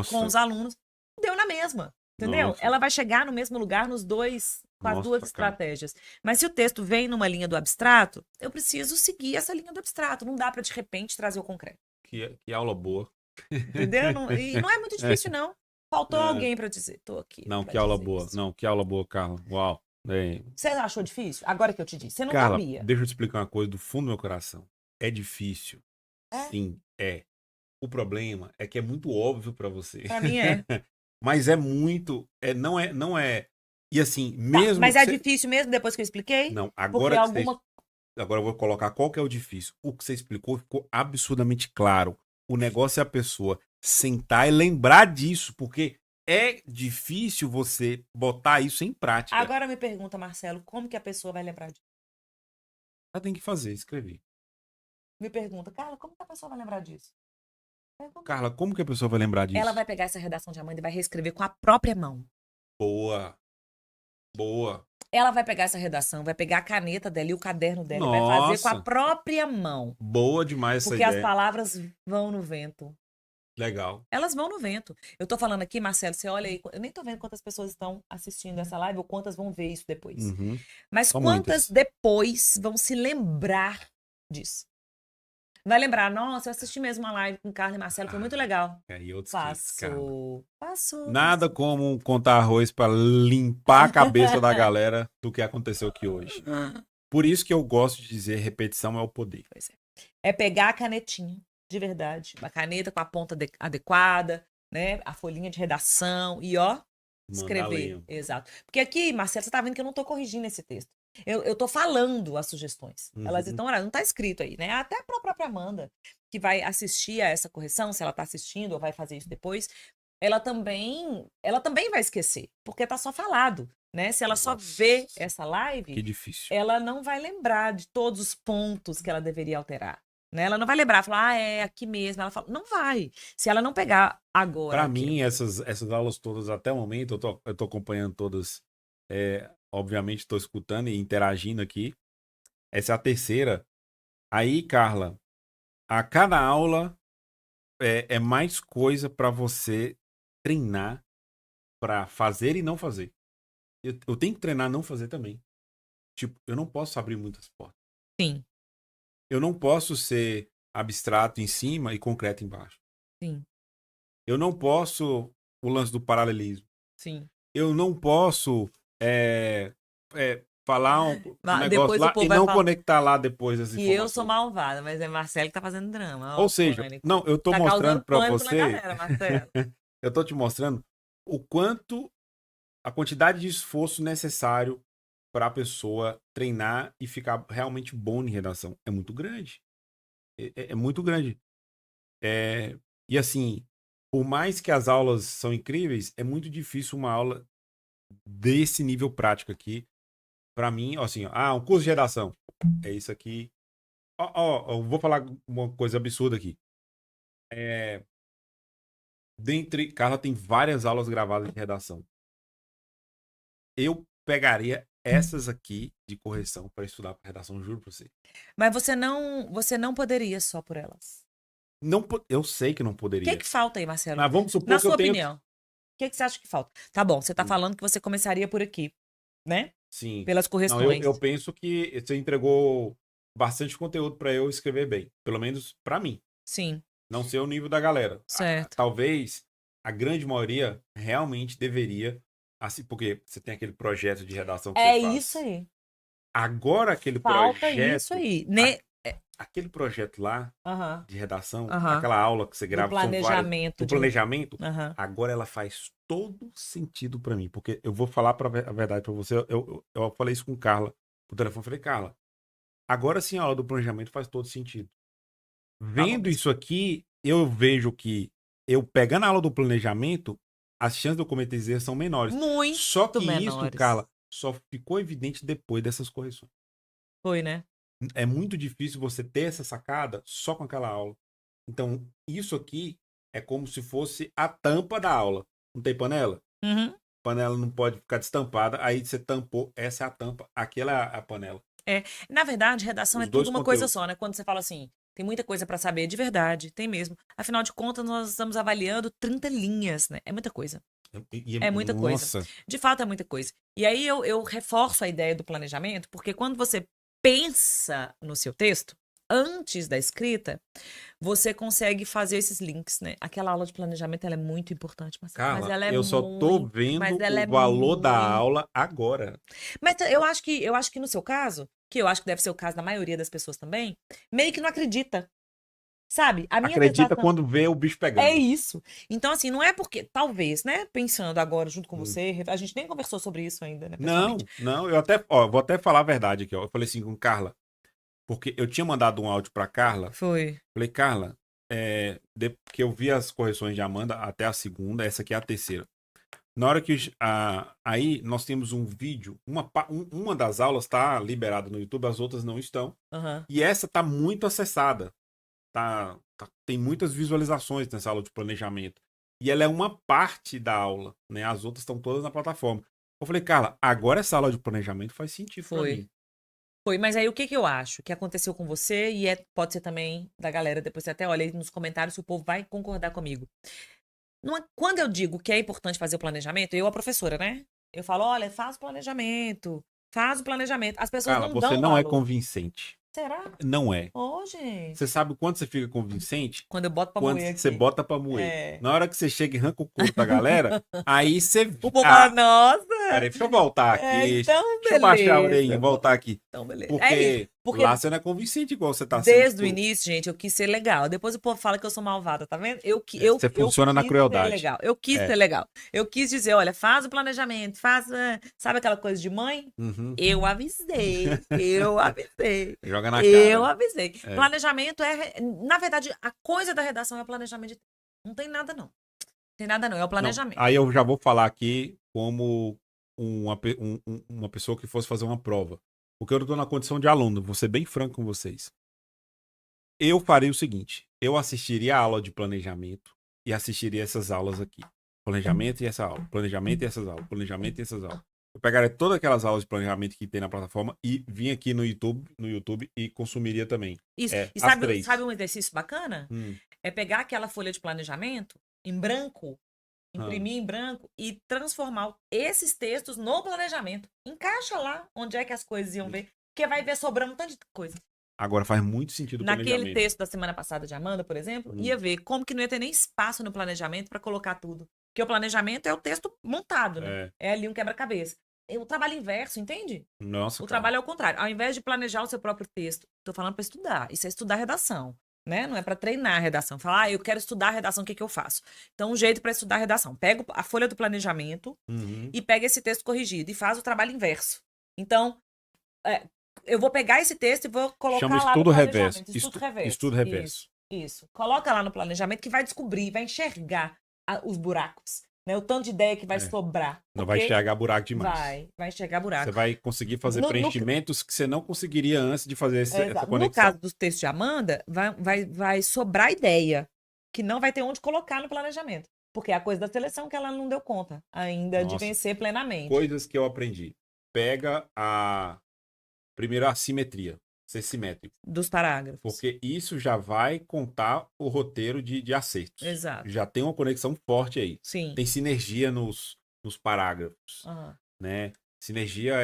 com os alunos. Deu na mesma, entendeu? Ela vai chegar no mesmo lugar nos dois com as duas Nossa, cara. estratégias. Mas se o texto vem numa linha do abstrato, eu preciso seguir essa linha do abstrato. Não dá para, de repente, trazer o concreto. Que aula boa. Entendeu? E não é muito difícil, não. Faltou É. alguém para dizer. Tô aqui Não, para que aula dizer boa. isso. Não, que aula boa, Carla. Uau. Bem, Você achou difícil? Agora que eu te disse. Você não Carla, sabia. deixa eu te explicar uma coisa do fundo do meu coração. É difícil. É? Sim, é. O problema é que é muito óbvio pra você. Para mim é. Mas é muito. Não é. E assim, Tá, mesmo mas que é você. difícil mesmo depois que eu expliquei? Não, Porque alguma. agora eu vou colocar qual que é o difícil. O que você explicou ficou absurdamente claro. O negócio é a pessoa sentar e lembrar disso, porque é difícil você botar isso em prática. Agora me pergunta, Marcelo, como que a pessoa vai lembrar disso? Ela tem que fazer, escrever. Me pergunta, Carla, como que a pessoa vai lembrar disso? Pergunta. Carla, como que a pessoa vai lembrar disso? Ela vai pegar essa redação de Amanda e vai reescrever com a própria mão. Boa. Boa. Ela vai pegar essa redação, vai pegar a caneta dela e o caderno dela e vai fazer com a Nossa. própria mão. Boa demais essa Porque as ideia. palavras vão no vento. Legal. Elas vão no vento. Eu tô falando aqui, Marcelo, você olha aí, eu nem tô vendo quantas pessoas estão assistindo essa live ou quantas vão ver isso depois. Uhum. Mas São quantas muitas. depois vão se lembrar disso? Vai lembrar, nossa, eu assisti mesmo uma live com Carla e Marcelo, foi muito legal. E outros 500, Carla. Passou. Nada como contar arroz pra limpar a cabeça da galera do que aconteceu aqui hoje. Por isso que eu gosto de dizer repetição é o poder. Pois é. É pegar a canetinha, de verdade, uma caneta com a ponta adequada, né? A folhinha de redação e ó, escrever. limpo. Exato. Porque aqui, Marcelo, você tá vendo que eu não tô corrigindo esse texto. Eu tô falando as sugestões. Elas Uhum. estão, não tá escrito aí, né? Até pra própria Amanda, que vai assistir a essa correção, se ela tá assistindo ou vai fazer isso depois, ela também vai esquecer, porque tá só falado, né? Se ela só vê essa Que live, difícil. ela não vai lembrar de todos os pontos que ela deveria alterar. Né? Ela não vai lembrar, falar, é aqui mesmo. Ela fala, não vai. Se ela não pegar agora. Pra aqui. mim, essas aulas todas, até o momento, eu tô acompanhando todas. Obviamente, tô escutando e interagindo aqui. Essa é a terceira. Aí, Carla, a cada aula é mais coisa pra você treinar pra fazer e não fazer. Eu tenho que treinar não fazer também. Tipo, eu não posso abrir muitas portas. Sim, Eu não posso ser abstrato em cima e concreto embaixo. sim, Eu não posso o lance do paralelismo. sim. Eu não posso falar um negócio Depois o lá povo e vai não falar conectar lá depois as que informações. eu sou malvada, mas é Marcelo que tá fazendo drama. Ó, Ou seja, pânico. não, eu tô Tá mostrando causando pra pânico na você, galera, Marcelo. eu tô te mostrando o quanto a quantidade de esforço necessário para a pessoa treinar e ficar realmente bom em redação é muito grande. É muito grande. E assim, por mais que as aulas são incríveis, é muito difícil uma aula desse nível prático aqui. Pra mim, assim, um curso de redação. É isso aqui. Eu vou falar uma coisa absurda aqui. Carla tem várias aulas gravadas de redação. Eu pegaria essas aqui de correção para estudar para redação, juro pra você. Mas você não poderia só por elas. Não, eu sei que não O poderia. que falta aí, Marcelo? Mas vamos supor Na que eu sua tenho. opinião, o que você acha que falta? Tá bom, você tá falando que você começaria por aqui, né? Sim. Pelas Não, correções. eu penso que você entregou bastante conteúdo para eu escrever bem. Pelo menos para mim. Sim, Não sei o nível da galera. certo. Talvez a grande maioria realmente deveria. Assim, porque você tem aquele projeto de redação que É você faz. isso aí. Agora aquele Falta projeto. isso aí. Aquele projeto lá Aham. de redação, Aham. aquela aula que você Do grava, são várias, planejamento. do planejamento, Aham. agora ela faz todo sentido pra mim, porque eu vou falar a verdade pra você, eu falei isso com Carla, por telefone, falei, Carla, agora sim a aula do planejamento faz todo sentido. Vendo isso aqui, eu vejo que eu pegando a aula do planejamento, as chances de eu cometer erros são menores. Muito Só que menores. isso, Carla, só ficou evidente depois dessas correções. Foi, né? É muito difícil você ter essa sacada só com aquela aula. Então, isso aqui é como se fosse a tampa da aula. Não tem panela? Uhum. Panela não pode ficar destampada. Aí você tampou, essa é a tampa, aquela é a panela. Na verdade, redação Os é dois tudo uma coisa conteúdos. só, né? Quando você fala assim, tem muita coisa pra saber, de verdade, tem mesmo. Afinal de contas, nós estamos avaliando 30 linhas, né? É muita coisa. É muita coisa. Nossa, De fato, é muita coisa. E aí eu reforço a ideia do planejamento, porque quando você pensa no seu texto, antes da escrita, você consegue fazer esses links, né? Aquela aula de planejamento, ela é muito importante, Marcelo. Mas Carla, ela é eu só tô muito, mas vendo ela o é valor da muito. aula agora. Mas eu acho que no seu caso, que eu acho que deve ser o caso da maioria das pessoas também, meio que não acredita. Sabe? A minha Acredita sensação quando vê o bicho é pegando. isso. Então, assim, não é porque, talvez, né? Pensando agora junto com Hum. você, a gente nem conversou sobre isso ainda, né, pessoalmente. Não, eu até, ó, vou até falar a verdade aqui, ó. Eu falei assim com Carla, porque eu tinha mandado um áudio pra Carla. Foi. Falei, Carla, que eu vi as correções de Amanda até a segunda, essa aqui é a terceira. Na hora que aí nós temos um vídeo, uma das aulas tá liberada no YouTube, as outras não estão. Aham. E essa tá muito acessada. Tem muitas visualizações nessa aula de planejamento. E ela é uma parte da aula, né? As outras estão todas na plataforma. Eu falei, Carla, agora essa aula de planejamento faz sentido pra Foi. mim. Foi. Mas aí o que que eu acho que aconteceu com você e pode ser também da galera, depois você até olha aí nos comentários se o povo vai concordar comigo. Quando eu digo que é importante fazer o planejamento, eu, a professora, né? Eu falo, olha, faz o planejamento. Faz o planejamento. As pessoas Carla, não você dão não é valor. convincente. Será? Não é. Ô, gente. Você sabe quando você fica convincente? Quando eu boto pra Quando moer você aqui. bota pra moer. É. Na hora que você chega e arranca o couro da galera, aí você. O povo fala, nossa. Peraí, deixa eu voltar aqui. Então, Deixa eu baixar a orelhinha e beleza. voltar aqui. Então, beleza. É isso. Porque Porque lá você não é convincente igual você tá sendo. desde o início, gente, eu quis ser legal. Depois o povo fala que eu sou malvada, tá vendo? Você funciona na quis ser crueldade. legal. Eu quis É. ser legal. Eu quis dizer, olha, faz o planejamento, sabe aquela coisa de mãe? Uhum. Eu avisei, eu avisei. Joga na Eu cara. avisei. É. Planejamento na verdade, a coisa da redação é o planejamento. Não tem nada, não. Tem nada, não. É o planejamento. Não, aí eu já vou falar aqui como uma pessoa que fosse fazer uma prova. Porque eu não tô na condição de aluno, vou ser bem franco com vocês. Eu faria o seguinte: eu assistiria a aula de planejamento e assistiria essas aulas aqui. Planejamento e essa aula, planejamento e essas aulas, planejamento e essas aulas. Eu pegaria todas aquelas aulas de planejamento que tem na plataforma e vim aqui no YouTube e consumiria também. Isso. É, E as sabe três. um exercício bacana? Hum. É pegar aquela folha de planejamento em branco, imprimir em branco e transformar esses textos no planejamento. Encaixa lá onde é que as coisas iam ver, porque vai ver sobrando um tanto de coisa. Agora faz muito sentido o Naquele planejamento. texto da semana passada de Amanda, por exemplo, ia ver como que não ia ter nem espaço no planejamento para colocar tudo. Porque o planejamento é o texto montado, né? É ali um quebra-cabeça. O trabalho inverso, entende? Nossa, O cara. trabalho é o contrário. Ao invés de planejar o seu próprio texto, tô falando para estudar. Isso é estudar redação, né? Não é para treinar a redação. Falar, eu quero estudar a redação, o que que eu faço? Então, um jeito para estudar a redação. Pega a folha do planejamento e pega esse texto corrigido e faz o trabalho inverso. Então, eu vou pegar esse texto e vou colocar Chama lá no estudo planejamento. reverso. Estudo reverso. Estudo reverso. Isso. Coloca lá no planejamento que vai descobrir, vai enxergar os buracos, né? O tanto de ideia que vai sobrar. Não vai enxergar buraco demais. Vai enxergar buraco. Você vai conseguir fazer preenchimentos que você não conseguiria antes de fazer essa conexão. No caso dos textos de Amanda, vai sobrar ideia que não vai ter onde colocar no planejamento. Porque é a coisa da seleção que ela não deu conta ainda de vencer plenamente. Coisas que eu aprendi. Pega primeiro a simetria. Ser simétrico. Dos parágrafos. Porque isso já vai contar o roteiro de acertos. Exato. Já tem uma conexão forte aí. Sim. Tem sinergia nos parágrafos. Uhum. Né? Sinergia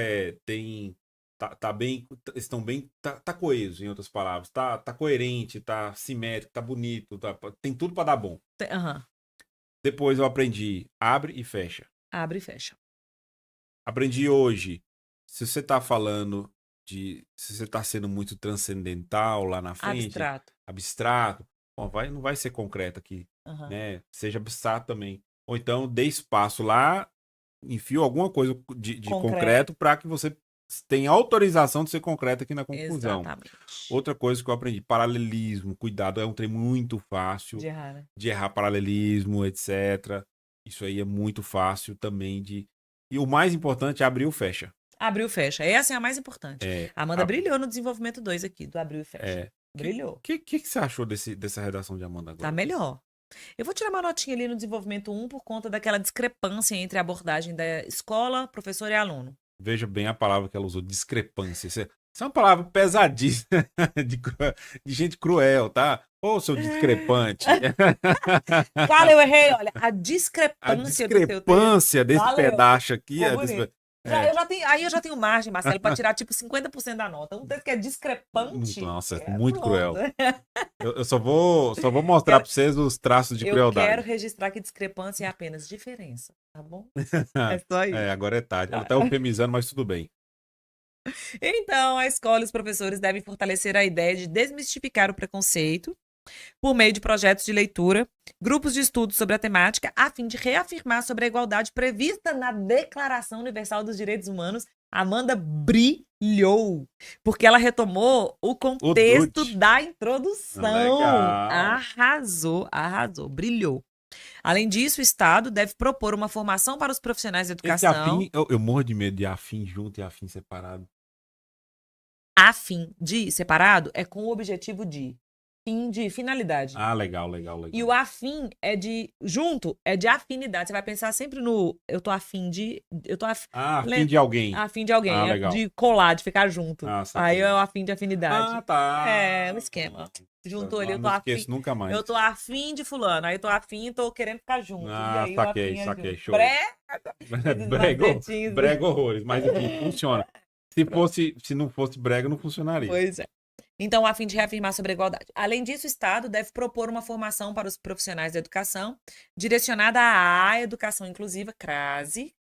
tá bem, estão bem, tá coeso, em outras palavras. Tá coerente, tá simétrico, tá bonito, tem tudo para dar bom. Uhum. Depois eu aprendi abre e fecha. Abre e fecha. Aprendi hoje, se você tá falando se você tá sendo muito transcendental lá na frente, abstrato, bom, não vai ser concreto aqui, né? Seja abstrato também. Ou então dê espaço lá, enfio alguma coisa de concreto para que você tenha autorização de ser concreto aqui na conclusão. Exatamente. Outra coisa que eu aprendi, paralelismo, cuidado, é um trem muito fácil de errar, né? De errar paralelismo, etc. Isso aí é muito fácil também E o mais importante é abrir ou fecha. Abriu e fecha. Essa é a mais importante. A Amanda brilhou no desenvolvimento 2 aqui, do abriu e fecha. Brilhou. O que você achou dessa redação de Amanda agora? Tá melhor. Eu vou tirar uma notinha ali no desenvolvimento 1 por conta daquela discrepância entre a abordagem da escola, professor e aluno. Veja bem a palavra que ela usou, discrepância. Isso é uma palavra pesadíssima de gente cruel, tá? Ô, seu discrepante. Cara, eu errei, olha, a A discrepância do seu texto. discrepância desse Valeu. pedaço aqui. Ficou bonito. Aí eu já tenho margem, Marcelo, para tirar tipo 50% da nota. Um texto que é discrepante. Nossa, é muito cruel. pronto. Eu só vou mostrar para vocês os traços de Eu crueldade. quero registrar que discrepância é apenas diferença, tá bom? É só isso. Agora é tarde. Ela tá eufemizando, mas tudo bem. Então, a escola e os professores devem fortalecer a ideia de desmistificar o preconceito por meio de projetos de leitura, grupos de estudo sobre a temática, a fim de reafirmar sobre a igualdade prevista na Declaração Universal dos Direitos Humanos. Amanda brilhou, porque ela retomou o contexto da introdução. Legal. Arrasou, brilhou. Além disso, o Estado deve propor uma formação para os profissionais de Esse educação. afim, eu morro de medo de afim junto e afim separado. Afim de separado é com o objetivo de fim de finalidade. Ah, legal. E o afim é de junto, é de afinidade. Você vai pensar sempre no eu tô afim de, afim de alguém. Afim de alguém, é legal. de colar, de ficar junto. Aí é o afim de afinidade. Ah, tá. É um esquema. Juntou ali, eu tô afim. Nunca mais. Eu tô afim de fulano, aí eu tô afim e tô querendo ficar junto. Ah, saquei, show. Brega. Brega horrores, mas enfim, funciona. Se não fosse brega, não funcionaria. Pois é. Então, a fim de reafirmar sobre a igualdade. Além disso, o Estado deve propor uma formação para os profissionais da educação, direcionada à educação inclusiva, CRASE,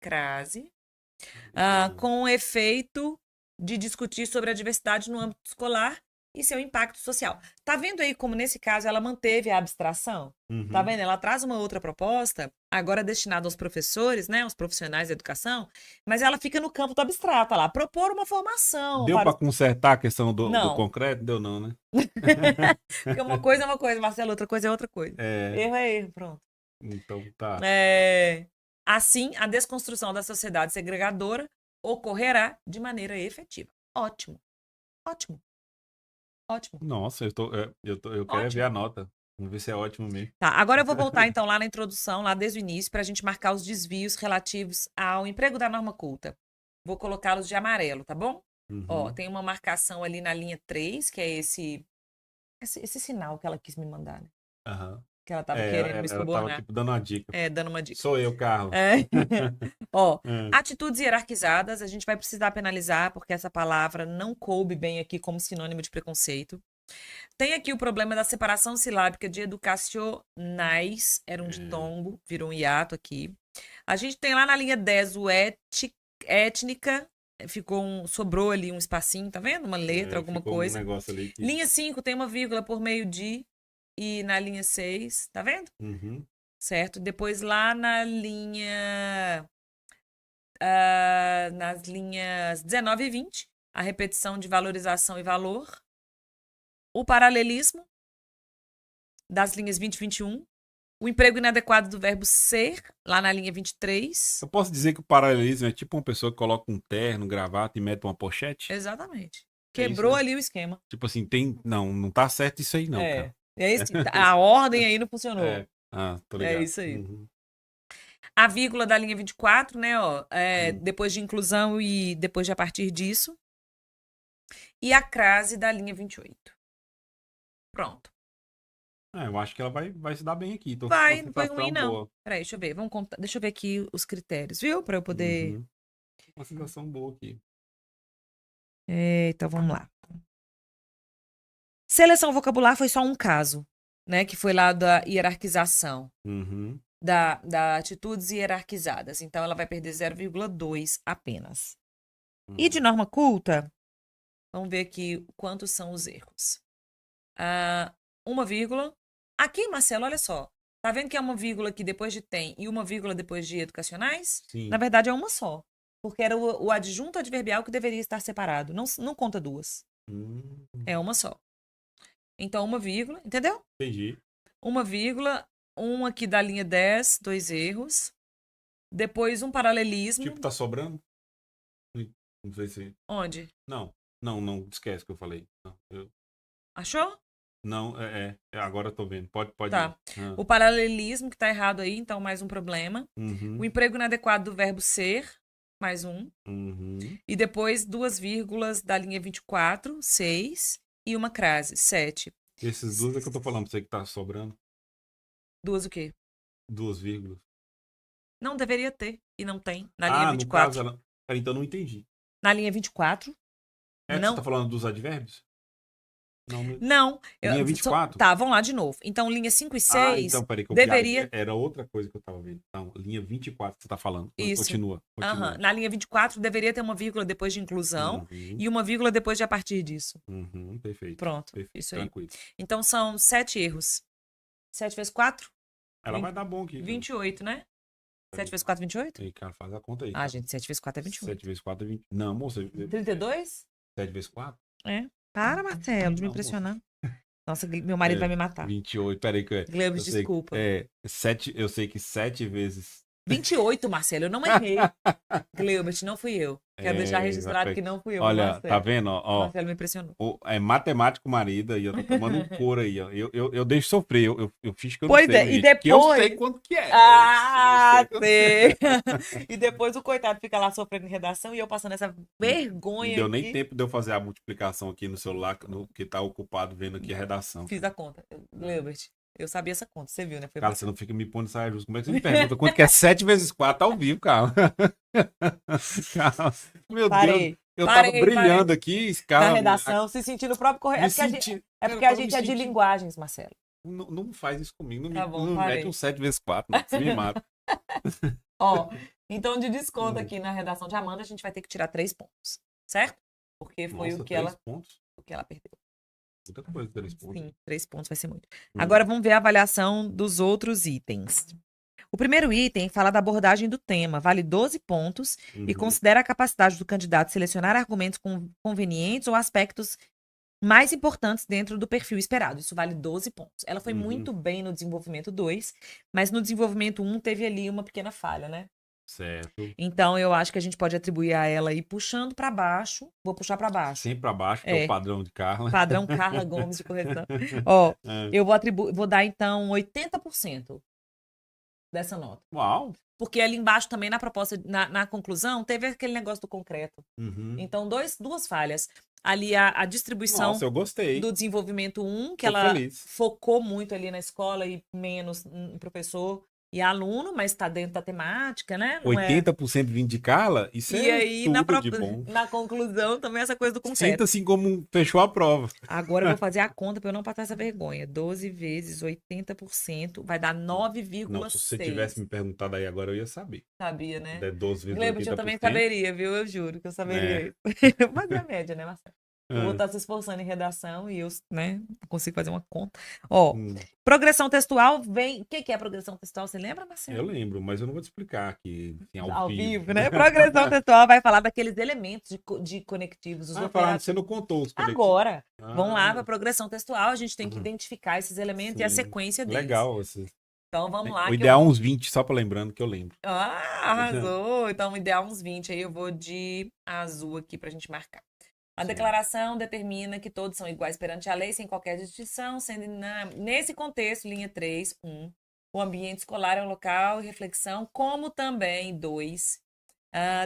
com o efeito de discutir sobre a diversidade no âmbito escolar e seu impacto social. Tá vendo aí como, nesse caso, ela manteve a abstração? Uhum. Tá vendo? Ela traz uma outra proposta, agora destinada aos professores, né, aos profissionais da educação, mas ela fica no campo do abstrato, lá, propor uma formação. Deu para consertar a questão do concreto? Deu não, né? Porque uma coisa é uma coisa, Marcelo, outra coisa é outra coisa. Erro é erro, pronto. Então tá. Assim, a desconstrução da sociedade segregadora ocorrerá de maneira efetiva. Ótimo. Nossa, eu quero ver a nota. Vamos ver se é ótimo mesmo. Tá, agora eu vou voltar então lá na introdução, lá desde o início, para a gente marcar os desvios relativos ao emprego da norma culta. Vou colocá-los de amarelo, tá bom? Uhum. Ó, tem uma marcação ali na linha 3, que é esse sinal que ela quis me mandar, né? Aham. Que ela tava querendo me subornar. Ela tava tipo dando uma dica. Dando uma dica. Sou eu, carro. Ó, atitudes hierarquizadas, a gente vai precisar penalizar, porque essa palavra não coube bem aqui como sinônimo de preconceito. Tem aqui o problema da separação silábica de educacionais, era um ditongo, virou um hiato aqui. A gente tem lá na linha 10 o étnica, sobrou ali um espacinho, tá vendo? Uma letra, alguma coisa. Um negócio ali que... Linha 5 tem uma vírgula por meio de, e na linha 6, tá vendo? Uhum. Certo? Depois lá na linha... nas linhas 19 e 20, a repetição de valorização e valor. O paralelismo das linhas 20 e 21. O emprego inadequado do verbo ser, lá na linha 23. Eu posso dizer que o paralelismo é tipo uma pessoa que coloca um terno, gravata e mete uma pochete? Exatamente. Quebrou isso, né? ali o esquema. Tipo assim, não tá certo isso aí não, cara. É isso, a ordem aí não funcionou. Tô ligado. É isso aí. Uhum. A vírgula da linha 24, né, ó, depois de inclusão e depois de a partir disso. E a crase da linha 28. Pronto. Eu acho que ela vai se dar bem aqui. Não foi ruim, não. Boa. Peraí, deixa eu ver. Vamos contar. Deixa eu ver aqui os critérios, viu? Pra eu poder... Uma sensação boa aqui. Então, vamos lá. Seleção vocabular foi só um caso, né? Que foi lá da hierarquização. Uhum. Da atitudes hierarquizadas. Então, ela vai perder 0,2 apenas. E de norma culta, vamos ver aqui quantos são os erros. Uma vírgula. Aqui, Marcelo, olha só. Tá vendo que é uma vírgula aqui depois de tem e uma vírgula depois de educacionais? Sim. Na verdade, é uma só. Porque era o adjunto adverbial que deveria estar separado. Não conta duas. É uma só. Então, uma vírgula, entendeu? Entendi. Uma vírgula, um aqui da linha 10, 2 erros. Depois um paralelismo. Tipo, tá sobrando? Não sei se... Onde? Não, esquece o que eu falei. Não, Achou? Não, agora eu tô vendo. Pode tá. O paralelismo que tá errado aí, então mais um problema. Uhum. O emprego inadequado do verbo ser, mais um. Uhum. E depois 2 vírgulas da linha 24, 6. E uma crase, 7. Esses duas é que eu tô falando pra você que tá sobrando. Duas o quê? 2 vírgulas. Não deveria ter, e não tem, na linha Ah, no caso 24. ela. Peraí, então eu não entendi. Na linha 24, É que você tá não. falando dos advérbios? Não, Não. linha 24? Tá, vamos lá de novo. Então, linha 5 e Ah, 6 então, peraí, que eu viajei. deveria. Era outra coisa que eu tava vendo. Então, linha 24 que você tá falando. Isso. Continua, Aham. continua. Na linha 24 deveria ter uma vírgula depois de inclusão Uhum, e uma vírgula depois de a partir disso. perfeito. Pronto. Perfeito, Isso aí. tranquilo. Então, são 7 erros. 7 vezes 4? Ela vai dar bom aqui. 28, né? 7 vezes 4, 28? Aí, cara, faz a conta aí. Ah, Cara. gente, 7 vezes 4 é 28. 7 vezes 4 é 20. Não, moça. 32? 7 vezes 4? É. Para, Marcelo, de me Não, moça. impressionar. Nossa, meu marido vai me matar. 28, peraí que Glebes, eu sei, desculpa. eu sei que 7 vezes 28, Marcelo, eu não errei. Gleubert, não fui eu. Quero deixar registrado que não fui eu, Olha, Marcelo. tá vendo? Ó, Marcelo me impressionou. é matemático marido aí, eu tô tomando um couro aí, ó. Eu deixo sofrer, eu fiz que eu Pois não sei, é, e gente, que eu depois- sei quanto que é. Ah, Eu sei. sei. E depois o coitado fica lá sofrendo em redação e eu passando essa vergonha Não deu nem aqui. tempo de eu fazer a multiplicação aqui no celular, que tá ocupado vendo aqui a redação. Fiz a conta. Gleubert, eu sabia essa conta, você viu, né? Foi Cara, bacana. você não fica me pondo saia justa. Como é que você me pergunta quanto que é 7 vezes 4 ao vivo, cara? Calma. Meu Deus, Parei. eu tava Parei. brilhando aqui, Na cara. redação, se sentindo o próprio correto. Me É porque a senti. gente, Cara, eu é tava me de sentindo. linguagens, Marcelo. Não faz isso comigo. Não Tá me, bom, não me parei. mete um 7 vezes 4, não. Você me mata. Ó, então de desconto aqui na redação de Amanda, a gente vai ter que tirar 3 pontos, certo? Porque foi Nossa, o que 3 pontos? ela perdeu. Muita coisa, 3 pontos. Sim, 3 pontos vai ser muito. Hum. Agora vamos ver a avaliação dos outros itens. O primeiro item fala da abordagem do tema, vale 12 pontos e Uhum. considera a capacidade do candidato selecionar argumentos convenientes ou aspectos mais importantes dentro do perfil esperado. Isso vale 12 pontos. Ela foi Uhum. muito bem no desenvolvimento 2, mas no desenvolvimento 1 teve ali uma pequena falha, né? Certo. Então, eu acho que a gente pode atribuir a ela aí puxando para baixo. Vou puxar para baixo. Sempre pra baixo, que é É. o padrão de Carla. Padrão Carla Gomes de correção. Ó, É. eu vou dar então 80% dessa nota. Uau! Porque ali embaixo também na proposta, na conclusão, teve aquele negócio do concreto. Uhum. Então, duas falhas. Ali a distribuição Nossa, eu gostei. do desenvolvimento 1, que Tô ela feliz. focou muito ali na escola e menos em professor e aluno, mas está dentro da temática, né? Não é... 80% vindo de Carla, isso E é aí, tudo de bom. na conclusão, também essa coisa do concreto. Sinta-se como fechou a prova. Agora eu vou fazer a conta para eu não passar essa vergonha. 12 vezes 80% vai dar 9,6. Não, se você tivesse me perguntado aí agora, eu ia saber. Sabia, né? É 12 vezes Glebert, eu 80%. também saberia, viu? Eu juro que eu saberia É. isso. Mas é a média, né, Marcelo? Eu vou estar se esforçando em redação e eu, né, não consigo fazer uma conta. Ó, progressão textual vem... O que é a progressão textual? Você lembra, Marcelo? Eu lembro, mas eu não vou te explicar aqui assim, Ao vivo, né? Progressão textual vai falar daqueles elementos de conectivos. Os falando, você não contou os conectivos. Agora, vamos lá para a progressão textual. A gente tem que identificar esses elementos e a Sim. sequência deles. Legal. Você... Então, vamos lá. O ideal é uns 20, só para lembrando que eu lembro. Ah, arrasou. Então, o ideal é uns 20. Aí eu vou de azul aqui para a gente marcar. A declaração determina que todos são iguais perante a lei, sem qualquer distinção, sendo nesse contexto, linha 3, 1, o ambiente escolar é um local de reflexão, como também 2.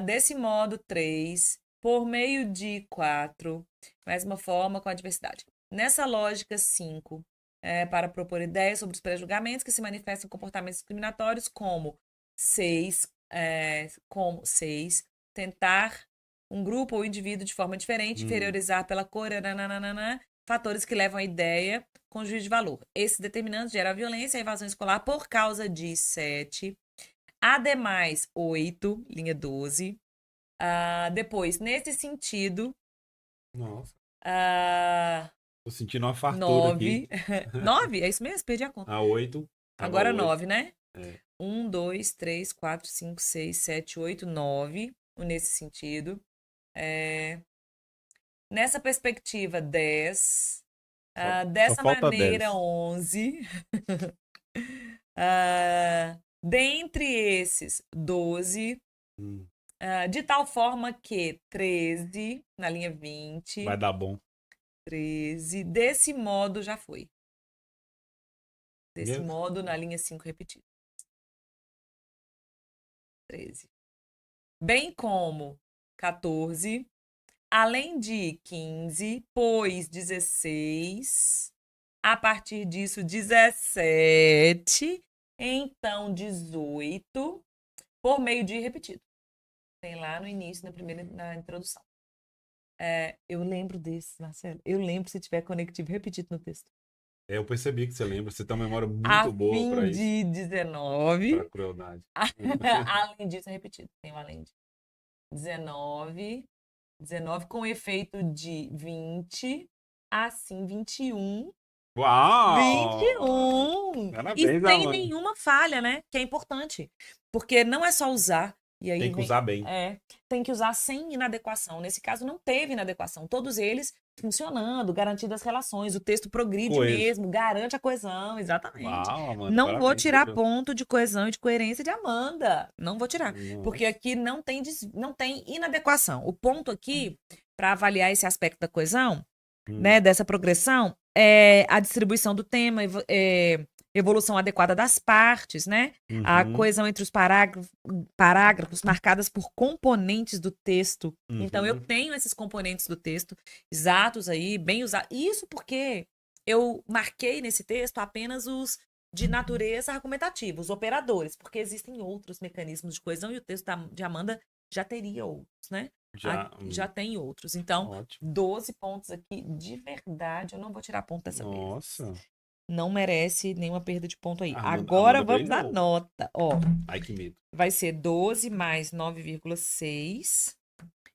Desse modo, 3, por meio de 4, mais uma forma com a diversidade. Nessa lógica, 5, para propor ideias sobre os pré-julgamentos que se manifestam em comportamentos discriminatórios, como 6, tentar um grupo ou indivíduo de forma diferente, inferiorizar pela cor, fatores que levam à ideia com juízo de valor. Esse determinante gera a violência e a evasão escolar por causa de 7. Ademais, 8, linha 12. Depois, nesse sentido... Nossa. Tô sentindo uma fartura 9. aqui. 9? É isso mesmo? Perdi a conta. 8. Agora 9, né? É. 1, 2, 3, 4, 5, 6, 7, 8, 9. Nesse sentido. Nessa perspectiva, 10. Dessa maneira, 10. 11. Dentre esses, 12. De tal forma que 13, na linha 20. Vai dar bom. 13. Desse modo, já foi. Desse modo, na linha 5, repetido. 13. Bem como 14. Além de 15, pois 16. A partir disso, 17. Então, 18 por meio de repetido. Tem lá no início, na introdução. Eu lembro desse, Marcelo. Eu lembro se tiver conectivo repetido no texto. Eu percebi que você lembra. Você tem uma memória A muito boa fim para isso. de 19. Para crueldade. Além disso, é repetido. Tem um além de 19. 19 com efeito de 20. Assim, 21. Uau! 21! Parabéns, E sem Amanda. nenhuma falha, né? Que é importante. Porque não é só usar. E aí Tem que usar bem. tem que usar sem inadequação. Nesse caso, não teve inadequação. Todos eles funcionando, garantindo as relações. O texto progride Coeso. mesmo, garante a coesão, exatamente. Uau, Amanda, Não vou parabéns, tirar viu? ponto de coesão e de coerência de Amanda. Não vou tirar. Nossa. Porque aqui não tem inadequação. O ponto aqui, para avaliar esse aspecto da coesão, né, dessa progressão, é a distribuição do tema, evolução adequada das partes, né? A coesão entre os parágrafos marcadas por componentes do texto. Então, eu tenho esses componentes do texto exatos aí, bem usados. Isso porque eu marquei nesse texto apenas os de natureza argumentativa, os operadores, porque existem outros mecanismos de coesão e o texto de Amanda já teria outros, né? Já tem outros. Então, ótimo. 12 pontos aqui, de verdade, eu não vou tirar ponto dessa vez. Nossa. Não merece nenhuma perda de ponto aí. Amanda Agora vamos à nota. Ó, ai, que medo. vai ser 12 mais 9,6.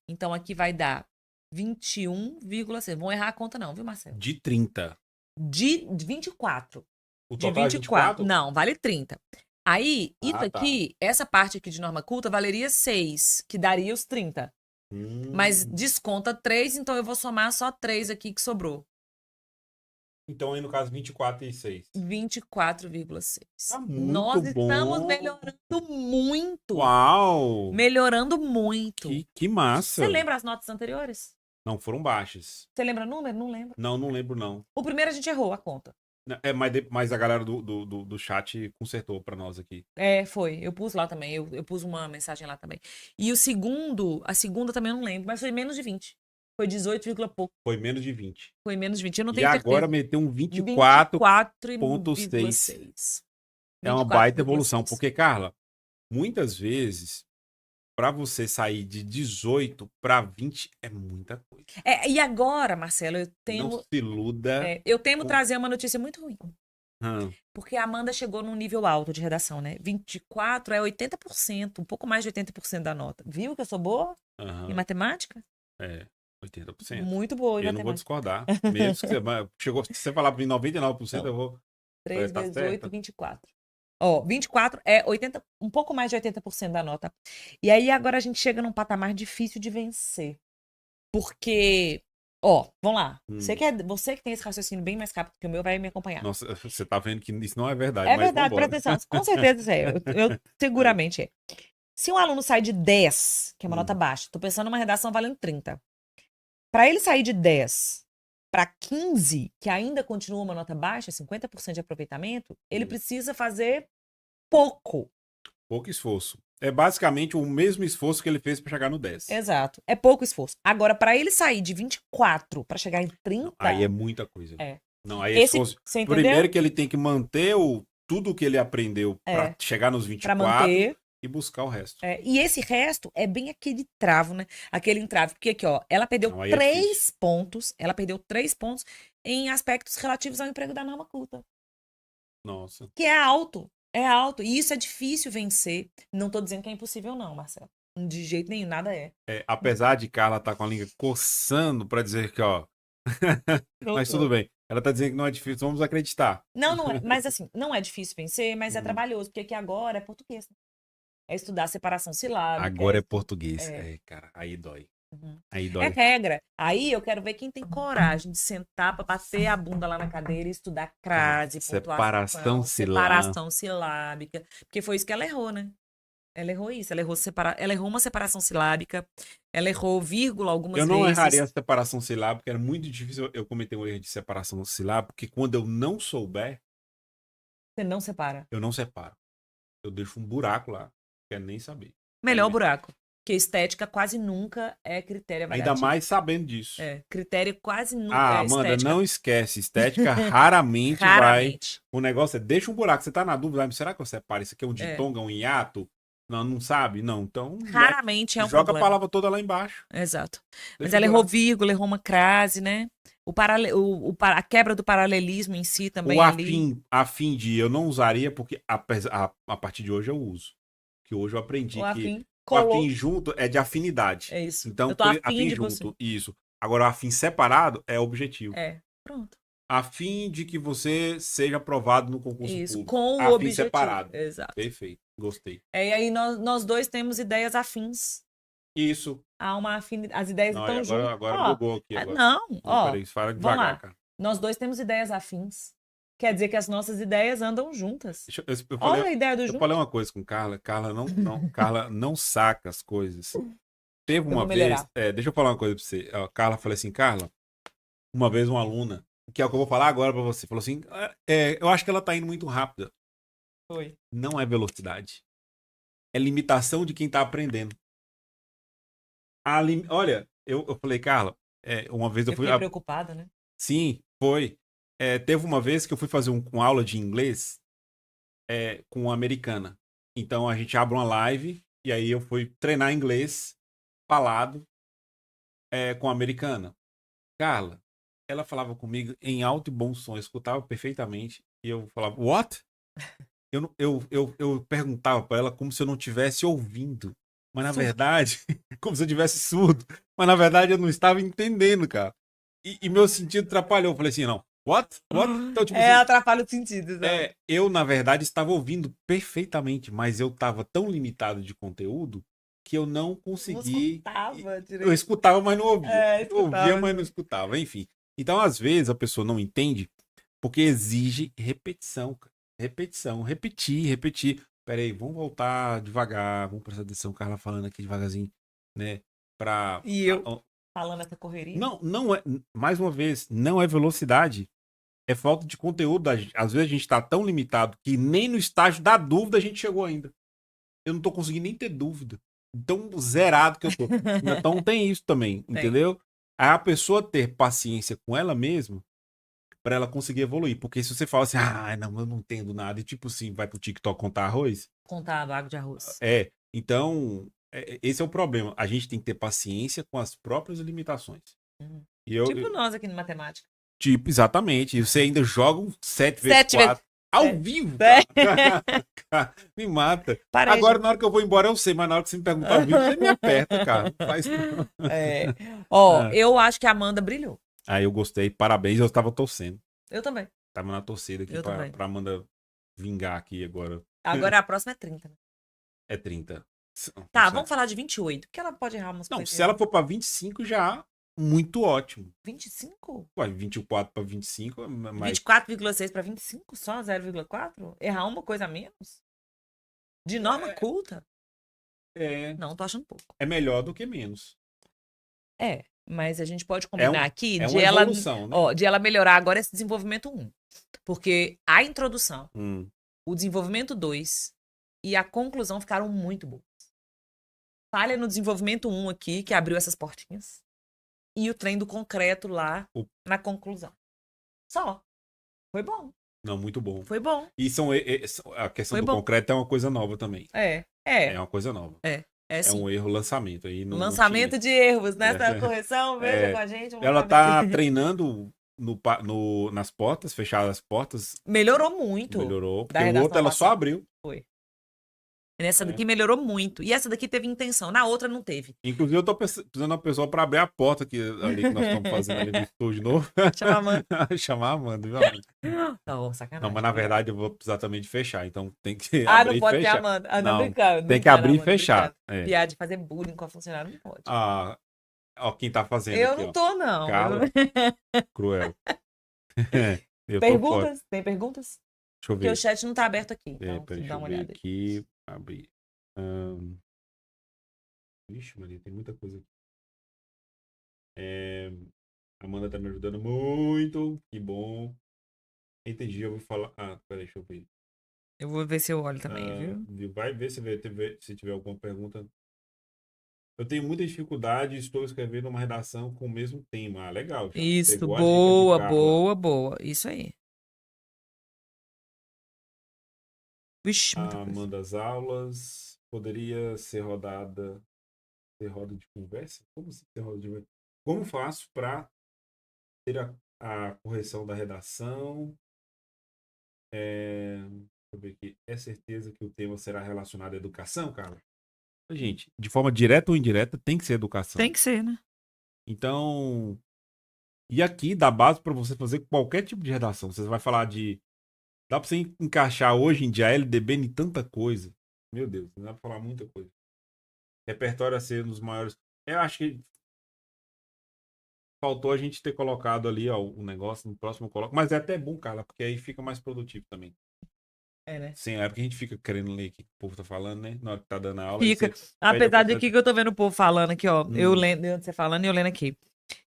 Então, aqui vai dar 21,6. Vão errar a conta não, viu, Marcelo? De 30. De 24. O De total 24. É 24? Não, vale 30. Aí, isso tá. aqui, essa parte aqui de norma culta valeria 6, que daria os 30. Mas desconta 3, então eu vou somar só 3 aqui que sobrou. Então, aí no caso, 24 e 6. 24,6. Tá muito Nós bom. estamos melhorando muito. Uau! Melhorando muito. Que massa. Você lembra as notas anteriores? Não, foram baixas. Você lembra o número? Não lembro. Não lembro, não. O primeiro a gente errou a conta. Mas a galera do chat consertou pra nós aqui. Foi. Eu pus lá também. Eu pus uma mensagem lá também. E a segunda também eu não lembro, mas foi menos de 20. Foi 18, pouco. Foi menos de 20. Foi menos de 20. Eu não E tenho certeza. agora meteu um 24,6. 24,6. É uma baita evolução. Porque, Carla, muitas vezes, pra você sair de 18 pra 20 é muita coisa. E agora, Marcelo, eu temo... Não se iluda. Eu temo trazer uma notícia muito ruim. Hum. Porque a Amanda chegou num nível alto de redação, né? 24 é 80%, um pouco mais de 80% da nota. Viu que eu sou boa em matemática? 80%. Muito boa em eu matemática. não vou discordar. Mesmo que se você falar em 99%, eu vou... 3 vezes 8, 24. Ó, 24 é 80, um pouco mais de 80% da nota. E aí agora a gente chega num patamar difícil de vencer. Porque, vamos lá. Você que tem esse raciocínio bem mais rápido que o meu vai me acompanhar. Nossa, você tá vendo que isso não é verdade. É mas verdade, vambora. presta atenção. Com certeza é. Eu seguramente é. Se um aluno sai de 10, que é uma nota baixa, tô pensando numa redação valendo 30. Para ele sair de 10 para 15, que ainda continua uma nota baixa, 50% de aproveitamento, ele precisa fazer pouco. Pouco esforço. É basicamente o mesmo esforço que ele fez para chegar no 10. Exato. É pouco esforço. Agora, para ele sair de 24 para chegar em 30... Aí é muita coisa. Não, aí Esse, esforço. você entendeu? Primeiro que ele tem que manter tudo que ele aprendeu para chegar nos 24 manter, e buscar o resto. E esse resto é bem aquele travo, né? Aquele entrave. Porque aqui, ela perdeu 3 pontos. Ela perdeu 3 pontos em aspectos relativos ao emprego da norma culta. Nossa. Que é alto. É alto. E isso é difícil vencer. Não tô dizendo que é impossível, não, Marcelo. De jeito nenhum, nada é. Apesar de Carla estar com a língua coçando para dizer que, mas tudo bem. Ela tá dizendo que não é difícil, vamos acreditar. Não é. Mas assim, não é difícil vencer, mas é trabalhoso. Porque aqui agora é português. É estudar separação silábica. Agora é português. Cara, aí dói. Aí dói. É regra. Aí eu quero ver quem tem coragem de sentar para bater a bunda lá na cadeira e estudar crase, separação silábica. Porque foi isso que ela errou, né? Ela errou isso. Ela errou uma separação silábica. Ela errou vírgula algumas vezes. Eu não erraria a separação silábica. Era muito difícil eu cometer um erro de separação silábica, porque quando eu não souber... Você não separa. Eu não separo. Eu deixo um buraco lá. Quero nem saber. Melhor o buraco. Porque estética quase nunca é critério Ainda avaliativo. mais sabendo disso. Critério quase nunca Ah, é Amanda, estética. não esquece. Estética raramente vai. Raramente. O negócio é, deixa um buraco. Você tá na dúvida, será que eu separo? Isso aqui é um ditonga, um hiato? Não, não sabe? Não. Então, Raramente é um joga a problema. palavra toda lá embaixo. Exato. Mas Deixa um ela errou buraco. vírgula, errou uma crase, né? A quebra do paralelismo em si também O ali. afim de eu não usaria, porque a partir de hoje eu uso. Que hoje eu aprendi O que afim o afim colou. junto é de afinidade. É isso. Então, Eu tô afim afim de você. junto, isso. Agora, o afim separado é objetivo. Pronto. A fim de que você seja aprovado no concurso Isso. público. Com o A fim objetivo. separado. Exato. Perfeito. Gostei. E aí nós dois temos ideias afins. Isso. Há uma afinidade. As ideias Não, estão juntas. agora bugou aqui agora. Não, Não, peraí, fala vamos devagar, lá. cara. Nós dois temos ideias afins. Quer dizer que as nossas ideias andam juntas. Olha a ideia do Eu junto. falei uma coisa com Carla. Carla não saca as coisas. Teve uma vou vez. melhorar. Deixa eu falar uma coisa pra você. A Carla falou assim, Carla, uma vez uma aluna, que é o que eu vou falar agora pra você, falou assim: eu acho que ela tá indo muito rápida. Foi. Não é velocidade. É limitação de quem tá aprendendo. Olha, eu falei, Carla, uma vez eu fui. fiquei preocupada, né? Sim, foi. Teve uma vez que eu fui fazer uma aula de inglês com uma americana. Então a gente abre uma live e aí eu fui treinar inglês falado com a americana. Carla, ela falava comigo em alto e bom som, eu escutava perfeitamente. E eu falava, what? Eu perguntava para ela como se eu não estivesse ouvindo. Mas na verdade, como se eu estivesse surdo. Mas na verdade eu não estava entendendo, cara. E meu sentido atrapalhou. Eu falei assim, não. What? Então, tipo assim, atrapalha o sentido. eu, na verdade, estava ouvindo perfeitamente, mas eu estava tão limitado de conteúdo que eu não consegui. Eu escutava, mas não ouvia. Eu ouvia, mas não escutava. Enfim. Então, às vezes, a pessoa não entende porque exige repetição, cara. Repetição, repetir. Peraí, vamos voltar devagar, vamos prestar atenção, o Carla falando aqui devagarzinho, né? E eu falando essa correria? Não é, mais uma vez, não é velocidade, é falta de conteúdo. Às vezes a gente tá tão limitado que nem no estágio da dúvida a gente chegou ainda. Eu não tô conseguindo nem ter dúvida. Tão zerado que eu tô. Então tem isso também, entendeu? Aí a pessoa ter paciência com ela mesma para ela conseguir evoluir. Porque se você fala assim, não, eu não entendo nada, e tipo assim, vai pro TikTok contar arroz. Contar água de arroz. Então, esse é o problema. A gente tem que ter paciência com as próprias limitações. Tipo nós aqui no matemática. Tipo, exatamente. E você ainda joga um 7 vezes 4 ao vivo, cara. Me mata. Parei, agora, na hora que eu vou embora, eu sei, mas na hora que você me perguntar ao vivo, você me aperta, cara. Não faz eu acho que a Amanda brilhou. Eu gostei. Parabéns, eu tava torcendo. Eu também. Tava na torcida aqui pra Amanda vingar aqui agora. Agora a próxima é 30. É 30. Tá, vamos falar de 28. Porque ela pode errar umas coisas. Não, se ela for pra 25, já muito ótimo. 25? Ué, 24 pra 25, mas... 24,6 pra 25? Só 0,4? Errar uma coisa a menos? De norma culta? Não, tô achando pouco. É melhor do que menos. Mas a gente pode combinar aqui de ela, evolução, né? de ela melhorar agora esse desenvolvimento 1. Porque a introdução, o desenvolvimento 2 e a conclusão ficaram muito boas. Falha no desenvolvimento 1 aqui, que abriu essas portinhas. E o trem do concreto lá na conclusão. Só. Foi bom. Não, muito bom. Foi bom. E a questão do concreto é uma coisa nova também. É uma coisa nova. É um erro lançamento. Aí lançamento de erros nessa correção, veja com a gente. Ela tá treinando nas portas, fechadas as portas. Melhorou muito. Melhorou. Porque o outro ela só abriu. Foi. Nessa daqui melhorou muito. E essa daqui teve intenção. Na outra não teve. Inclusive, eu tô precisando de uma pessoa pra abrir a porta ali que nós estamos fazendo ali no estúdio novo. Chamar a Amanda. Chamar a Amanda, viu, Amanda? Não, sacanagem. Não, mas na verdade eu vou precisar também de fechar. Então tem que abrir não e pode fechar. Ter Amanda. Não, brincando. Tem que abrir e fechar. Piada de fazer bullying com a funcionária não pode. Ó, quem tá fazendo eu aqui, não tô, não. Carla. Cruel. Perguntas? Tem perguntas? Deixa eu ver. Porque o chat não tá aberto aqui. Então, deixa dá uma eu ver olhada aqui. Abrir. Vixe, Maria, tem muita coisa aqui. A Amanda tá me ajudando muito. Que bom. Entendi, eu vou falar. Peraí, deixa eu ver. Eu vou ver se eu olho também, viu? Vai ver se tiver alguma pergunta. Eu tenho muita dificuldade, estou escrevendo uma redação com o mesmo tema. Ah, legal, já Isso, pegou a dica de boa, Carla. boa, boa. Isso aí. Vixe, muita coisa. Amanda, as aulas poderia ser roda de conversa? Como assim ser roda de conversa? Como faço para ter a correção da redação? Deixa eu ver aqui. É certeza que o tema será relacionado à educação, cara? Gente, de forma direta ou indireta, tem que ser educação. Tem que ser, né? Então, e aqui dá base para você fazer qualquer tipo de redação. Você vai falar de. Dá para você encaixar hoje em dia a LDB em tanta coisa. Meu Deus, dá para falar muita coisa. Repertório a ser um dos maiores. Eu acho que faltou a gente ter colocado ali ó, o negócio no próximo coloco. Mas é até bom, cara, porque aí fica mais produtivo também. É, né? Sim, é porque a gente fica querendo ler o que o povo tá falando, né? Na hora que tá dando a aula, aí Fica. você pede a Apesar de pessoa. aqui que eu tô vendo o povo falando aqui, ó. Eu Hum. lendo, você falando e eu lendo aqui.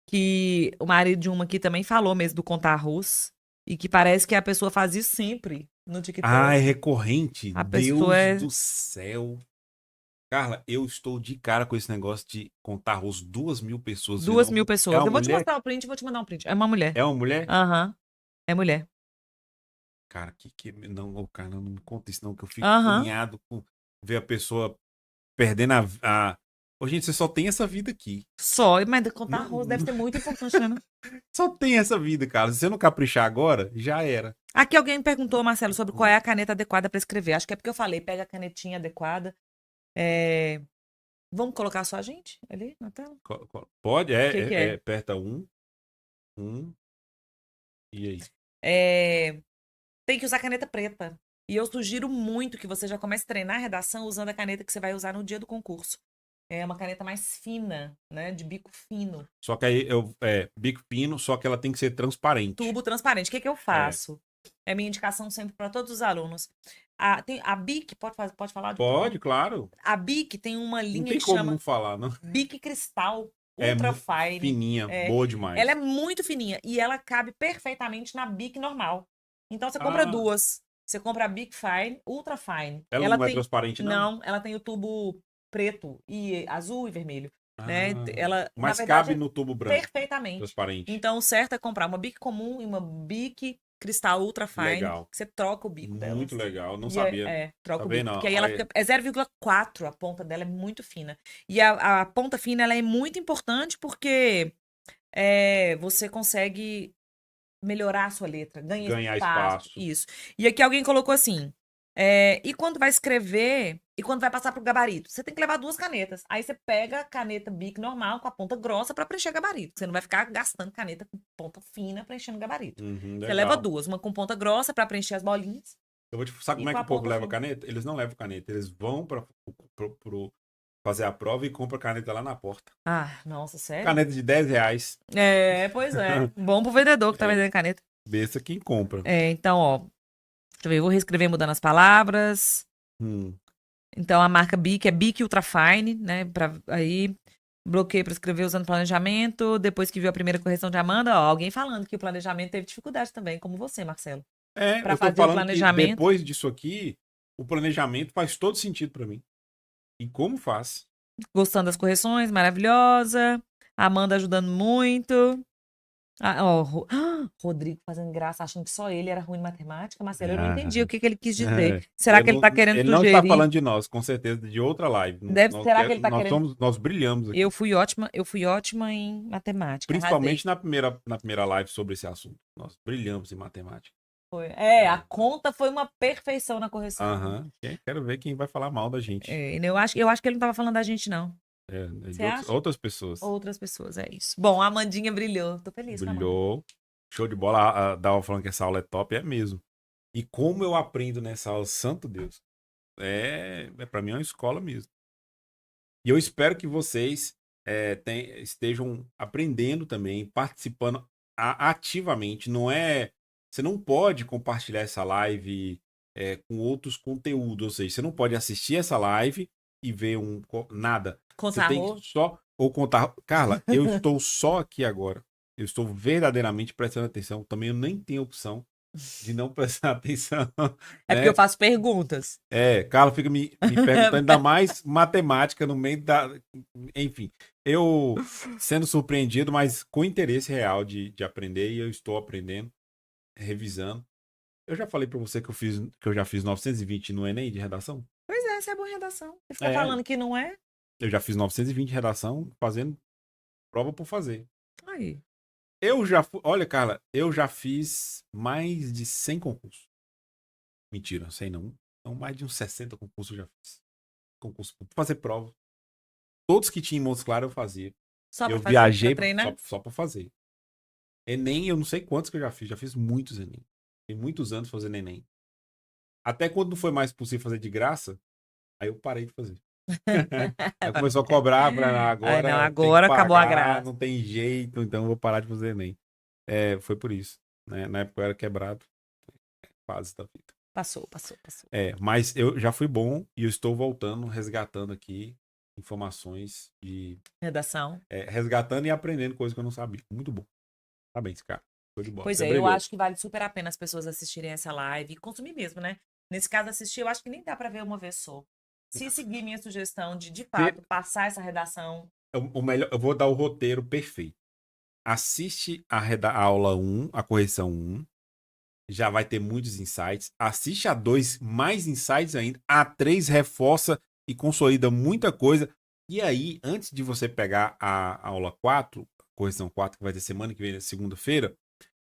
Que o marido de uma aqui também falou mesmo do contar arroz. E que parece que a pessoa faz isso sempre no Ah, é TikTok. recorrente? A pessoa Deus é do céu. Carla, eu estou de cara com esse negócio de contar os 2.000 pessoas vendo. 2.000 É pessoas. uma Eu vou te mulher? mostrar o print, vou te mandar um print. É uma mulher. É uma mulher? Aham. É mulher. Cara, não, ô, cara, não me conta isso não, que eu fico Aham. agoniado com ver a pessoa perdendo a... Ô, gente, você só tem essa vida aqui. Só, mas contar Não, arroz deve ser muito importante, né? só tem essa vida, cara. Se você não caprichar agora, já era. Aqui alguém me perguntou, Marcelo, sobre qual é a caneta adequada para escrever. Acho que é porque eu falei, pega a canetinha adequada. É, vamos colocar só a gente ali na tela? Pode, O que que é? aperta um, e aí? É, tem que usar caneta preta. E eu sugiro muito que você já comece a treinar a redação usando a caneta que você vai usar no dia do concurso. É uma caneta mais fina, né? De bico fino. Só que aí bico pino, só que ela tem que ser transparente. Tubo transparente. O que que eu É. faço? É minha indicação sempre para todos os alunos. A Bic, pode falar? Pode, claro. A Bic tem uma Não linha tem que como não chama falar, não. Bic Cristal É Ultra Fine. fininha, É, boa ela demais. é muito fininha e ela cabe perfeitamente na Bic normal. Então você compra Ah, duas. Você compra a Bic Fine, Ultra Fine. ela Ela não é tem. transparente, não? Não, ela tem o tubo preto e azul e vermelho. Né? Ah, Ela, na mas verdade, cabe é no tubo branco, perfeitamente. transparente. Então, o certo é comprar uma Bic comum e uma Bic Cristal Ultra Fine, Legal. que você troca o bico Muito delas. legal. Não E sabia. troca Tá o vendo? bico. Porque Ó? aí ela fica. É 0,4, a ponta dela é muito fina. E a ponta fina ela é muito importante porque você consegue melhorar a sua letra, ganha Ganhar espaço. espaço. Isso. E aqui alguém colocou assim. E quando vai escrever e quando vai passar pro gabarito? Você tem que levar duas canetas. Aí você pega a caneta Bic normal com a ponta grossa para preencher gabarito. Você não vai ficar gastando caneta com ponta fina preenchendo gabarito. Você leva Legal. duas, uma com ponta grossa para preencher as bolinhas Sabe e como é com que a o povo ponta leva fina. caneta? Eles não levam caneta. Eles vão para fazer a prova e compram caneta lá na porta. Ah, nossa, sério? Caneta de R$ 10. Pois é. Bom pro vendedor que tá É, vendendo caneta. besta quem compra. Então, ó, deixa eu ver, eu vou reescrever mudando as palavras. Hum. Então, a marca Bic é Bic Ultrafine, né? Aí, bloqueei para escrever usando planejamento. Depois que viu a primeira correção de Amanda, ó, alguém falando que o planejamento teve dificuldade também, como você, Marcelo. Eu Para tô fazer o falando que planejamento. depois disso aqui, o planejamento faz todo sentido para mim. E como faz? Gostando das correções, maravilhosa. Amanda ajudando muito. Rodrigo fazendo graça, achando que só ele era ruim em matemática. Marcelo, eu não entendi o que ele quis dizer. Será que ele tá querendo Ele não está sugerir? falando de nós, com certeza, de outra live. Será que ele tá querendo? Nós brilhamos aqui. Eu fui ótima em matemática. Principalmente na primeira live sobre esse assunto. Nós brilhamos em matemática. Foi. A conta foi uma perfeição na correção. Aham. Quero ver quem vai falar mal da gente. Eu acho que ele não estava falando da gente, não. De outras pessoas. Outras pessoas, é isso. Bom, a Amandinha brilhou. Tô feliz com a Amanda. Brilhou. Show de bola. A Dalva falando que essa aula é top, é mesmo. E como eu aprendo nessa aula, santo Deus. Pra mim é uma escola mesmo. E eu espero que vocês estejam aprendendo também, participando ativamente. Você não pode compartilhar essa live com outros conteúdos. Ou seja, você não pode assistir essa live e ver nada. Você tem que só ou contar. Carla, eu estou só aqui agora. Eu estou verdadeiramente prestando atenção. Também eu nem tenho opção de não prestar atenção, É porque né? eu faço perguntas. Carla fica me perguntando ainda mais matemática no meio da. Enfim, eu sendo surpreendido, mas com interesse real de aprender, e eu estou aprendendo, revisando. Eu já falei pra você que eu já fiz 920 no Enem de redação? Pois é, essa é boa redação. Você fica É, falando que não é? eu já fiz 920 redação, fazendo prova por fazer. Aí. Olha, Carla, eu já fiz mais de 100 concursos. Mentira, 100 não. Então, mais de uns 60 concursos eu já fiz. Concurso pra fazer prova. Todos que tinha em Montes Claros eu fazia. Só pra Eu fazer, pra viajei treinar? só pra fazer. Enem, eu não sei quantos que eu já fiz. Já fiz muitos Enem. Tem muitos anos fazendo Enem. Até quando não foi mais possível fazer de graça, aí eu parei de fazer. Aí começou a cobrar pra Aí não, agora tem que agora acabou a pagar, graça. não tem jeito, então eu vou parar de fazer Enem. Foi por isso. Né? Na época eu era quebrado. Fase da vida. Passou, passou, passou. Mas eu já fui bom e eu estou voltando, resgatando aqui informações de. Redação. Resgatando e aprendendo coisas que eu não sabia. Muito bom. Parabéns, cara. Foi de bola. Pois Você é, eu brilhou. acho que vale super a pena as pessoas assistirem essa live e consumir mesmo, né? Nesse caso, assistir, eu acho que nem dá pra ver uma vez só. Se seguir minha sugestão de fato, passar essa redação. O melhor, eu vou dar o roteiro perfeito. Assiste a aula 1, a correção 1. Já vai ter muitos insights. Assiste a 2, mais insights ainda. A 3 reforça e consolida muita coisa. E aí, antes de você pegar a aula 4, correção 4, que vai ter semana que vem, segunda-feira,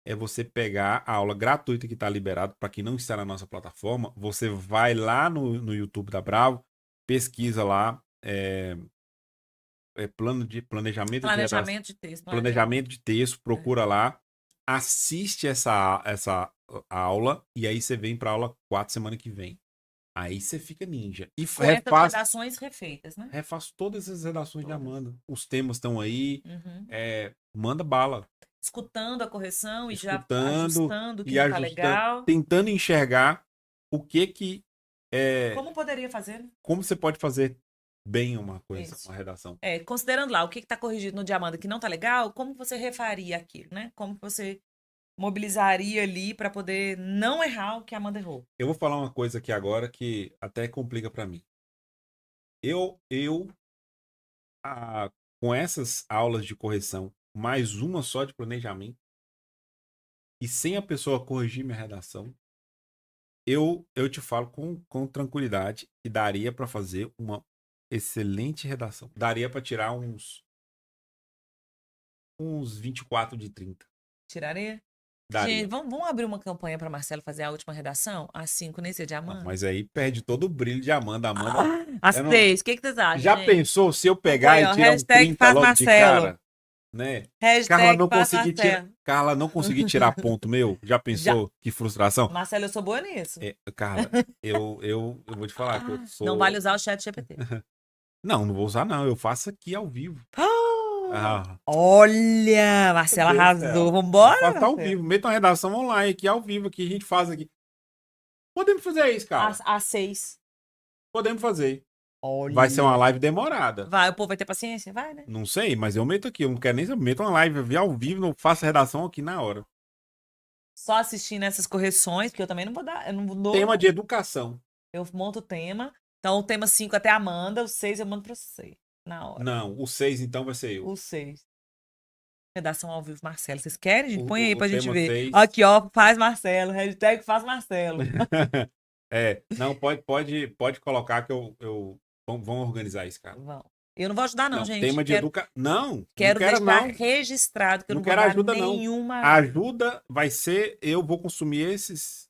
é você pegar a aula gratuita que está liberado para quem não está na nossa plataforma. Você vai lá no YouTube da Bravo, pesquisa lá, planejamento de redação, Planejamento de texto. planejamento de texto, procura lá, assiste essa aula e aí você vem para a aula 4 semana que vem. Aí você fica ninja. E Com essas redações refeitas, né? refaço todas essas redações de Amanda. Os temas estão aí. Uhum. Manda bala. Escutando a correção e já Escutando ajustando o que e não tá ajustando, legal. tentando enxergar o que Como poderia fazer? como você pode fazer bem uma coisa, Isso. uma redação. Considerando lá o que tá corrigido no de Amanda que não tá legal, como você refaria aquilo, né? Como você mobilizaria ali pra poder não errar o que a Amanda errou? Eu vou falar uma coisa aqui agora que até complica para mim. Com essas aulas de correção, mais uma só de planejamento, e sem a pessoa corrigir minha redação, eu te falo com tranquilidade que daria para fazer uma excelente redação. Daria para tirar uns 24 de 30. Tiraria? Daria. Gente, vamos abrir uma campanha para Marcelo fazer a última redação? Às 5 nesse dia de Amanda? Não, mas aí perde todo o brilho de Amanda. Às 6, o que vocês acham? Já gente? pensou se eu pegar Aí, ó, e tirar um hashtag 30 faz logo Marcelo. de cara? Né? Hashtag faz Marcelo. Carla não consegui tirar ponto meu. Já pensou? Que frustração? Marcelo, eu sou boa nisso. Carla, eu vou te falar que eu sou... Não vale usar o chat GPT. Não vou usar não. Eu faço aqui ao vivo. Olha, Marcelo arrasou. Vambora, faço ao vivo. Meta uma redação online aqui, ao vivo, aqui. A gente faz aqui. Podemos fazer isso, cara. Às 6. Podemos fazer. Olha. Vai ser uma live demorada. Vai, o povo vai ter paciência? Vai, né? Não sei, mas eu meto aqui. Eu não quero nem saber. Meto uma live ao vivo, não faço a redação aqui na hora. Só assistindo essas correções, porque eu também não vou dar. Eu não dou, tema de educação. Eu monto o tema. Então, o tema 5 até a Amanda, o 6 eu mando pra você. Na hora. Não, o 6 então vai ser eu. O 6. Redação ao vivo, Marcelo. Vocês querem? Gente? Põe aí pra gente ver. 6. Aqui, ó, faz Marcelo. Hashtag faz Marcelo. Não, pode colocar que vamos organizar isso, cara. Vamos. Eu não vou ajudar, não, gente. Tema de educação. Não, quero não quero deixar não. registrado que eu não vou quero dar ajuda, nenhuma. Não. A ajuda vai ser, eu vou consumir esses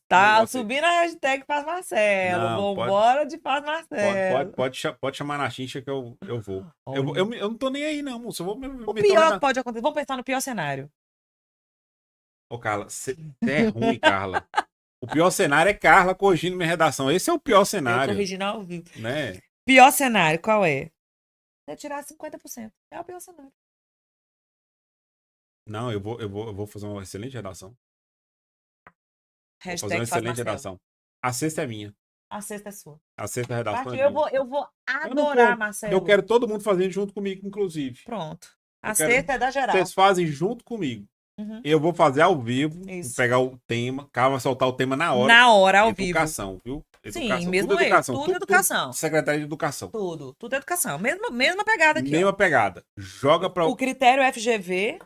tá subindo a hashtag Faz Marcelo. Não, vambora de Faz Marcelo. Pode chamar na chincha que eu vou. Eu não tô nem aí, não, moço. Eu vou o pior que pode acontecer. Vamos pensar no pior cenário. Ô, Carla, você é ruim, Carla. O pior cenário é Carla corrigindo minha redação. Esse é o pior cenário. Corrigindo ao vivo. Né? Pior cenário, qual é? É tirar 50%. É o pior cenário. Não, eu vou fazer uma excelente redação. Hashtag vou fazer uma excelente redação. A sexta é minha. A sexta é sua. A sexta redação eu vou adorar, Marcelo. Eu quero todo mundo fazendo junto comigo, inclusive. Pronto. A sexta é da geral. Vocês fazem junto comigo. Uhum. Eu vou fazer ao vivo, vou Isso. pegar o tema, cara vai soltar o tema na hora. Na hora, ao vivo. Educação, viu? Sim, Educação, mesmo tudo eu. educação. Tudo educação. Secretaria de Educação. Tudo educação. Mesma pegada aqui, Mesma ó. pegada. Joga pra, O critério FGV.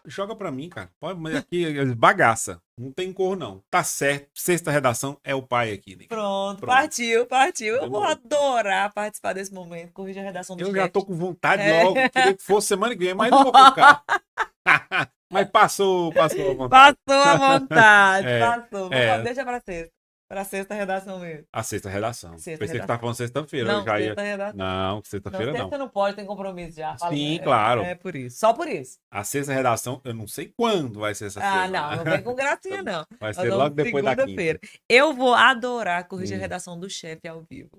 joga pra mim, cara. Pode, mas aqui bagaça. Não tem cor, não. Tá certo. Sexta redação é o pai aqui, né? Pronto, Pronto. partiu. Eu vou Demorou. adorar participar desse momento. Corrija a redação do Eu chefe. já tô com vontade É. logo. Queria que fosse semana que vem, mas não vou colocar. Mas passou a vontade. Passou à vontade, É, passou. é. Deixa pra sexta. Pra sexta redação mesmo. A sexta redação. Sexta Pensei que redação. tava falando sexta-feira. Não, Eu já ia... sexta redação. Não, Não, sexta-feira não. sexta não pode, tem compromisso já. Sim, claro. É por isso. Só por isso. A sexta redação, eu não sei quando vai ser essa Ah, semana. não vem com gracinha, não. Vai Nós ser vamos logo depois da quinta. segunda-feira. Eu vou adorar corrigir a Hum. redação do chefe ao vivo.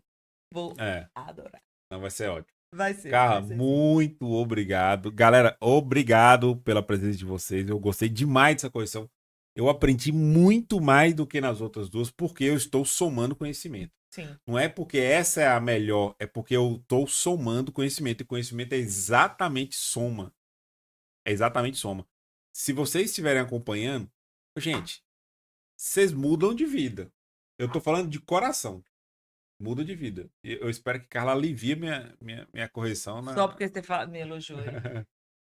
Vou É, adorar. não vai ser ótimo. Vai ser. Carla, vai ser. muito obrigado. Galera, obrigado pela presença de vocês. Eu gostei demais dessa correção. Eu aprendi muito mais do que nas outras duas, porque eu estou somando conhecimento. Sim. Não é porque essa é a melhor, é porque eu estou somando conhecimento. E conhecimento é exatamente soma. É exatamente soma. Se vocês estiverem acompanhando, gente, vocês mudam de vida. Eu tô falando de coração. Muda de vida. Eu espero que Carla alivie minha correção. Só porque você me elogiou aí.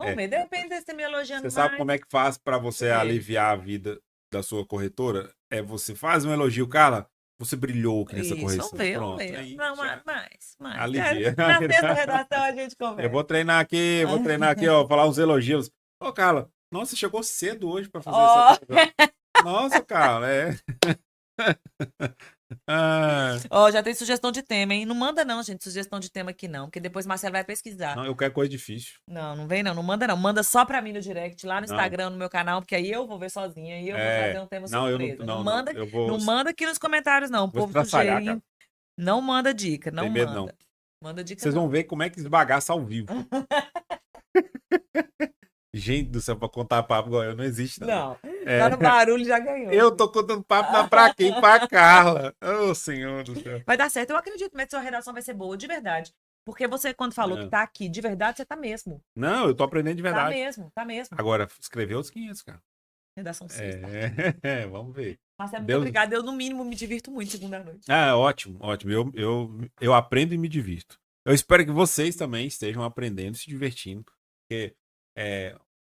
Vamos ver, depende de você me elogiando Você sabe mais. como é que faz para você aliviar a vida da sua corretora? É você faz um elogio, Carla, você brilhou aqui nessa Isso, correção. vamos ver, Pronto. vamos ver. Aí, Não, já mais. alivia. Na sexta redação a gente conversa. Eu vou treinar aqui, ó, falar uns elogios. Ô, Carla, nossa, você chegou cedo hoje para fazer essa coisa. Nossa, Carla, é. Ó, já tem sugestão de tema, hein? Não manda não, gente, sugestão de tema aqui não, porque depois Marcelo vai pesquisar. Não, eu quero coisa difícil. Não vem não manda não. Manda só pra mim no direct, lá no Não. Instagram, no meu canal, porque aí eu vou ver sozinha e eu vou fazer um tema surpresa. Não manda aqui nos comentários não, o povo estraçalhar, sugerindo. Não manda dica, não Tem manda. medo, não. Manda dica Vocês não. vão ver como é que esbagaça ao vivo. Gente do céu, pra contar papo igual eu, não existe, não. Não, tá no barulho já ganhou. Eu tô contando papo pra quem? Pra Carla. Ô, senhor do céu. Vai dar certo, eu acredito, mas sua redação vai ser boa, de verdade. Porque você, quando falou que tá aqui, de verdade, você tá mesmo. Não, eu tô aprendendo de verdade. Tá mesmo. Agora, escreveu os 500, cara. Redação sexta. Vamos ver. Marcelo, muito obrigada. Eu, no mínimo, me divirto muito segunda-noite. Ótimo. Eu aprendo e me divirto. Eu espero que vocês também estejam aprendendo e se divertindo. Porque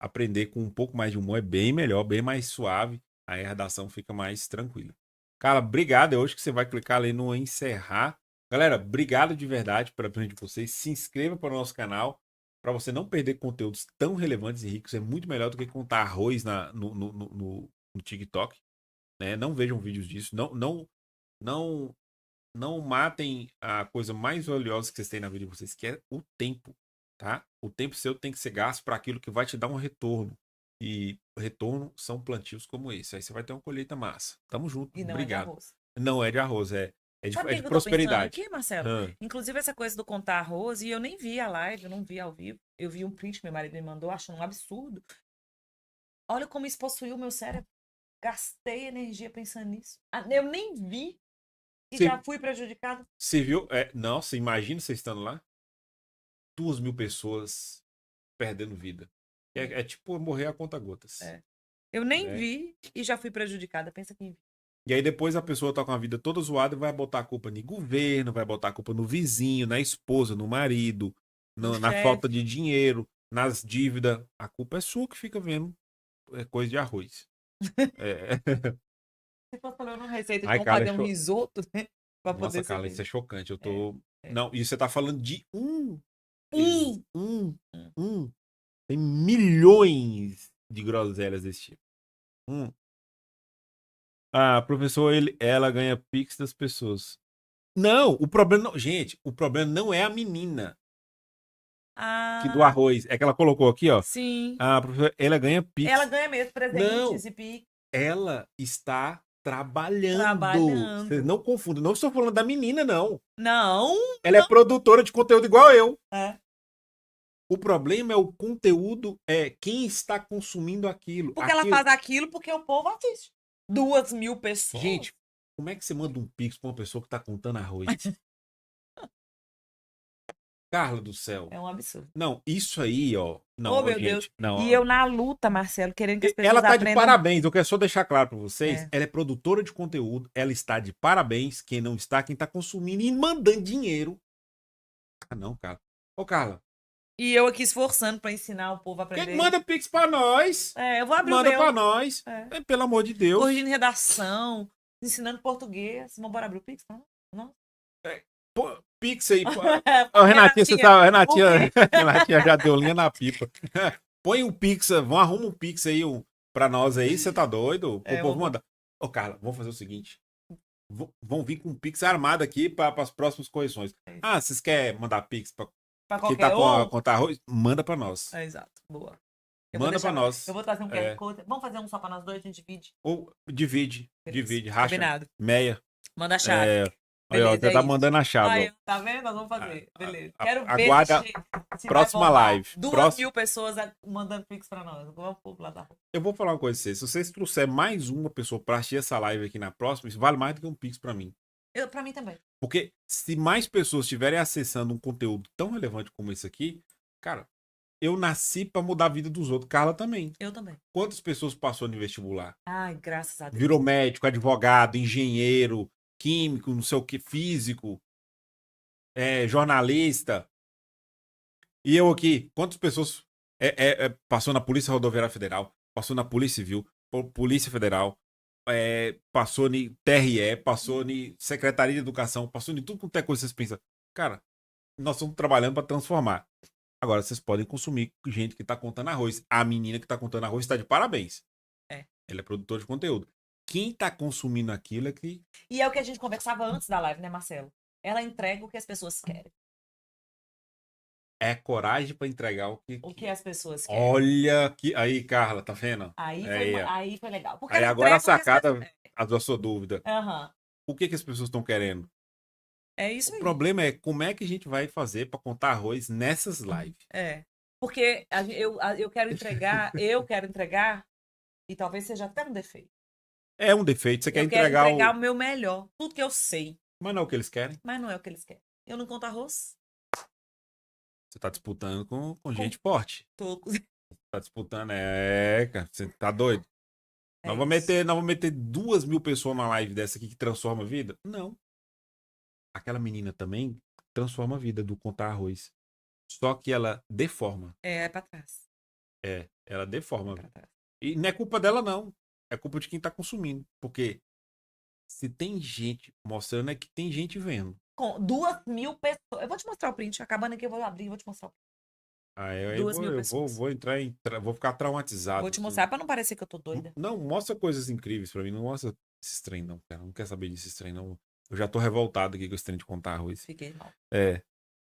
aprender com um pouco mais de humor é bem melhor, bem mais suave. Aí a redação fica mais tranquila. Cara, obrigado. É hoje que você vai clicar ali no encerrar. Galera, obrigado de verdade pela presença de vocês. Se inscreva para o nosso canal para você não perder conteúdos tão relevantes e ricos. É muito melhor do que contar arroz no TikTok. Né? Não vejam vídeos disso. Não matem a coisa mais valiosa que vocês têm na vida de vocês, que é o tempo. Tá? O tempo seu tem que ser gasto para aquilo que vai te dar um retorno. E retorno são plantios como esse. Aí você vai ter uma colheita massa. Tamo junto. E não obrigado. É de arroz. Não é de arroz, é de Sabe o que eu tô prosperidade. pensando aqui, Marcelo? Inclusive essa coisa do contar arroz, e eu nem vi a live, eu não vi ao vivo. Eu vi um print que meu marido me mandou, achando um absurdo. Olha como isso possuiu o meu cérebro. Gastei energia pensando nisso. Eu nem vi e já fui prejudicado. Você viu? Nossa, imagina você estando lá. 2.000 pessoas perdendo vida. É tipo morrer a conta-gotas. Eu nem vi e já fui prejudicada. Pensa quem viu. E aí depois a pessoa tá com a vida toda zoada e vai botar a culpa no governo, vai botar a culpa no vizinho, na esposa, no marido, na falta de dinheiro, nas dívidas. A culpa é sua que fica vendo coisa de arroz. Se fosse falando uma receita de como fazer um risoto, né? Nossa, Carla, isso é chocante. Eu tô... Não, e você tá falando de tem milhões de groselhas desse tipo. Professor, ela ganha pix das pessoas. Não, o problema não... Gente, o problema não é a menina que do arroz. É que ela colocou aqui, ó. Sim. Professor, ela ganha pix. Ela ganha mesmo presentes e pix. Ela está trabalhando. Vocês não confundam. Não estou falando da menina, não. Não. Ela é produtora de conteúdo igual eu. O problema é o conteúdo, quem está consumindo aquilo. Porque ela faz aquilo porque o povo assiste. 2.000 pessoas. Gente, como é que você manda um pix pra uma pessoa que tá contando arroz? Carla do céu. É um absurdo. Não, isso aí, ó. Não, Oh, meu gente, Deus. não. E eu na luta, Marcelo, querendo que as pessoas Ela tá de aprendam. parabéns, eu quero só deixar claro pra vocês. É. Ela é produtora de conteúdo, ela está de parabéns. Quem não está, quem tá consumindo e mandando dinheiro. Ah, não, cara. Ô, Carla, E eu aqui esforçando pra ensinar o povo a aprender. manda Pix pra nós. É, eu vou abrir Manda o meu. pra nós. É. Pelo amor de Deus. Corrigindo redação, ensinando português. Vamos bora abrir o Pix? Não? Pô, Pix aí. Ô, Renatinha, você tá. Renatinha já deu linha na pipa. Põe um Pix, arruma um Pix aí pra nós aí, você tá doido? O povo manda. Ô, Carla, vamos fazer o seguinte. Vão vir com um Pix armado aqui para as próximas correções. Ah, vocês querem mandar Pix pra quem tá com contar arroz? Manda pra nós. É, exato, boa. Manda pra nós. Eu vou trazer um QR Code. Vamos fazer um só pra nós dois, a gente divide? Ou divide, racha. Combinado. Meia. Manda a chave. Aí, ó, você tá mandando a chave. Aí, tá vendo? Nós vamos fazer. Beleza. Quero ver aguarda se próxima live. 2.000 pessoas mandando Pix pra nós. Vamos lá da rua. Eu vou falar uma coisa pra vocês. Se vocês trouxerem mais uma pessoa pra assistir essa live aqui na próxima, isso vale mais do que um Pix pra mim. Pra mim também. Porque se mais pessoas estiverem acessando um conteúdo tão relevante como esse aqui, cara, eu nasci pra mudar a vida dos outros. Carla também. Eu também. Quantas pessoas passou no vestibular? Ai, graças a Deus. Virou médico, advogado, engenheiro, químico, não sei o que, físico, jornalista. E eu aqui, quantas pessoas passou na Polícia Rodoviária Federal, passou na Polícia Civil, Polícia Federal, passou em TRE, passou em Secretaria de Educação, passou em tudo quanto é coisa que vocês pensam. Cara, nós estamos trabalhando para transformar. Agora, vocês podem consumir gente que tá contando arroz. A menina que tá contando arroz está de parabéns. Ela é produtora de conteúdo. Quem tá consumindo aquilo é que... E é o que a gente conversava antes da live, né, Marcelo? Ela entrega o que as pessoas querem. É coragem para entregar o que as pessoas querem. Olha que aí, Carla, tá vendo? Aí foi legal. Porque aí agora a sacada, a sua dúvida. O que as pessoas estão querendo? É isso aí. O problema é como é que a gente vai fazer para contar arroz nessas lives. Porque eu quero entregar, e talvez seja até um defeito. É um defeito, você quer entregar quero entregar o meu melhor, tudo que eu sei. Mas não é o que eles querem. Mas não é o que eles querem. Eu não conto arroz. Você tá disputando com gente forte. Tô. Tá disputando, cara, você tá doido? Nós vamos meter 2.000 pessoas numa live dessa aqui que transforma a vida? Não. Aquela menina também transforma a vida do contar arroz. Só que ela deforma. É pra trás. Ela deforma. E não é culpa dela, não. É culpa de quem tá consumindo. Porque se tem gente mostrando, é que tem gente vendo. Com 2.000 pessoas. Eu vou te mostrar o print. Acabando aqui, eu vou abrir e vou te mostrar o print. 2.000 pessoas. Vou ficar traumatizado. Vou te mostrar pra não parecer que eu tô doida. Não, mostra coisas incríveis pra mim. Não mostra esses trem, não, cara. Não quero saber desses trem, não. Eu já tô revoltado aqui com esse trem de contar arroz. Fiquei mal.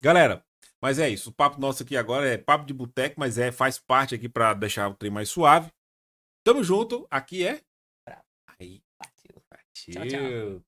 Galera, mas é isso. O papo nosso aqui agora é papo de boteco, mas faz parte aqui pra deixar o trem mais suave. Tamo junto. Aqui é... Aí. Partiu. Tchau, tchau.